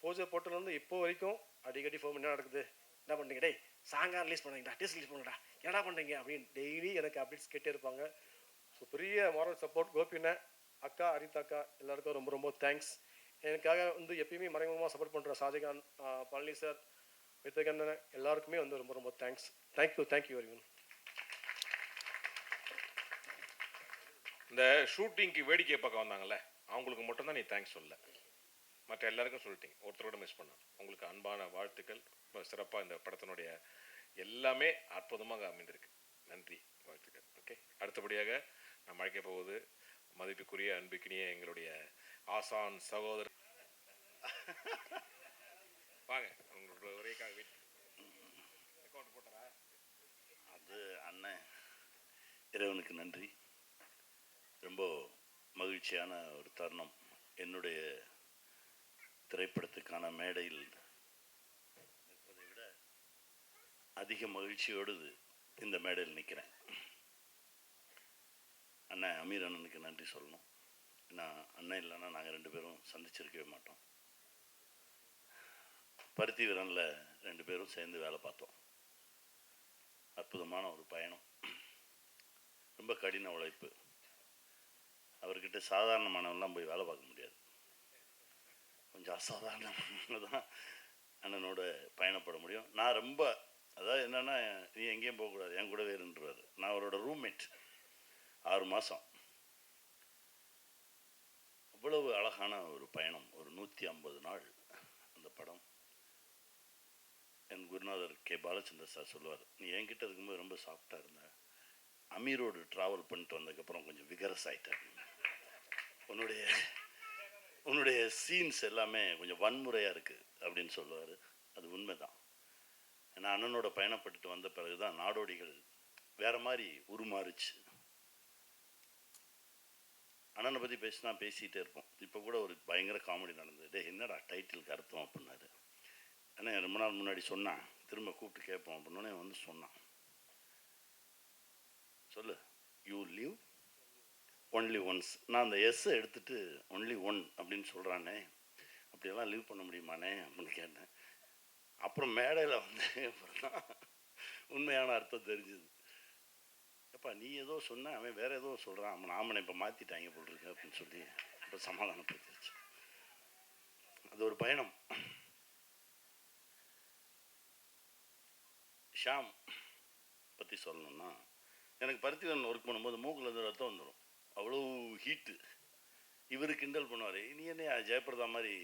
போஜர் போட்டதுலேருந்து இப்போ வரைக்கும் அடிக்கடி ஃபோன் என்ன நடக்குது, என்ன பண்ணுறீங்க, டே சாங்காக ரிலீஸ் பண்ணுறீங்கடா, டேஸ்ட் ரிலீஸ் பண்ணுங்கடா, என்ன பண்ணுறீங்க அப்படின்னு டெய்லி எனக்கு அப்டேட்ஸ் கேட்டே இருப்பாங்க. ஸோ பெரிய மாரல் சப்போர்ட் கோபிண்ணா, அக்கா அரிதா அக்கா, எல்லாருக்கும் ரொம்ப தேங்க்ஸ். எனக்காக வந்து எப்பயுமே மறைமுகமாக சப்போர்ட் பண்ணுற ஷாஜகான், பழனி சார், வித்தகண்ணன், எல்லாருக்குமே வந்து ரொம்ப தேங்க்ஸ். Thank you very much. இந்த ஷூட்டிங்க்கு வேடிக்கை பார்க்க வந்தாங்கல்ல, அவங்களுக்கு மட்டும்தான் நீ தேங்க்ஸ் சொல்ல, மற்ற எல்லாருக்கும் சொல்லிட்டீங்க. ஒருத்தரோட மிஸ் பண்ண. உங்களுக்கு அன்பான வாழ்த்துக்கள். சிறப்பாக இந்த படத்தினுடைய எல்லாமே அற்புதமாக அமைந்திருக்கு. நன்றி, வாழ்த்துக்கள். ஓகே, அடுத்தபடியாக நான் அழைக்க போவது மதிப்புக்குரிய அன்புக்கினிய எங்களுடைய ஆசான் சகோதரர். வாங்க, உங்களோட உரைக்காக அக்கௌண்ட் போட்டாரா? அது அண்ணன், இறைவனுக்கு நன்றி. ரொம்ப மகிழ்ச்சியான ஒரு தருணம். என்னுடைய திரைப்படத்துக்கான மேடையில் நிற்பதை விட அதிக மகிழ்ச்சியோடு இந்த மேடையில் நிற்கிறேன். அண்ணன் அமீர் அண்ணனுக்கு நன்றி சொல்லணும். நான் அண்ணன் இல்லைன்னா நாங்கள் 2 பேரும் சந்திச்சிருக்கவே மாட்டோம். பருத்தி வீரனில் 2 பேரும் சேர்ந்து வேலை பார்த்தோம். அற்புதமான ஒரு பயணம், ரொம்ப கடின உழைப்பு. அவர்கிட்ட சாதாரணமானவெல்லாம் போய் வேலை பார்க்க முடியாது. கொஞ்சம் அசாதாரணமாக தான் அண்ணனோட பயணப்பட முடியும். நான் ரொம்ப, அதாவது என்னென்னா, நீ எங்கேயும் போகக்கூடாது, என் கூடவே இருந்துருவார். நான் அவரோட ரூம்மேட் 6 மாதம். அவ்வளவு அழகான ஒரு பயணம். ஒரு 150 நாள் அந்த படம். என் குருநாதர் கே பாலச்சந்தர் சார் சொல்லுவார், நீ என்கிட்ட இருக்கும்போது ரொம்ப சாஃப்டாக இருந்த, அமீரோடு ட்ராவல் பண்ணிட்டு வந்ததுக்கப்புறம் கொஞ்சம் விகரஸ் ஆகிட்டேன். உன்னுடைய சீன்ஸ் எல்லாமே கொஞ்சம் வன்முறையாக இருக்குது அப்படின்னு சொல்லுவார். அது உண்மை தான். ஏன்னா அண்ணனோட பயணப்பட்டுட்டு வந்த பிறகு தான் நாடோடிகள் வேறு மாதிரி உருமாறுச்சு. அண்ணனை பற்றி பேசிகிட்டே இருப்போம். இப்போ கூட ஒரு பயங்கர காமெடி நடந்தது. டே என்னடா டைட்டிலுக்கு அர்த்தம் அப்படின்னாரு. அண்ணன் ரொம்ப நாள் முன்னாடி சொன்னான், திரும்ப கூப்பிட்டு கேட்போம் அப்படின்னோடனே வந்து சொன்னான், சொல்லு, யூ லிவ் ஒன்லி ஒன்ஸ். நான் அந்த எஸ்ஸை எடுத்துகிட்டு ஒன்லி ஒன் அப்படின்னு சொல்கிறானே, அப்படியெல்லாம் லீவ் பண்ண முடியுமாண்ணே அப்படின்னு கேட்டேன். அப்புறம் மேடையில் வந்து அப்புறம் தான் உண்மையான அர்த்தம் தெரிஞ்சுது. அப்பா நீ ஏதோ சொன்ன, அவன் வேறு ஏதோ சொல்கிறான், அவன் நாமனை இப்போ மாற்றிட்டாங்க போல் இருக்கு அப்படின்னு சொல்லி இப்போ சமாதானப்படுத்திடுச்சு. அது ஒரு பயணம். ஷாம் பற்றி சொல்லணும்னா, எனக்கு பருத்திவரன் ஒர்க் பண்ணும்போது மூக்கில் ரத்தம் வந்துடும், அவ்வளோ ஹீட்டு. இவர் கிண்டல் பண்ணுவார், நீ என்ன ஜெயபிரதா மாதிரி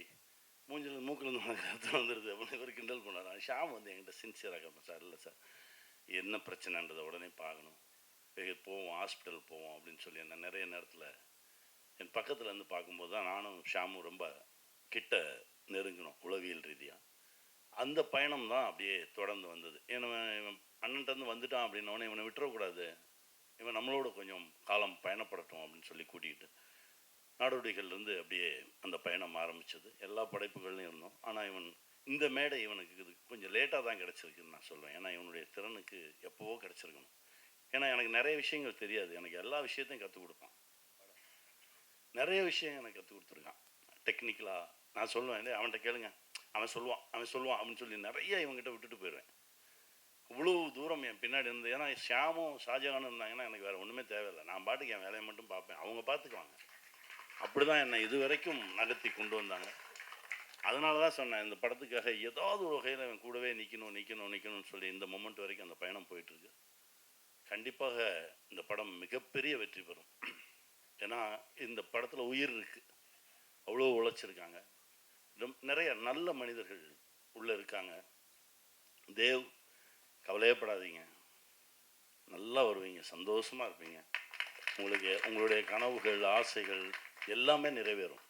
மூஞ்சில் மூக்கில் ரத்தம் வந்துடுது அப்படின்னு இவர் கிண்டல் பண்ணுவார். ஷாம் வந்து என்கிட்ட சின்சியராக கேட்பேன், சார் இல்லை சார் என்ன பிரச்சனைன்றதை உடனே பார்க்கணும், போவோம் ஹாஸ்பிட்டல் போவோம் அப்படின்னு சொல்லி என்ன நிறைய நேரத்தில் என் பக்கத்தில் இருந்து பார்க்கும்போது தான் நானும் ஷாமும் ரொம்ப கிட்ட நெருங்கணும் உளவியல் ரீதியாக. அந்த பயணம் தான் அப்படியே தொடர்ந்து வந்தது. இவன் அண்ணன்ட்டு வந்துட்டான் அப்படின்னோடனே இவனை விட்டுறக்கூடாது, இவன் நம்மளோட கொஞ்சம் காலம் பயணப்படட்டும் அப்படின்னு சொல்லி கூட்டிகிட்டு நாடோடிகள்லேருந்து அப்படியே அந்த பயணம் ஆரம்பித்தது. எல்லா படைப்புகள்லையும் இருந்தோம். ஆனால் இவன் இந்த மேடை இவனுக்கு இது கொஞ்சம் லேட்டாக தான் கிடச்சிருக்குன்னு நான் சொல்லுவேன். ஏன்னா இவனுடைய திறனுக்கு எப்போவோ கிடச்சிருக்கணும். ஏன்னா எனக்கு நிறைய விஷயங்கள் தெரியாது, எனக்கு எல்லா விஷயத்தையும் கற்றுக் கொடுப்பான். நிறைய விஷயம் எனக்கு கற்றுக் கொடுத்துருக்கான் டெக்னிக்கலாக. நான் சொல்லுவேன், அவன்கிட்ட கேளுங்க, அவன் சொல்லுவான் அப்படின்னு சொல்லி நிறைய இவங்ககிட்ட விட்டுட்டு போயிடுவேன். இவ்வளோ தூரம் என் பின்னாடி இருந்து. ஏன்னா ஷாமும் ஷாஜகானும் இருந்தாங்கன்னா எனக்கு வேறு ஒன்றுமே தேவையில்லை, நான் பாட்டுக்கு என் வேலையை மட்டும் பார்ப்பேன், அவங்க பார்த்துக்குவாங்க. அப்படி தான் என்னை இது வரைக்கும் நகர்த்தி கொண்டு வந்தாங்க. அதனால தான் சொன்னேன், இந்த படத்துக்காக ஏதாவது ஒரு வகையில் அவன் கூடவே நிற்கணும்னு சொல்லி இந்த மொமெண்ட் வரைக்கும் அந்த பயணம் போயிட்டுருக்கு. கண்டிப்பாக இந்த படம் மிகப்பெரிய வெற்றி பெறும். ஏன்னா இந்த படத்தில் உயிர் இருக்குது, அவ்வளோ உழைச்சிருக்காங்க, நிறைய நல்ல மனிதர்கள் உள்ளே இருக்காங்க. தேவ் கவலையப்படாதீங்க, நல்லா வருவீங்க, சந்தோஷமாக இருப்பீங்க. உங்களுடைய கனவுகள் ஆசைகள் எல்லாமே நிறைவேறும்.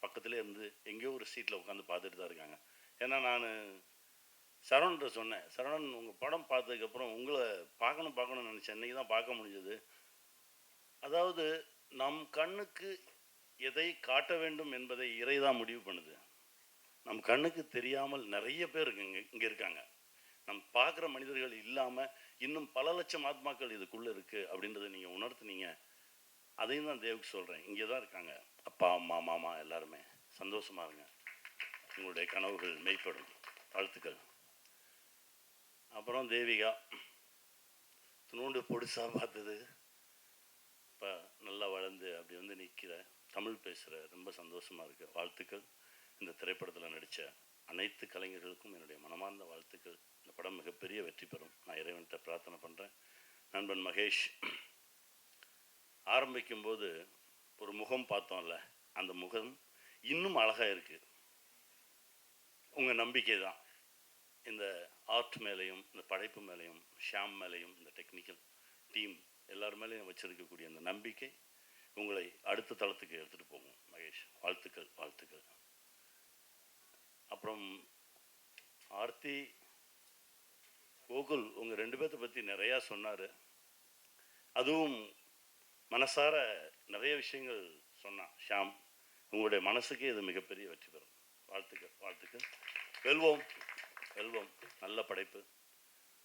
பக்கத்துலேயே இருந்து எங்கேயோ ஒரு சீட்டில் உட்காந்து பார்த்துட்டு தான் இருக்காங்க. ஏன்னா நான் சரவணன்ட்ட சொன்னேன், சரவணன் உங்கள் படம் பார்த்ததுக்கப்புறம் உங்களை பார்க்கணும்னு நினச்சேன், இன்றைக்கி தான் பார்க்க முடிஞ்சது. அதாவது நம் கண்ணுக்கு எதை காட்ட வேண்டும் என்பதை இறை தான் முடிவு பண்ணுது. நம் கண்ணுக்கு தெரியாமல் நிறைய பேர் இங்கே இருக்காங்க. நம் பார்க்குற மனிதர்கள் இல்லாமல் இன்னும் பல லட்சம் ஆத்மாக்கள் இதுக்குள்ளே இருக்குது அப்படின்றத நீங்கள் உணர்த்துனீங்க. அதையும் தான் தேவுக்கு சொல்கிறேன், இங்கே தான் இருக்காங்க அப்பா அம்மா மாமா எல்லாருமே. சந்தோஷமாக இருங்க, உங்களுடைய கனவுகள் மெய்ப்படும். வாழ்த்துக்கள். அப்புறம் தேவிகா துணூண்டு பொடிசாக பார்த்தது, இப்போ நல்லா வளர்ந்து அப்படி வந்து நிற்கிற, தமிழ் பேசுகிற, ரொம்ப சந்தோஷமாக இருக்குது. வாழ்த்துக்கள். இந்த திரைப்படத்தில் நடித்த அனைத்து கலைஞர்களுக்கும் என்னுடைய மனமார்ந்த வாழ்த்துக்கள். இந்த படம் மிகப்பெரிய வெற்றி பெறும், நான் இறைவன்கிட்ட பிரார்த்தனை பண்ணுறேன். நண்பன் மகேஷ், ஆரம்பிக்கும்போது ஒரு முகம் பார்த்தோம்ல, அந்த முகம் இன்னும் அழகாக இருக்குது. உங்கள் நம்பிக்கை தான் இந்த ஆர்ட் மேலேயும் இந்த படைப்பு மேலேயும் ஷாம் மேலேயும் இந்த டெக்னிக்கல் டீம் எல்லார் மேலேயும் வச்சிருக்கக்கூடிய அந்த நம்பிக்கை உங்களை அடுத்த தளத்துக்கு எடுத்துகிட்டு போகும். மகேஷ், வாழ்த்துக்கள் வாழ்த்துக்கள். அப்புறம் ஆர்த்தி, கோகுல், உங்கள் 2 பேர்த்த பற்றி நிறையா சொன்னார். அதுவும் மனசார நிறைய விஷயங்கள் சொன்னான் ஷாம். உங்களுடைய மனசுக்கே இது மிகப்பெரிய வெற்றி பெறும். வாழ்த்துக்கள் வாழ்த்துக்கள். வெல்வோம் வெல்வோம். நல்ல படைப்பு,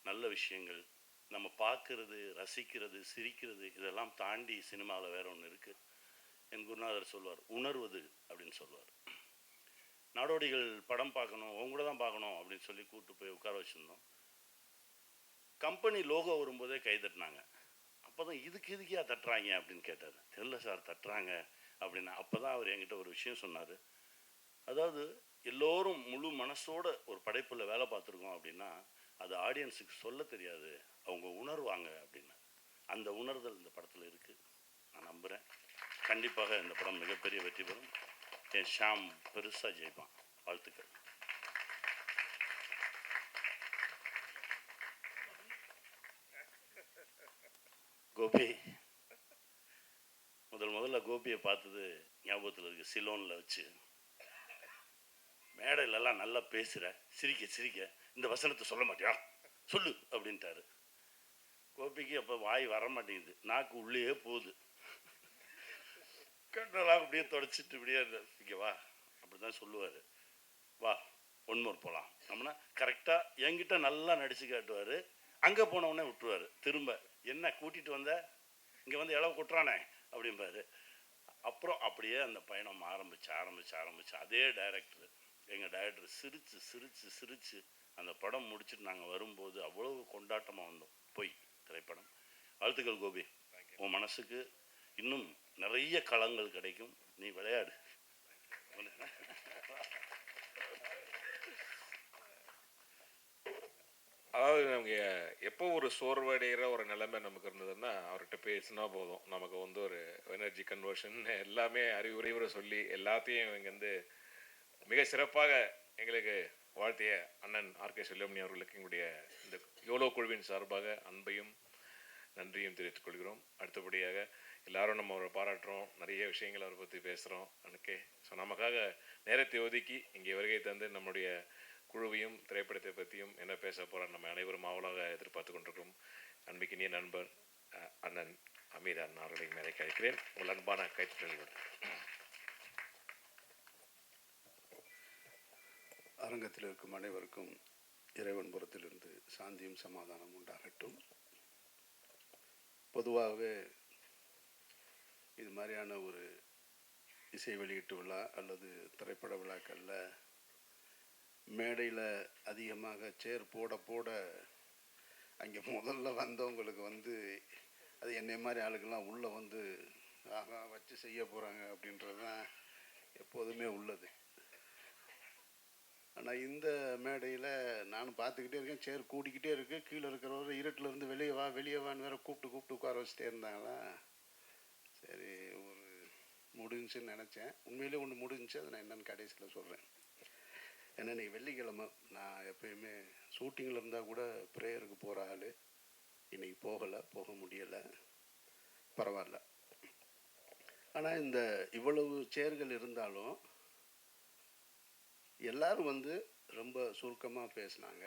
நல்ல விஷயங்கள், நம்ம பார்க்கறது, ரசிக்கிறது, சிரிக்கிறது, இதெல்லாம் தாண்டி சினிமாவில் வேற ஒன்று இருக்குது. என் குருநாதர் சொல்வார், உணர்வது அப்படின்னு சொல்லுவார். நாடோடிகள் படம் பார்க்கணும், உங்க கூட தான் பார்க்கணும் அப்படின்னு சொல்லி கூப்பிட்டு போய் உட்கார வச்சுருந்தோம். கம்பெனி லோகோ வரும்போதே கை தட்டினாங்க. அப்போ தான் இதுக்கே தட்டுறாங்க அப்படின்னு கேட்டார். தெரியல சார் தட்டுறாங்க அப்படின்னா. அப்போ தான் அவர் என்கிட்ட ஒரு விஷயம் சொன்னார். அதாவது எல்லோரும் முழு மனசோட ஒரு படைப்பில் வேலை பார்த்துருக்கோம் அப்படின்னா அது ஆடியன்ஸுக்கு சொல்ல தெரியாது, அவங்க உணர்வாங்க அப்படின்னு. அந்த உணர்தல் இந்த படத்தில் இருக்குது. நான் நம்புகிறேன் கண்டிப்பாக இந்த படம் மிகப்பெரிய வெற்றி பெறும். என் ஷாம் பெருசாக ஜெயிப்பான். வாழ்த்துக்கள். கோபி, முதல்ல கோபியை பார்த்தது ஞாபகத்தில் இருக்குது. சிலோனில் வச்சு மேடையிலெல்லாம் நல்லா பேசுகிற, சிரிக்க இந்த வசனத்தை சொல்ல மாட்டியா, சொல்லு அப்படின்ட்டாரு. கோபிக்கு அப்போ வாய் வர மாட்டேங்குது, நாக்கு உள்ளே போகுது. கண்ணெல்லாம் அப்படியே தொடச்சிட்டு இப்படியே இங்கே வா அப்படி தான் சொல்லுவார். வா ஒன்மோர் போகலாம் நம்மனா கரெக்டாக என்கிட்ட நல்லா நடித்து காட்டுவார். அங்கே போனவுடனே விட்டுருவார். திரும்ப என்ன கூட்டிகிட்டு வந்த, இங்கே வந்து இளவு கொட்டுறானே அப்படிம்பாரு. அப்புறம் அப்படியே அந்த பயணம் ஆரம்பிச்சு அதே டைரக்டர், எங்கள் டைரக்டர் சிரித்து அந்த படம் முடிச்சுட்டு நாங்கள் வரும்போது அவ்வளோ கொண்டாட்டமாக வந்தோம். திரைப்படம். வாழ்த்துக்கள் கோபி, உன் மனசுக்கு இன்னும் நிறைய களங்கள் கிடைக்கும், நீ விளையாடு. அதாவது நமக்கு எப்போ ஒரு சோர்வடைகிற ஒரு நிலைமை நமக்கு இருந்ததுன்னா அவர்கிட்ட பேசினா போதும், நமக்கு வந்து ஒரு எனர்ஜி கன்வர்ஷன் எல்லாமே அறிவுரை சொல்லி எல்லாத்தையும் இங்கே மிக சிறப்பாக எங்களுக்கு வாழ்த்திய அண்ணன் ஆர்கே செல்வமணி அவர்களுக்கு எங்களுடைய இந்த யோலோ குழுவின் சார்பாக அன்பையும் நன்றியும் தெரிவித்துக் கொள்கிறோம். அடுத்தபடியாக எல்லாரும் நம்ம அவரை பாராட்டுறோம், நிறைய விஷயங்கள் அவரை பற்றி பேசுகிறோம். அன்னைக்கே ஸோ நமக்காக நேரத்தை ஒதுக்கி இங்கே வருகை தந்து நம்முடைய குழுவையும் திரைப்படத்தை பற்றியும் என்ன பேச போகிறார் நம்ம அனைவரும் ஆவலாக எதிர்பார்த்து கொண்டிருக்கிறோம். அன்பிக்கினிய நண்பர் அண்ணன் அமீர் அண்ணா அவர்களை மேலே கழிக்கிறேன். உங்கள் அன்பான கைத்தட்டல்கள். அரங்கத்தில் இருக்கும் அனைவருக்கும் இறைவன் புறத்திலிருந்து சாந்தியும் சமாதானம் உண்டாகட்டும். பொதுவாகவே இது மாதிரியான ஒரு இசை வெளியீட்டு விழா அல்லது திரைப்பட விழாக்களில் மேடையில் அதிகமாக சேர் போட அங்கே முதல்ல வந்தவங்களுக்கு வந்து அது என்னை மாதிரி ஆளுக்கெல்லாம் உள்ளே வந்து ஆகா வச்சு செய்ய போகிறாங்க அப்படின்றது தான் எப்போதுமே உள்ளது. ஆனால் இந்த மேடையில் நானும் பார்த்துக்கிட்டே இருக்கேன், சேர் கூடிக்கிட்டே இருக்குது. கீழே இருக்கிறவரை இருட்டிலேருந்து வெளியே வான்னு வேறு கூப்பிட்டு உட்கார வச்சுட்டே இருந்தாங்களா. சரி, ஒரு முடிஞ்சுன்னு நினச்சேன். உண்மையிலே ஒன்று முடிஞ்சிச்சு, அதை நான் என்னென்னு கடைசியில் சொல்கிறேன். ஏன்னா இன்றைக்கி வெள்ளிக்கிழமை, நான் எப்பயுமே ஷூட்டிங்கில் இருந்தால் கூட ப்ரேயருக்கு போகிற ஆள். இன்றைக்கி போக முடியலை, பரவாயில்ல. ஆனால் இந்த இவ்வளவு சேர்கள் இருந்தாலும் எல்லாரும் வந்து ரொம்ப சுருக்கமாக பேசினாங்க.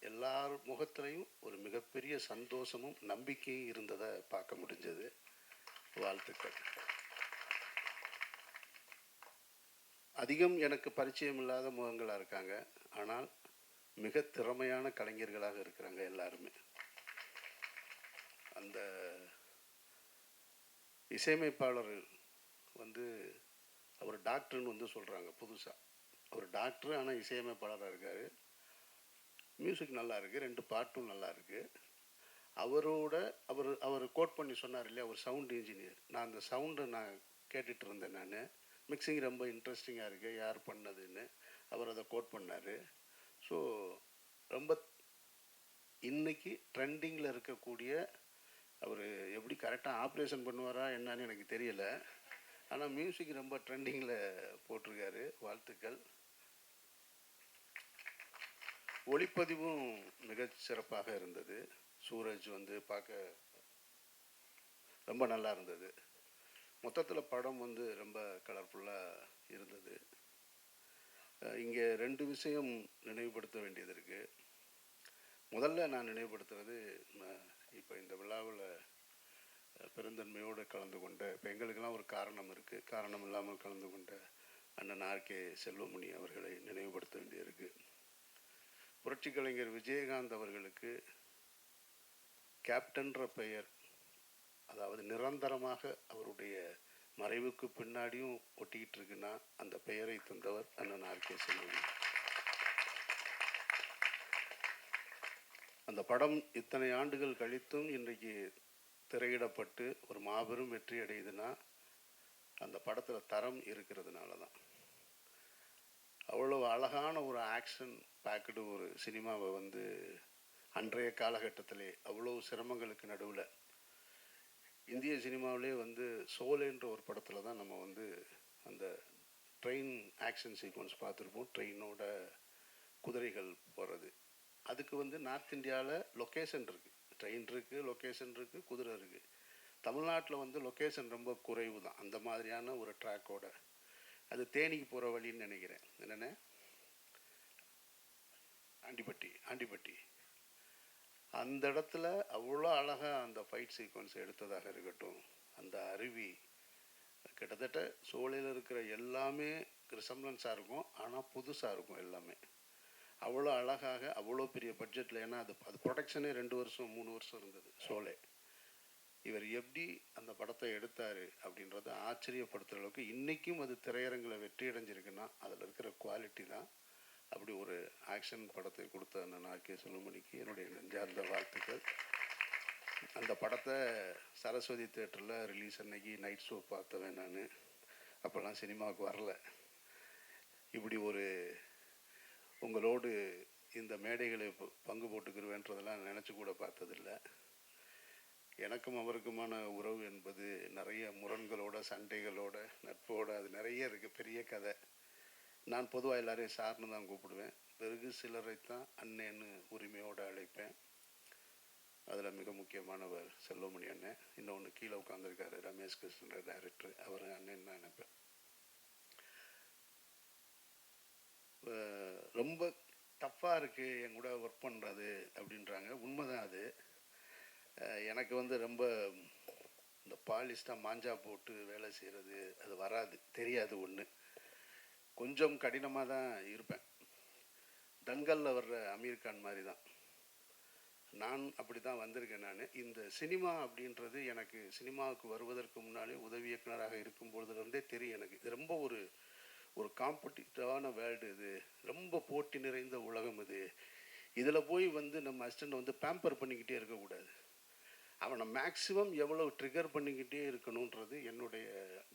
எல்லார் முகத்துலையும் ஒரு மிகப்பெரிய சந்தோஷமும் நம்பிக்கையும் இருந்ததை பார்க்க முடிஞ்சது. வாழ்த்துக்கள். அதிகம் எனக்கு பரிச்சயம் இல்லாத முகங்களாக இருக்காங்க, ஆனால் மிக திறமையான கலைஞர்களாக இருக்கிறாங்க எல்லாருமே. அந்த இசையமைப்பாளர் வந்து அவர் டாக்டர்னு வந்து சொல்கிறாங்க புதுசாக. அவர் டாக்டர், ஆனால் இசையமைப்பாளராக இருக்கார். மியூசிக் நல்லா இருக்குது, 2 பாட்டும் நல்லா இருக்குது. அவர் கோட் பண்ணி சொன்னார் இல்லையா, அவர் சவுண்ட் இன்ஜினியர். நான் அந்த சவுண்டை கேட்டுட்டு இருந்தேன். நான் மிக்சிங் ரொம்ப இன்ட்ரெஸ்டிங்காக இருக்குது, யார் பண்ணதுன்னு அவர் அதை கோட் பண்ணார். ஸோ ரொம்ப இன்றைக்கி ட்ரெண்டிங்கில் இருக்கக்கூடிய அவர் எப்படி கரெக்டாக ஆப்ரேஷன் பண்ணுவாரா என்னன்னு எனக்கு தெரியலை, ஆனால் மியூசிக் ரொம்ப ட்ரெண்டிங்கில் போட்டிருக்காரு. வாழ்த்துக்கள். ஒளிப்பதிவும் மிக சிறப்பாக இருந்தது. சூரஜ் வந்து பார்க்க ரொம்ப நல்லா இருந்தது. மொத்தத்தில் படம் வந்து ரொம்ப கலர்ஃபுல்லாக இருந்தது. இங்கே 2 விஷயம் நினைவுபடுத்த வேண்டியது இருக்குது. முதல்ல நான் நினைவுபடுத்துறது, இப்போ இந்த விழாவில் பெருந்தன்மையோடு கலந்து கொண்ட, இப்போ எங்களுக்கெல்லாம் ஒரு காரணம் இருக்குது, காரணம் இல்லாமல் கலந்து கொண்ட அண்ணன் ஆர்கே செல்வமணி அவர்களை நினைவுபடுத்த வேண்டியிருக்கு. புரட்சி கலைஞர் விஜயகாந்த் அவர்களுக்கு கேப்டன்ற பெயர், அதாவது நிரந்தரமாக அவருடைய மறைவுக்கு பின்னாடியும் ஒட்டிக்கிட்டு இருக்குன்னா அந்த பெயரை தந்தவர் அண்ணன் ஆர்கே செல்வமணி. அந்த படம் இத்தனை ஆண்டுகள் கழித்தும் இன்றைக்கு திரையிடப்பட்டு ஒரு மாபெரும் வெற்றி அடையுதுன்னா அந்த படத்தில் தரம் இருக்கிறதுனால தான். அவ்வளோ அழகான ஒரு ஆக்ஷன் பேக்கடு ஒரு சினிமாவை வந்து அன்றைய காலகட்டத்திலே அவ்வளோ சிரமங்களுக்கு நடுவில் இந்திய சினிமாவிலே வந்து சோலேன்ற ஒரு படத்தில் தான் நம்ம வந்து அந்த ட்ரெயின் ஆக்ஷன் சீக்வன்ஸ் பார்த்துருப்போம். ட்ரெயினோட குதிரைகள் போகிறது. அதுக்கு வந்து நார்த் இந்தியாவில் லொக்கேஷன் இருக்குது, ட்ரெயின் இருக்குது, லொக்கேஷன் இருக்குது, குதிரை இருக்குது. தமிழ்நாட்டில் வந்து லொக்கேஷன் ரொம்ப குறைவு தான். அந்த மாதிரியான ஒரு ட்ராக்கோட அது தேனிக்கு போகிற வழின்னு நினைக்கிறேன். என்னென்ன ஆண்டிப்பட்டி அந்த இடத்துல அவ்வளோ அழகாக அந்த ஃபைட் சீக்வன்ஸ் எடுத்ததாக இருக்கட்டும். அந்த அருவி கிட்டத்தட்ட சோலையில் இருக்கிற எல்லாமே ரிசம்லன்ஸாக இருக்கும், ஆனால் புதுசாக இருக்கும் எல்லாமே. அவ்வளோ அழகாக அவ்வளோ பெரிய பட்ஜெட்டில், ஏன்னா அது ப்ரொடக்ஷனே 2 வருஷம் 3 வருஷம் இருந்தது சோலை. இவர் எப்படி அந்த படத்தை எடுத்தார் அப்படின்றத ஆச்சரியப்படுத்துகிற அளவுக்கு இன்றைக்கும் அது திரையரங்கில் வெற்றி அடைஞ்சிருக்குன்னா அதில் இருக்கிற குவாலிட்டி தான். அப்படி ஒரு ஆக்ஷன் படத்தை கொடுத்த அண்ணன் ஆர்கே செல்வமணிக்கு என்னுடைய நெஞ்சார்ந்த வாழ்த்துக்கள். அந்த படத்தை சரஸ்வதி தேட்டரில் ரிலீஸ் அன்னைக்கு நைட் ஷோ பார்த்தவன் நான். அப்போல்லாம் சினிமாவுக்கு வரல. இப்படி ஒரு உங்களோடு இந்த மேடைகளை பங்கு போட்டுக்கிறவேன்றதெல்லாம் நினச்சி கூட பார்த்ததில்லை. எனக்கும் அவருக்குமான உறவு என்பது நிறைய முரண்களோட, சண்டைகளோட, நட்போட, அது நிறைய இருக்குது. பெரிய கதை. நான் பொதுவாக எல்லாரையும் சார்னு தான் கூப்பிடுவேன். பிறகு சிலரை தான் அண்ணேன்னு உரிமையோடு அழைப்பேன். அதில் மிக முக்கியமானவர் செல்வமணி அண்ணன். இன்னொன்று கீழே உட்காந்துருக்காரு ரமேஷ் கிருஷ்ணன் டைரக்டர், அவர் அண்ணன் தான் நினைப்பேன். ரொம்ப டஃப்பாக இருக்குது என் கூட ஒர்க் பண்ணுறது அப்படின்றாங்க. உண்மைதான் அது. எனக்கு வந்து ரொம்ப இந்த பாலிஸ்டாக மாஞ்சா போட்டு வேலை செய்கிறது அது வராது, தெரியாது. ஒன்று கொஞ்சம் கடினமாக தான் இருப்பேன். தங்கலில் வர்ற அமீர் கான் மாதிரி தான் நான் அப்படி தான் வந்திருக்கேன். நான் இந்த சினிமா அப்படின்றது எனக்கு சினிமாவுக்கு வருவதற்கு முன்னாலே உதவி இயக்குனராக இருக்கும்பொழுதுலேருந்தே தெரியும் எனக்கு. இது ரொம்ப ஒரு காம்படிட்டிவான வேர்ல்டு. இது ரொம்ப போட்டி நிறைந்த உலகம். இதில் போய் வந்து நம்ம அசிஸ்டண்ட் வந்து பேம்பர் பண்ணிக்கிட்டே இருக்கக்கூடாது. அவனை மேக்ஸிமம் எவ்வளோ ட்ரிகர் பண்ணிக்கிட்டே இருக்கணுன்றது என்னுடைய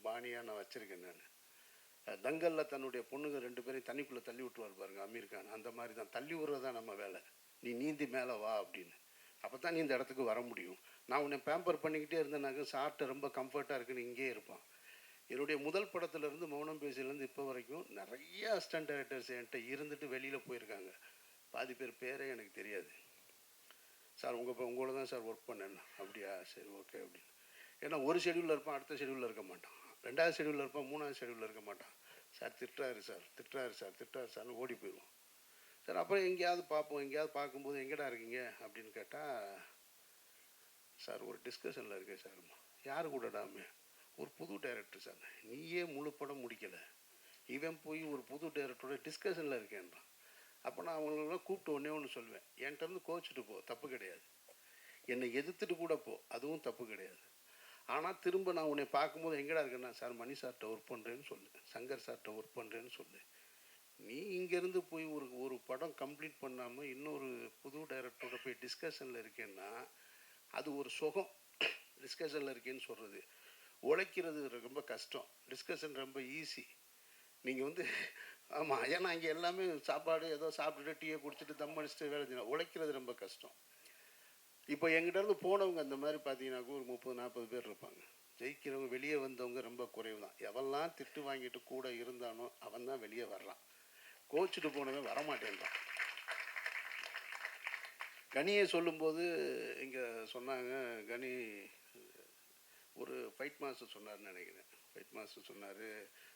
பாணியாக நான் வச்சுருக்கேன். நான் தங்கலில் தன்னுடைய பொண்ணுங்க 2 பேரையும் தண்ணிக்குள்ளே தள்ளி விட்டுருவார் பாருங்க அமீர் கான். அந்த மாதிரி தான் தள்ளி விடுறதான் நம்ம வேலை. நீ நீந்தி மேலே வா அப்படின்னு. அப்போ தான் நீ இந்த இடத்துக்கு வர முடியும். நான் உன்னை பேம்பர் பண்ணிக்கிட்டே இருந்தேனாக்க சாப்பிட்டு ரொம்ப கம்ஃபர்ட்டாக இருக்குன்னு இங்கேயே இருப்பான். என்னுடைய முதல் படத்துலேருந்து மௌனம் பேசிலேருந்து இப்போ வரைக்கும் நிறைய அசிஸ்டன்ட் டைரக்டர்ஸ் என்கிட்ட இருந்துட்டு வெளியில் போயிருக்காங்க. பாதி பேர் பேரே எனக்கு தெரியாது. சார் உங்களோட தான் சார் ஒர்க் பண்ணேன். அப்படியா, சரி ஓகே அப்படின்னு. ஏன்னா ஒரு ஷெடியூலில் இருப்பான், அடுத்த ஷெடியூலில் இருக்க மாட்டான். 2வது ஷெடியூலில் இருப்பான், 3வது ஷெடியூலில் இருக்க மாட்டான். சார் திட்டுறாரு சார்னு ஓடி போயிடுவோம். சார் அப்புறம் எங்கேயாவது பார்ப்போம். எங்கேயாவது பார்க்கும்போது எங்கடா இருக்கீங்க அப்படின்னு கேட்டால், சார் ஒரு டிஸ்கஷனில் இருக்கேன் சார். யார் கூடடாமே? ஒரு புது டைரக்டர் சார். நீயே முழு படம் முடிக்கலை, இவன் போய் ஒரு புது டைரக்டரோட டிஸ்கஷனில் இருக்கேன்றான். அப்போ நான் அவங்களெல்லாம் கூப்பிட்டு ஒன்று சொல்லுவேன், என்கிட்டருந்து கோச்சிட்டு போ, தப்பு கிடையாது. என்னை எதிர்த்துட்டு கூட போ, அதுவும் தப்பு கிடையாது. ஆனால் திரும்ப நான் உன்னை பார்க்கும்போது எங்கடா இருக்கேன்னா, சார் மணி சார்கிட்ட ஒர்க் பண்ணுறேன்னு சொல்லு, சங்கர் சார்கிட்ட ஒர்க் பண்ணுறேன்னு சொல்லு. நீ இங்கேருந்து போய் ஒரு படம் கம்ப்ளீட் பண்ணாமல் இன்னொரு புது டைரக்டரோட போய் டிஸ்கஷனில் இருக்கேன்னா அது ஒரு சுகம். டிஸ்கஷனில் இருக்கேன்னு சொல்கிறது, உழைக்கிறது ரொம்ப கஷ்டம், டிஸ்கஷன் ரொம்ப ஈஸி. நீங்கள் வந்து ஆமாம், ஏன்னா இங்கே எல்லாமே சாப்பாடு ஏதோ சாப்பிட்டுட்டு டீயை குடிச்சிட்டு தம் அடிச்சுட்டு வேலை செய்யணும். உழைக்கிறது ரொம்ப கஷ்டம். இப்போ எங்கிட்டேருந்து போனவங்க அந்த மாதிரி பார்த்தீங்கன்னாக்கும் ஒரு 30-40 பேர் இருப்பாங்க. ஜெயிக்கிறவங்க வெளியே வந்தவங்க ரொம்ப குறைவு தான். எவெல்லாம் திட்டு வாங்கிட்டு கூட இருந்தானோ அவன் தான் வெளியே வர்றான். கோச்சிட்டு போனவன் வரமாட்டேன்றான். கனியை சொல்லும்போது இங்கே சொன்னாங்க, கனி ஒரு ஃபைட் மாஸ்டர் சொன்னார்னு நினைக்கிறேன். ஃபைட் மாஸ்டர் சொன்னார்,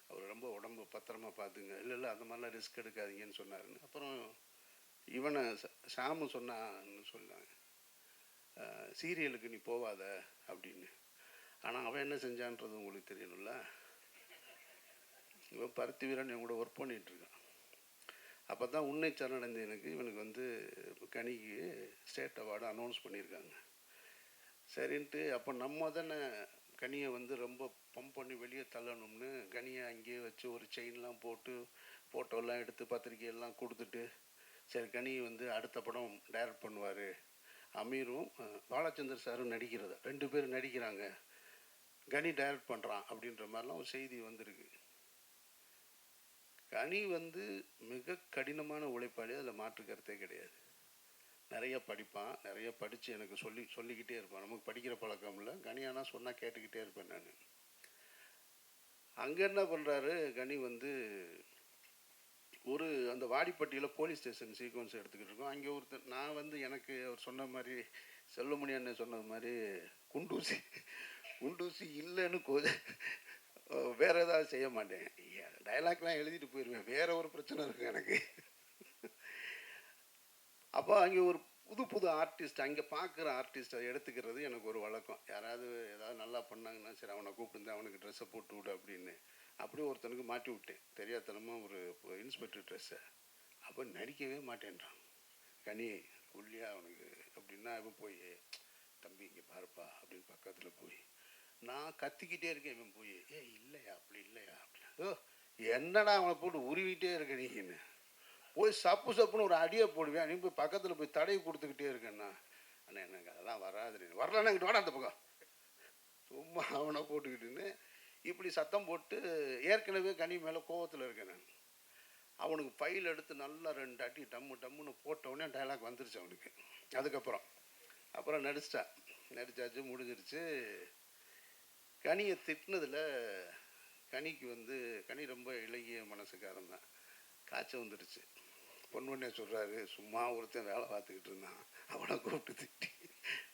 அவர் ரொம்ப உடம்பு பத்திரமா பார்த்துங்க. இல்லை அந்த மாதிரிலாம் ரிஸ்க் எடுக்காதீங்கன்னு சொன்னாருன்னு. அப்புறம் இவனை ஷாமு சொன்னான்னு சொன்னாங்க, சீரியலுக்கு நீ போவாத அப்படின்னு. ஆனால் அவன் என்ன செஞ்சான்றது உங்களுக்கு தெரியணும்ல. இவன் பருத்தி வீரன் என் கூட ஒர்க் பண்ணிகிட்ருக்கான். அப்போ தான் உன்னை சரணடைந்தனுக்கு இவனுக்கு வந்து கனிக்கு ஸ்டேட் அவார்டு அனௌன்ஸ் பண்ணியிருக்காங்க. சரின்ட்டு அப்போ நம்ம தானே கனியை வந்து ரொம்ப பம்ப் பண்ணி வெளியே தள்ளணும்னு கனியை அங்கேயே வச்சு ஒரு செயின்லாம் போட்டு ஃபோட்டோலாம் எடுத்து பத்திரிக்கையெல்லாம் கொடுத்துட்டு, சரி கனி வந்து அடுத்த படம் டைரக்ட் பண்ணுவார், அமீரும் பாலச்சந்தர் சாரும் நடிக்கிறதா, 2 பேர் நடிக்கிறாங்க, கனி டைரக்ட் பண்ணுறான் அப்படின்ற மாதிரிலாம் ஒரு செய்தி வந்திருக்கு. கனி வந்து மிக கடினமான உழைப்பாளி, அதில் மாற்று கருத்தே கிடையாது. நிறைய படிப்பான், நிறைய படித்து எனக்கு சொல்லிக்கிட்டே இருப்பான். நமக்கு படிக்கிற பழக்கம் இல்லை, கனியானா சொன்னால் கேட்டுக்கிட்டே இருப்பேன் நான். அங்கே என்ன பண்ணுறாரு கனி வந்து அந்த வாடிப்பட்டியில் போலீஸ் ஸ்டேஷன் சீக்வன்ஸ் எடுத்துக்கிட்டு இருக்கோம். அங்கே ஒருத்தர் நான் வந்து எனக்கு அவர் சொன்ன மாதிரி செல்வமணி அண்ணன் சொன்னது மாதிரி குண்டூசி இல்லைன்னு வேறு ஏதாவது செய்ய மாட்டேன். டைலாக்லாம் எழுதிட்டு போயிடுவேன், வேறு ஒரு பிரச்சனை இருக்குது எனக்கு. அப்போ அங்கே ஒரு புது ஆர்டிஸ்ட், அங்கே பார்க்குற ஆர்டிஸ்ட்டை எடுத்துக்கிறது எனக்கு ஒரு வழக்கம். யாராவது ஏதாவது நல்லா பண்ணாங்கன்னா சரி அவனை கூப்பிட்டு அவனுக்கு ட்ரெஸ்ஸை போட்டு விடு அப்படின்னு. அப்படியே ஒருத்தனுக்கு மாட்டி விட்டேன் தெரியாதனமாக, ஒரு இன்ஸ்பெக்டர் ட்ரெஸ்ஸை. அப்போ நடிக்கவே மாட்டேன்றான். கனி ஒல்லியா அவனுக்கு அப்படின்னா இப்போ போய் தம்பி இங்கே பாருப்பா அப்படின்னு பக்கத்தில் போய் நான் கத்திக்கிட்டே இருக்கேன். இவன் போய் இல்லையா அப்படி இல்லையா அப்படி, என்னடா அவனை போட்டு உருவிட்டே இருக்க நீன்னு போய் சப்புன்னு ஒரு அடியை போடுவேன். நீ போய் பக்கத்தில் போய் தடவி கொடுத்துக்கிட்டே இருக்கேன்னா, அண்ணா எனக்கு அதெல்லாம் வராது, வரலன்னா இங்கிட்டு வாடா அந்த பக்கம், சும்மா அவனை போட்டுக்கிட்டுன்னு இப்படி சத்தம் போட்டு ஏற்கனவே கனி மேலே கோவத்தில் இருக்கேன் நான். அவனுக்கு ஃபைல் எடுத்து நல்லா 2 அடி டம்முன்னு போட்டவுடனே டைலாக் வந்துருச்சு அவனுக்கு. அப்புறம் நடிச்சாச்சு, முடிஞ்சிருச்சு. கனியை திட்டினதில் கனிக்கு கனி ரொம்ப இளகிய மனசுக்காரன் தான். காய்ச்சல் வந்துருச்சு. பொன்வண்ணே சொல்கிறாரு, சும்மா ஒருத்தன் வேலை பார்த்துக்கிட்டு இருந்தான், அவனை கூப்பிட்டு திட்டி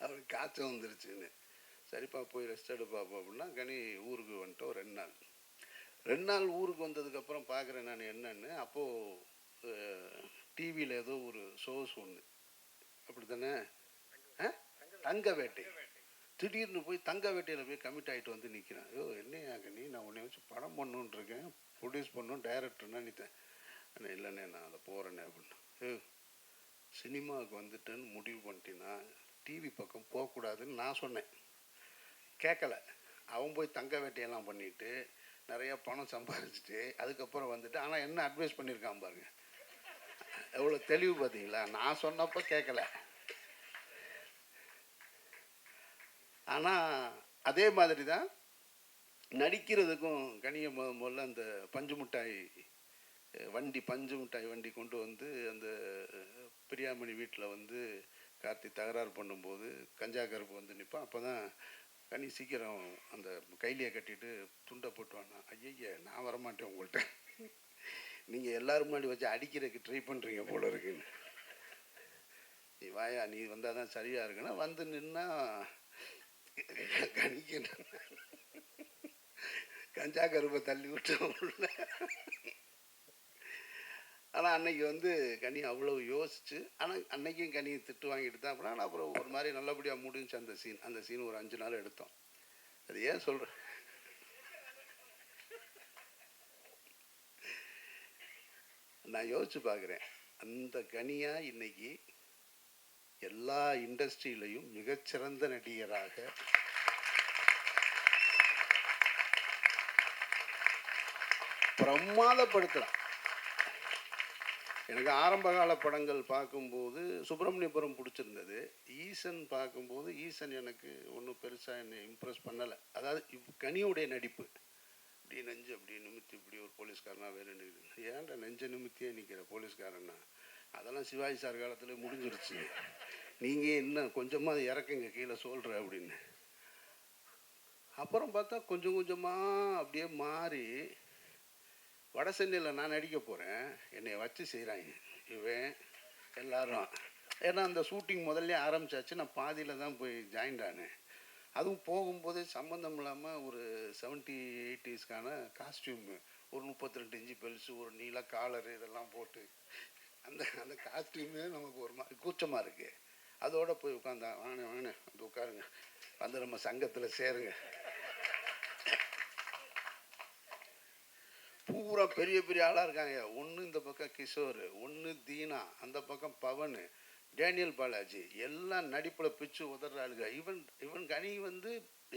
அவனுக்கு காய்ச்சல் வந்துருச்சுன்னு. சரிப்பா போய் ரெஸ்ட் எடுப்பாப்பா அப்படின்னா கனி ஊருக்கு வந்துட்டோம். 2 நாள் ஊருக்கு வந்ததுக்கப்புறம் பார்க்குறேன் நான் என்னன்னு. அப்போது டிவியில் ஏதோ ஒரு ஷோஸ் ஒன்று, அப்படி தானே, தங்க வேட்டை. திடீர்னு போய் தங்க வேட்டையில் போய் கமிட் ஆகிட்டு வந்து நிற்கிறேன். என்னையா கனி, நான் உன்னை வச்சு படம் பண்ணணுன்னு இருக்கேன், ப்ரொடியூஸ் பண்ணணும், டைரக்டர்னா நிற்றேன். அண்ணே இல்லைண்ணே நான் அதை போகிறேண்ணே அப்படின்னா, சினிமாவுக்கு வந்துட்டேன்னு முடிவு பண்ணிட்டேன்னா டிவி பக்கம் போகக்கூடாதுன்னு நான் சொன்னேன். கேட்கல. அவன் போய் தங்க வேட்டையெல்லாம் பண்ணிவிட்டு நிறையா பணம் சம்பாதிச்சுட்டு அதுக்கப்புறம் வந்துட்டு, ஆனால் என்ன அட்வைஸ் பண்ணியிருக்கான் பாருங்க, எவ்வளோ தெளிவு பார்த்தீங்களா. நான் சொன்னப்போ கேட்கல. ஆனால் அதே மாதிரி தான் நடிக்கிறதுக்கும் கனியை முதல்ல அந்த பஞ்சு மிட்டாய் வண்டி கொண்டு வந்து அந்த பிரியாமணி வீட்டில் கார்த்தி தகராறு பண்ணும்போது கஞ்சா கருப்பு நிற்பான். அப்போ தான் கனி சீக்கிரம் அந்த கைலியை கட்டிட்டு துண்டை போட்டுவானா, ஐய நான் வரமாட்டேன் உங்கள்கிட்ட, நீங்கள் எல்லோரும் முன்னாடி வச்சு அடிக்கிறதுக்கு ட்ரை பண்ணுறீங்க போல இருக்குன்னு, நீ வாயா, நீ வந்தால் தான் சரியாக இருக்குன்னா வந்து நின்னா கனிக்கு கஞ்சா கருப்பை தள்ளி விட்டு. ஆனால் அன்னைக்கு கனி அவ்வளோ யோசிச்சு, ஆனால் அன்னைக்கும் கனி திட்டு வாங்கிட்டு தான். ஆனால் அப்புறம் ஒரு மாதிரி நல்லபடியாக முடிஞ்சு அந்த சீன் ஒரு 5 நாள் எடுத்தோம். அது ஏன் சொல்கிறேன், நான் யோசிச்சு பார்க்குறேன், அந்த கனியாக இன்னைக்கு எல்லா இண்டஸ்ட்ரியிலையும் மிகச்சிறந்த நடிகராக பிரமாதப்படுத்துகிறான். எனக்கு ஆரம்பகால படங்கள் பார்க்கும்போது சுப்பிரமணியபுரம் பிடிச்சிருந்தது. ஈசன் பார்க்கும்போது ஈசன் எனக்கு ஒன்றும் பெருசாக என்னை இம்ப்ரெஸ் பண்ணலை. அதாவது கனியுடைய நடிப்பு, இப்படி நெஞ்சு அப்படி நிமித்தி இப்படி ஒரு போலீஸ்காரனா வேறு நிற்குது, ஏன்டா நெஞ்ச நிமித்தியே நிற்கிற போலீஸ்காரன்னா, அதெல்லாம் சிவாஜி சார் காலத்தில் முடிஞ்சிருச்சு, நீங்கள் இன்னும் கொஞ்சமாக இறக்குங்க கீழே சொல்கிற அப்படின்னு. அப்புறம் பார்த்தா கொஞ்சம் கொஞ்சமாக அப்படியே மாறி வட சென்னையில் நான் நடிக்க போகிறேன், என்னை வச்சு செய்கிறாங்க இவன் எல்லாரும். ஏன்னா அந்த ஷூட்டிங் முதல்ல ஆரம்பித்தாச்சு, நான் பாதியில் தான் போய் ஜாயின்ட் ஆனேன். அதுவும் போகும்போதே சம்மந்தம் இல்லாமல் ஒரு 70s 80s காஸ்டியூமு, ஒரு 32 இன்ச்சு பெல்ஸு, ஒரு நீல காலரு, இதெல்லாம் போட்டு அந்த காஸ்டியூமே நமக்கு ஒரு மாதிரி கூச்சமாக இருக்குது. அதோடு போய் உட்காந்தா, வாங்க வந்து உட்காருங்க, வந்து நம்ம சங்கத்தில் சேருங்க. பூரா பெரிய பெரிய ஆளாக இருக்காங்க. ஒன்று இந்த பக்கம் கிஷோர், ஒன்று தீனா, அந்த பக்கம் பவன், டேனியல் பாலாஜி, எல்லாம் நடிப்பில் பிச்சு உதற ஆளுங்க. இவன் கனி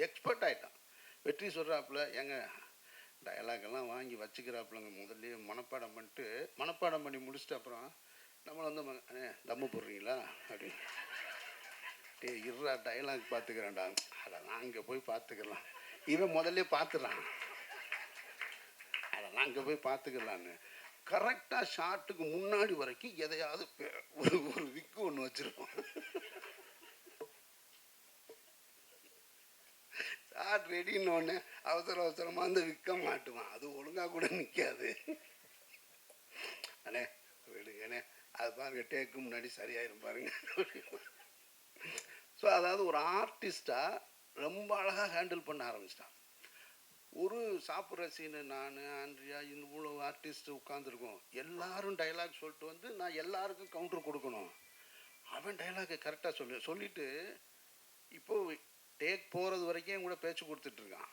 எக்ஸ்பர்ட் ஆகிட்டான். வெற்றி சொல்கிறாப்புல, எங்க டயலாக்கெல்லாம் வாங்கி வச்சுக்கிறாப்புலங்க, முதல்ல மனப்பாடம் பண்ணி முடிச்சுட்டு அப்புறம் நம்மளை தம்மு போடுறீங்களா அப்படின்னு, இருறா டயலாக் பார்த்துக்கிறேன்டா, அதெல்லாம் அங்கே போய் பார்த்துக்கலாம், இவன் முதல்ல பார்த்துறான், அதெல்லாம் அங்கே போய் பார்த்துக்கலான்னு கரெக்டாக ஷார்ட்டுக்கு முன்னாடி வரைக்கும் எதையாவது ஒரு விக்கு ஒன்று வச்சுருப்போம். ஷார்ட் ரெடின்னு ஒன்று அவசரமாக அந்த விற்க மாட்டுவான், அது ஒழுங்காக கூட நிற்காது. அண்ணே விடுங்கண்ணே, அது பாருங்க டேக்கு முன்னாடி சரியாயிரும் பாருங்க. ஸோ அதாவது ஒரு ஆர்டிஸ்டாக ரொம்ப அழகாக ஹேண்டில் பண்ண ஆரம்பிச்சிட்டான். ஒரு சாப்பிட்ற சீனு நான் ஆண்ட்ரியா இவ்வளோ ஆர்டிஸ்ட்டு உட்காந்துருக்கோம், எல்லாரும் டைலாக் சொல்லிட்டு நான் எல்லாருக்கும் கவுண்டர் கொடுக்கணும். அவன் டைலாக்கை கரெக்டாக சொல்லிவிட்டு இப்போது டேக் போகிறது வரைக்கும் என் கூட பேச்சு கொடுத்துட்ருக்கான்.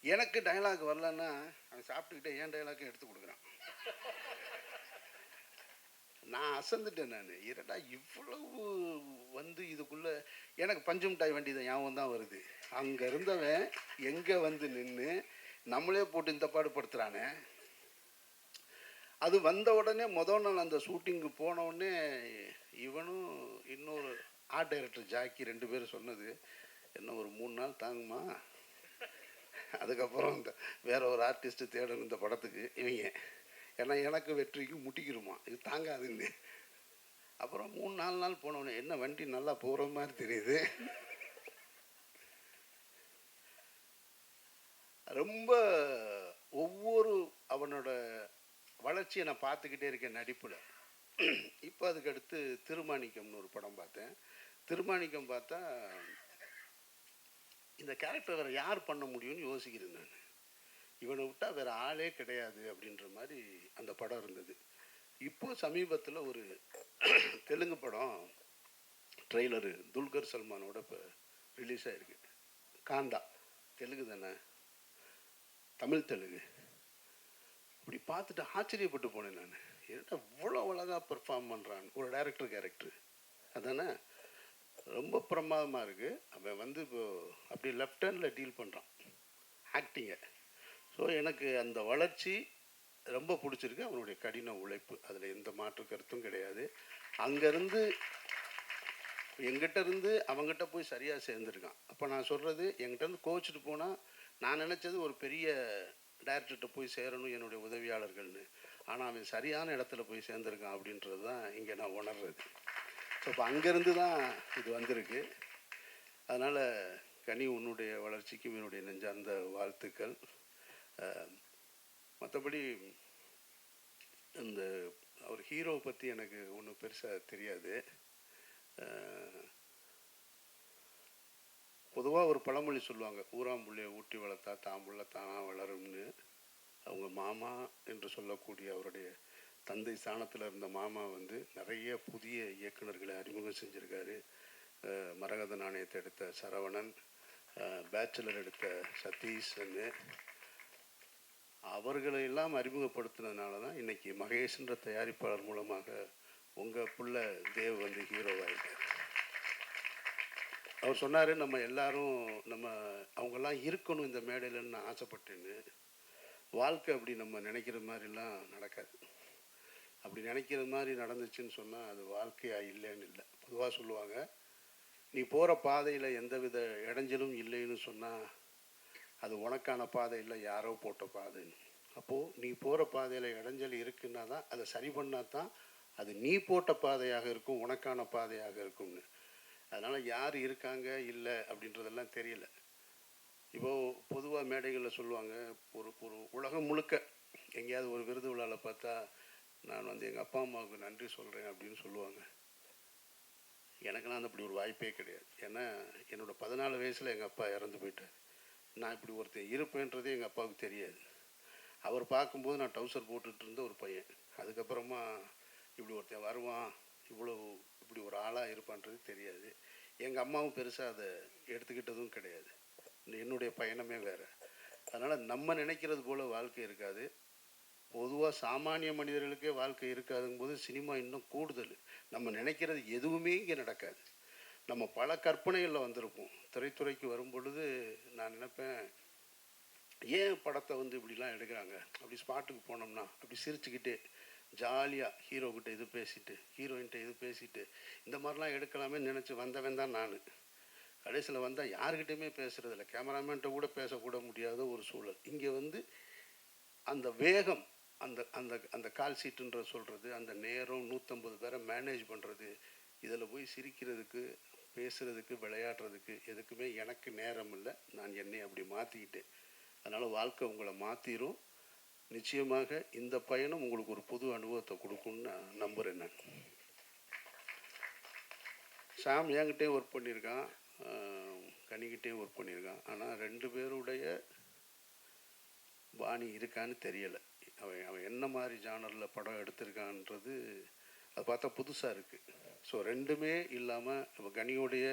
எனக்கு டைலாக் வரலன்னா அவன் சாப்பிட்டுக்கிட்டே என் டைலாக்கை எடுத்து கொடுக்குறான். நான் அசந்துட்டேன். நான் இரடா இவ்வளவு வந்து இதுக்குள்ளே எனக்கு பஞ்சு மிட்டாய் வண்டி தான் ஞாபகம் தான் வருது. அங்கே இருந்தவன் எங்கே வந்து நின்று நம்மளே போட்டு இந்த பாடுபடுத்துகிறானே. அது வந்த உடனே முதல் நாள் அந்த ஷூட்டிங்கு போன உடனே இவனும் இன்னொரு ஆர்ட் டைரக்டர் ஜாக்கி 2 பேரும் சொன்னது, என்ன ஒரு 3 நாள் தாங்குமா, அதுக்கப்புறம் இந்த வேற ஒரு ஆர்டிஸ்ட்டு தேடணும் இந்த படத்துக்கு இவங்க, ஏன்னா எனக்கு வெற்றிக்கு முட்டிக்கிருமா, இது தாங்காதுன்னு. அப்புறம் 3-4 நாள் போனவொடனே என்ன வண்டி நல்லா போகிற மாதிரி தெரியுது. ரொம்ப ஒவ்வொரு அவனோட வளர்ச்சியை நான் பார்த்துக்கிட்டே இருக்கேன் நடிப்பில். இப்போ அதுக்கு அடுத்து திருமாணிக்கம்னு ஒரு படம் பார்த்தேன். திருமாணிக்கம் பார்த்தா இந்த கேரக்டர் வேறு யார் பண்ண முடியும்னு யோசிக்கிறேன் நான். இவனை விட்டால் வேறு ஆளே கிடையாது அப்படின்ற மாதிரி அந்த படம் இருந்தது. இப்போது சமீபத்தில் ஒரு தெலுங்கு படம் ட்ரெய்லரு துல்கர் சல்மானோட இப்போ ரிலீஸ் ஆகிருக்கு. காந்தா தெலுங்கு தானே, தமிழ் தெலுங்கு. அப்படி பார்த்துட்டு ஆச்சரியப்பட்டு போனேன் நான். ஏன்னா இவ்வளோ அழகாக பெர்ஃபார்ம் பண்ணுறான் ஒரு டைரக்டர் கேரக்டர் அதானே, ரொம்ப பிரமாதமாக இருக்குது. அவன் வந்து இப்போது அப்படி லெஃப்ட் ஹேண்டில் டீல் பண்ணுறான் ஆக்டிங்கை. ஸோ எனக்கு அந்த வளர்ச்சி ரொம்ப பிடிச்சிருக்கு. அவனுடைய கடின உழைப்பு, அதில் எந்த மாற்று கருத்தும் கிடையாது. அங்கேருந்து எங்கிட்ட இருந்து அவங்ககிட்ட போய் சரியாக சேர்ந்துருக்கான். அப்போ நான் சொல்கிறது, என்கிட்டருந்து கோச்சிட்டு போனால் நான் நினச்சது ஒரு பெரிய டைரக்டர்கிட்ட போய் சேரணும் என்னுடைய உதவியாளர்கள்னு. ஆனால் அவன் சரியான இடத்துல போய் சேர்ந்துருக்கான் அப்படின்றது தான் இங்கே நான் உணர்றது. ஸோ இப்போ அங்கேருந்து தான் இது வந்திருக்கு. அதனால் கனி, உன்னுடைய வளர்ச்சிக்கும் என்னுடைய நெஞ்சார்ந்த வாழ்த்துக்கள். மற்றபடி இந்த அவர் ஹீரோவை பற்றி எனக்கு ஒன்றும் பெருசாக தெரியாது. பொதுவாக ஒரு பழமொழி சொல்லுவாங்க, ஊராம்புள்ளையை ஊட்டி வளர்த்தா தாம்புள்ள தானாக வளரும்னு. அவங்க மாமா என்று சொல்லக்கூடிய அவருடைய தந்தை ஸ்தானத்தில் இருந்த மாமா வந்து நிறைய புதிய இயக்குநர்களை அறிமுகம் செஞ்சுருக்காரு. மரகத நாணயத்தை எடுத்த சரவணன், பேச்சுலர் எடுத்த சதீஷ்ன்னு, அவர்களை எல்லாம் அறிமுகப்படுத்தினதுனால தான் இன்றைக்கி மகேஷ்ன்ற தயாரிப்பாளர் மூலமாக உங்கள் புள்ள தேவ் வந்து ஹீரோவாகிட்டார். அவர் சொன்னார், நம்ம எல்லாரும் அவங்கெல்லாம் இருக்கணும் இந்த மேடையிலன்னு நான் ஆசைப்பட்டேன்னு. வாழ்க்கை அப்படி நம்ம நினைக்கிற மாதிரிலாம் நடக்காது. அப்படி நினைக்கிற மாதிரி நடந்துச்சுன்னு சொன்னால் அது வாழ்க்கையாக இல்லைன்னு இல்லை. பொதுவாக சொல்லுவாங்க, நீ போகிற பாதையில் எந்தவித இடைஞ்சலும் இல்லைன்னு சொன்னால் அது உனக்கான பாதை இல்லை, யாரோ போட்ட பாதைன்னு. அப்போது நீ போகிற பாதையில் இடைஞ்சல் இருக்குன்னா தான் அதை சரி பண்ணால் தான் அது நீ போட்ட பாதையாக இருக்கும், உனக்கான பாதையாக இருக்கும்னு. அதனால் யார் இருக்காங்க இல்லை அப்படின்றதெல்லாம் தெரியல. இப்போது பொதுவாக மேடைகளில் சொல்லுவாங்க, ஒரு உலகம் முழுக்க எங்கேயாவது ஒரு விருது விழாவில் பார்த்தா நான் வந்து எங்கள் அப்பா அம்மாவுக்கு நன்றி சொல்கிறேன் அப்படின்னு சொல்லுவாங்க. எனக்கெல்லாம் அந்த அப்படி ஒரு வாய்ப்பே கிடையாது. ஏன்னா என்னோடய 14 வயசில் எங்கள் அப்பா இறந்து போயிட்டார். நான் இப்படி ஒருத்தர் இருப்பேன்றதே எங்கள் அப்பாவுக்கு தெரியாது. அவர் பார்க்கும்போது நான் டவுசர் போட்டுட்டு இருந்த ஒரு பையன். அதுக்கப்புறமா இப்படி ஒருத்தன் வருவான், இப்படி ஒரு ஆளாக இருப்பான்றது தெரியாது. எங்கள் அம்மாவும் பெருசாக அதை எடுத்துக்கிட்டதும் கிடையாது. என்னுடைய பயணமே வேறு. அதனால் நம்ம நினைக்கிறது போல் வாழ்க்கை இருக்காது. பொதுவாக சாமானிய மனிதர்களுக்கே வாழ்க்கை இருக்காதுங்கும்போது சினிமா இன்னும் கூடுதல். நம்ம நினைக்கிறது எதுவுமே இங்கே நடக்காது. நம்ம பல கற்பனைகளில் வந்திருப்போம். திரைத்துறைக்கு வரும் பொழுது நான் நினைப்பேன், ஏன் படத்தை வந்து இப்படிலாம் எடுக்கிறாங்க, அப்படி ஸ்பாட்டுக்கு போனோம்னா அப்படி சிரிச்சுக்கிட்டே ஜாலியாக ஹீரோக்கிட்ட இது பேசிட்டு ஹீரோயின்கிட்ட இது பேசிட்டு இந்த மாதிரிலாம் எடுக்கலாமே நினச்சி வந்தவன் தான் நான். கடைசியில் வந்தால் யாருக்கிட்டையுமே பேசுகிறதில்ல, கேமராமேன்ட்ட கூட பேசக்கூட முடியாத ஒரு சூழல். இங்கே வந்து அந்த வேகம், அந்த அந்த அந்த கால் சீட்டுன்ற சொல்கிறது, அந்த நேரம், 150 பேரை மேனேஜ் பண்ணுறது, இதில் போய் சிரிக்கிறதுக்கு, பேசுகிறதுக்கு, விளையாடுறதுக்கு எதுக்குமே எனக்கு நேரம் இல்லை. நான் என்னை அப்படி மாற்றிக்கிட்டேன். அதனால் வாழ்க்கை உங்களை மாற்றிடும். நிச்சயமாக இந்த பயணம் உங்களுக்கு ஒரு புது அனுபவத்தை கொடுக்கும்னு நான் நம்புகிறேன். நான் சாம் என்கிட்டையும் ஒர்க் பண்ணியிருக்கான், கனிக்கிட்டேயும் ஒர்க் பண்ணியிருக்கான். ஆனால் 2 பேருடைய பாணி இருக்கான்னு தெரியலை. அவன் என்ன மாதிரி ஜானரில் படம் எடுத்திருக்கான்றது அதை பார்த்தா புதுசாக இருக்குது. ஸோ 2மே இல்லாமல் இப்போ கனியோடைய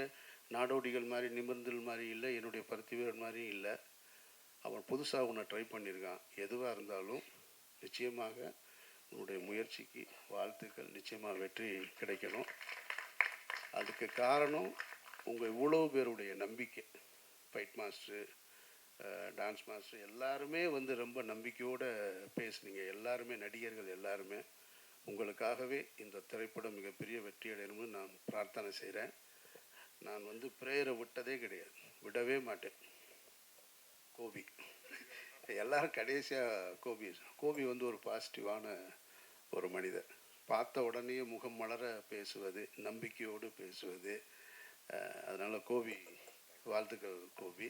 நாடோடிகள் மாதிரி நிமிர்ந்தல் மாதிரி இல்லை, என்னுடைய பருத்திவீரன் மாதிரியும் இல்லை. அவன் புதுசாக ஒன்று ட்ரை பண்ணியிருக்கான். எதுவாக இருந்தாலும் நிச்சயமாக உன்னுடைய முயற்சிக்கு வாழ்த்துக்கள். நிச்சயமாக வெற்றி கிடைக்கணும். அதுக்கு காரணம் உங்கள் இவ்வளோ பேருடைய நம்பிக்கை. ஃபைட் மாஸ்டரு, டான்ஸ் மாஸ்டர் எல்லாருமே வந்து ரொம்ப நம்பிக்கையோடு பேசுனீங்க. எல்லாருமே நடிகர்கள் எல்லாருமே உங்களுக்காகவே இந்த திரைப்படம் மிகப்பெரிய வெற்றி அடையணும்னு நான் பிரார்த்தனை செய்கிறேன். நான் வந்து ப்ரேயரை விட்டதே கிடையாது, விடவே மாட்டேன். கோபி எல்லாரும் கடைசியாக கோபி வந்து ஒரு பாசிட்டிவான ஒரு மனிதர். பார்த்த உடனே முகம் மலர பேசுவது, நம்பிக்கையோடு பேசுவது. அதனால் கோபி வாழ்த்துக்கள் கோபி.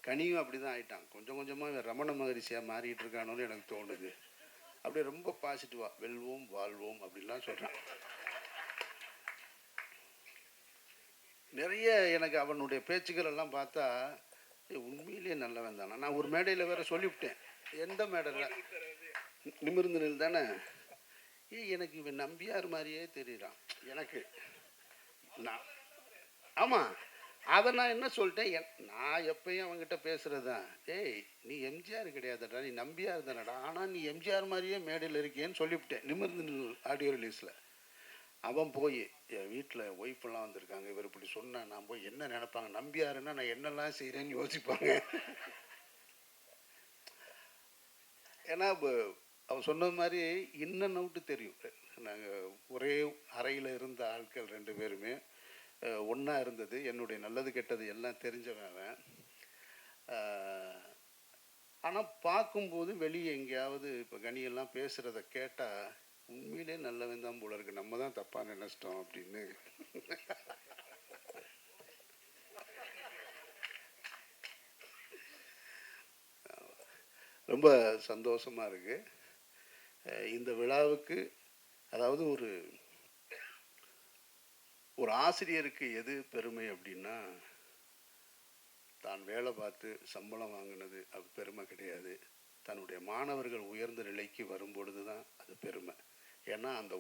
கனியும் அப்படி தான் ஆயிட்டான். கொஞ்சம் கொஞ்சமாக ரமண மகரிஷியாக மாறிட்டு இருக்கானோன்னு எனக்கு தோணுது. அப்படியே ரொம்ப பாசிட்டிவாக வெல்வோம் வாழ்வோம் அப்படின்லாம் சொல்கிறான். நிறைய எனக்கு அவனுடைய பேச்சுக்கள் எல்லாம் பார்த்தா உண்மையிலேயே நல்லவன் தானே. நான் ஒரு மேடையில் வேற சொல்லிவிட்டேன். எந்த மேடையில்? நிமிர்ந்து நில் தானே. எனக்கு இவன் நம்பியார் மாதிரியே தெரியுறான் எனக்கு. நான் ஆமாம், அதை நான் என்ன சொல்லிட்டேன், நான் எப்பயும் அவங்ககிட்ட பேசுகிறது தான். ஏய், நீ எம்ஜிஆர் கிடையாதுடா, நீ நம்பியார் தானடா, ஆனால் நீ எம்ஜிஆர் மாதிரியே மேடையில் இருக்கேன்னு சொல்லிவிட்டேன். நிமிர்ந்து ஆடியோ ரிலீஸில் அவன் போய் என் வீட்டில் ஒய்ஃபெல்லாம் வந்திருக்காங்க, இவர் இப்படி சொன்னேன், நான் போய் என்ன நினைப்பாங்க, நம்பியாருன்னா நான் என்னெல்லாம் செய்கிறேன்னு யோசிப்பாங்க. ஏன்னா அவன் சொன்னது மாதிரி இன்னும் நவுட்டு தெரியும். நாங்கள் ஒரே அறையில் இருந்த ஆட்கள் 2 பேருமே ஒன்றா இருந்தது. என்னுடைய நல்லது கெட்டது எல்லாம் தெரிஞ்சவன். ஆனால் பார்க்கும்போது வெளியே எங்கேயாவது இப்போ கனியெல்லாம் பேசுகிறத கேட்டால் உண்மையிலே நல்லவன் தான் போல இருக்கு, நம்ம தான் தப்பாக நினச்சிட்டோம் அப்படின்னு. ரொம்ப சந்தோஷமாக இருக்குது. இந்த விழாவுக்கு அதாவது ஒரு ஆசிரியருக்கு எது பெருமை அப்படின்னா, தான் வேலை பார்த்து சம்பளம் வாங்கினது அது பெருமை கிடையாது. தன்னுடைய மாணவர்கள் உயர்ந்த நிலைக்கு வரும்பொழுது தான் அது பெருமை. ஏன்னா அந்த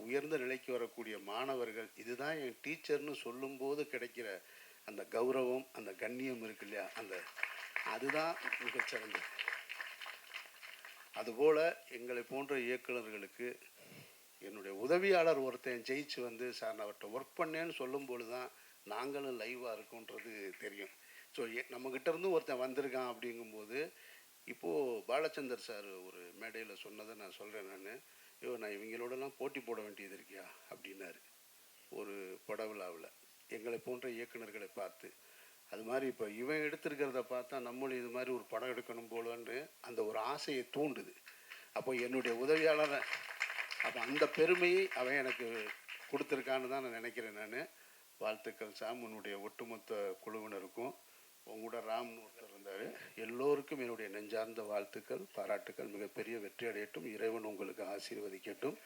உயர்ந்த நிலைக்கு வரக்கூடிய மாணவர்கள் இதுதான் என் டீச்சர்னு சொல்லும்போது கிடைக்கிற அந்த கௌரவம், அந்த கண்ணியம் இருக்கு இல்லையா, அதுதான் மிகச்சிறந்தது. அதுபோல் எங்களை போன்ற இயக்குநர்களுக்கு என்னுடைய உதவியாளர் ஒருத்தன் ஜெயிச்சு வந்து சார் நான் அவர்கிட்ட ஒர்க் பண்ணேன்னு சொல்லும்போது தான் நாங்களும் லைவாக இருக்கோன்றது தெரியும். ஸோ நம்மக்கிட்ட இருந்தும் ஒருத்தன் வந்திருக்கான் அப்படிங்கும்போது, இப்போது பாலச்சந்தர் சார் ஒரு மேடையில் சொன்னதை நான் சொல்கிறேன். நான் இவங்களோடலாம் போட்டி போட வேண்டியது இருக்கியா அப்படின்னாரு ஒரு பட விழாவில் எங்களை போன்ற இயக்குநர்களை பார்த்து. அது மாதிரி இப்போ இவன் எடுத்திருக்கிறத பார்த்தா நம்மளும் இது மாதிரி ஒரு படம் எடுக்கணும் போலன்னு அந்த ஒரு ஆசையை தூண்டுது. அப்போ என்னுடைய உதவியாளரை அப்போ அந்த பெருமையை அவன் எனக்கு கொடுத்துருக்கான்னு தான் நான் நினைக்கிறேன். நான் வாழ்த்துக்கள் சாம், உன்னுடைய ஒட்டுமொத்த குழுவினருக்கும். உங்களோட ராம்னு ஒருத்தர் இருந்தார். எல்லோருக்கும் என்னுடைய நெஞ்சார்ந்த வாழ்த்துக்கள், பாராட்டுக்கள். மிகப்பெரிய வெற்றி அடையட்டும், இறைவன் உங்களுக்கு ஆசீர்வதிக்கட்டும்.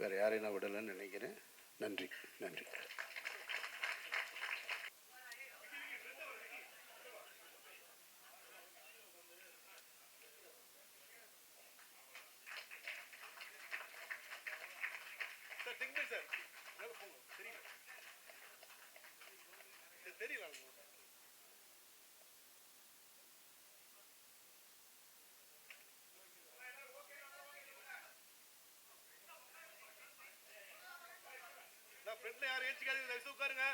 வேறு யாரையும் நான் விடலைன்னு நினைக்கிறேன். நன்றி நன்றி. தெரியல ஃப்ரெண்ட்ல யாரும் ஏச்சிக்காதீங்க, உட்காருங்க.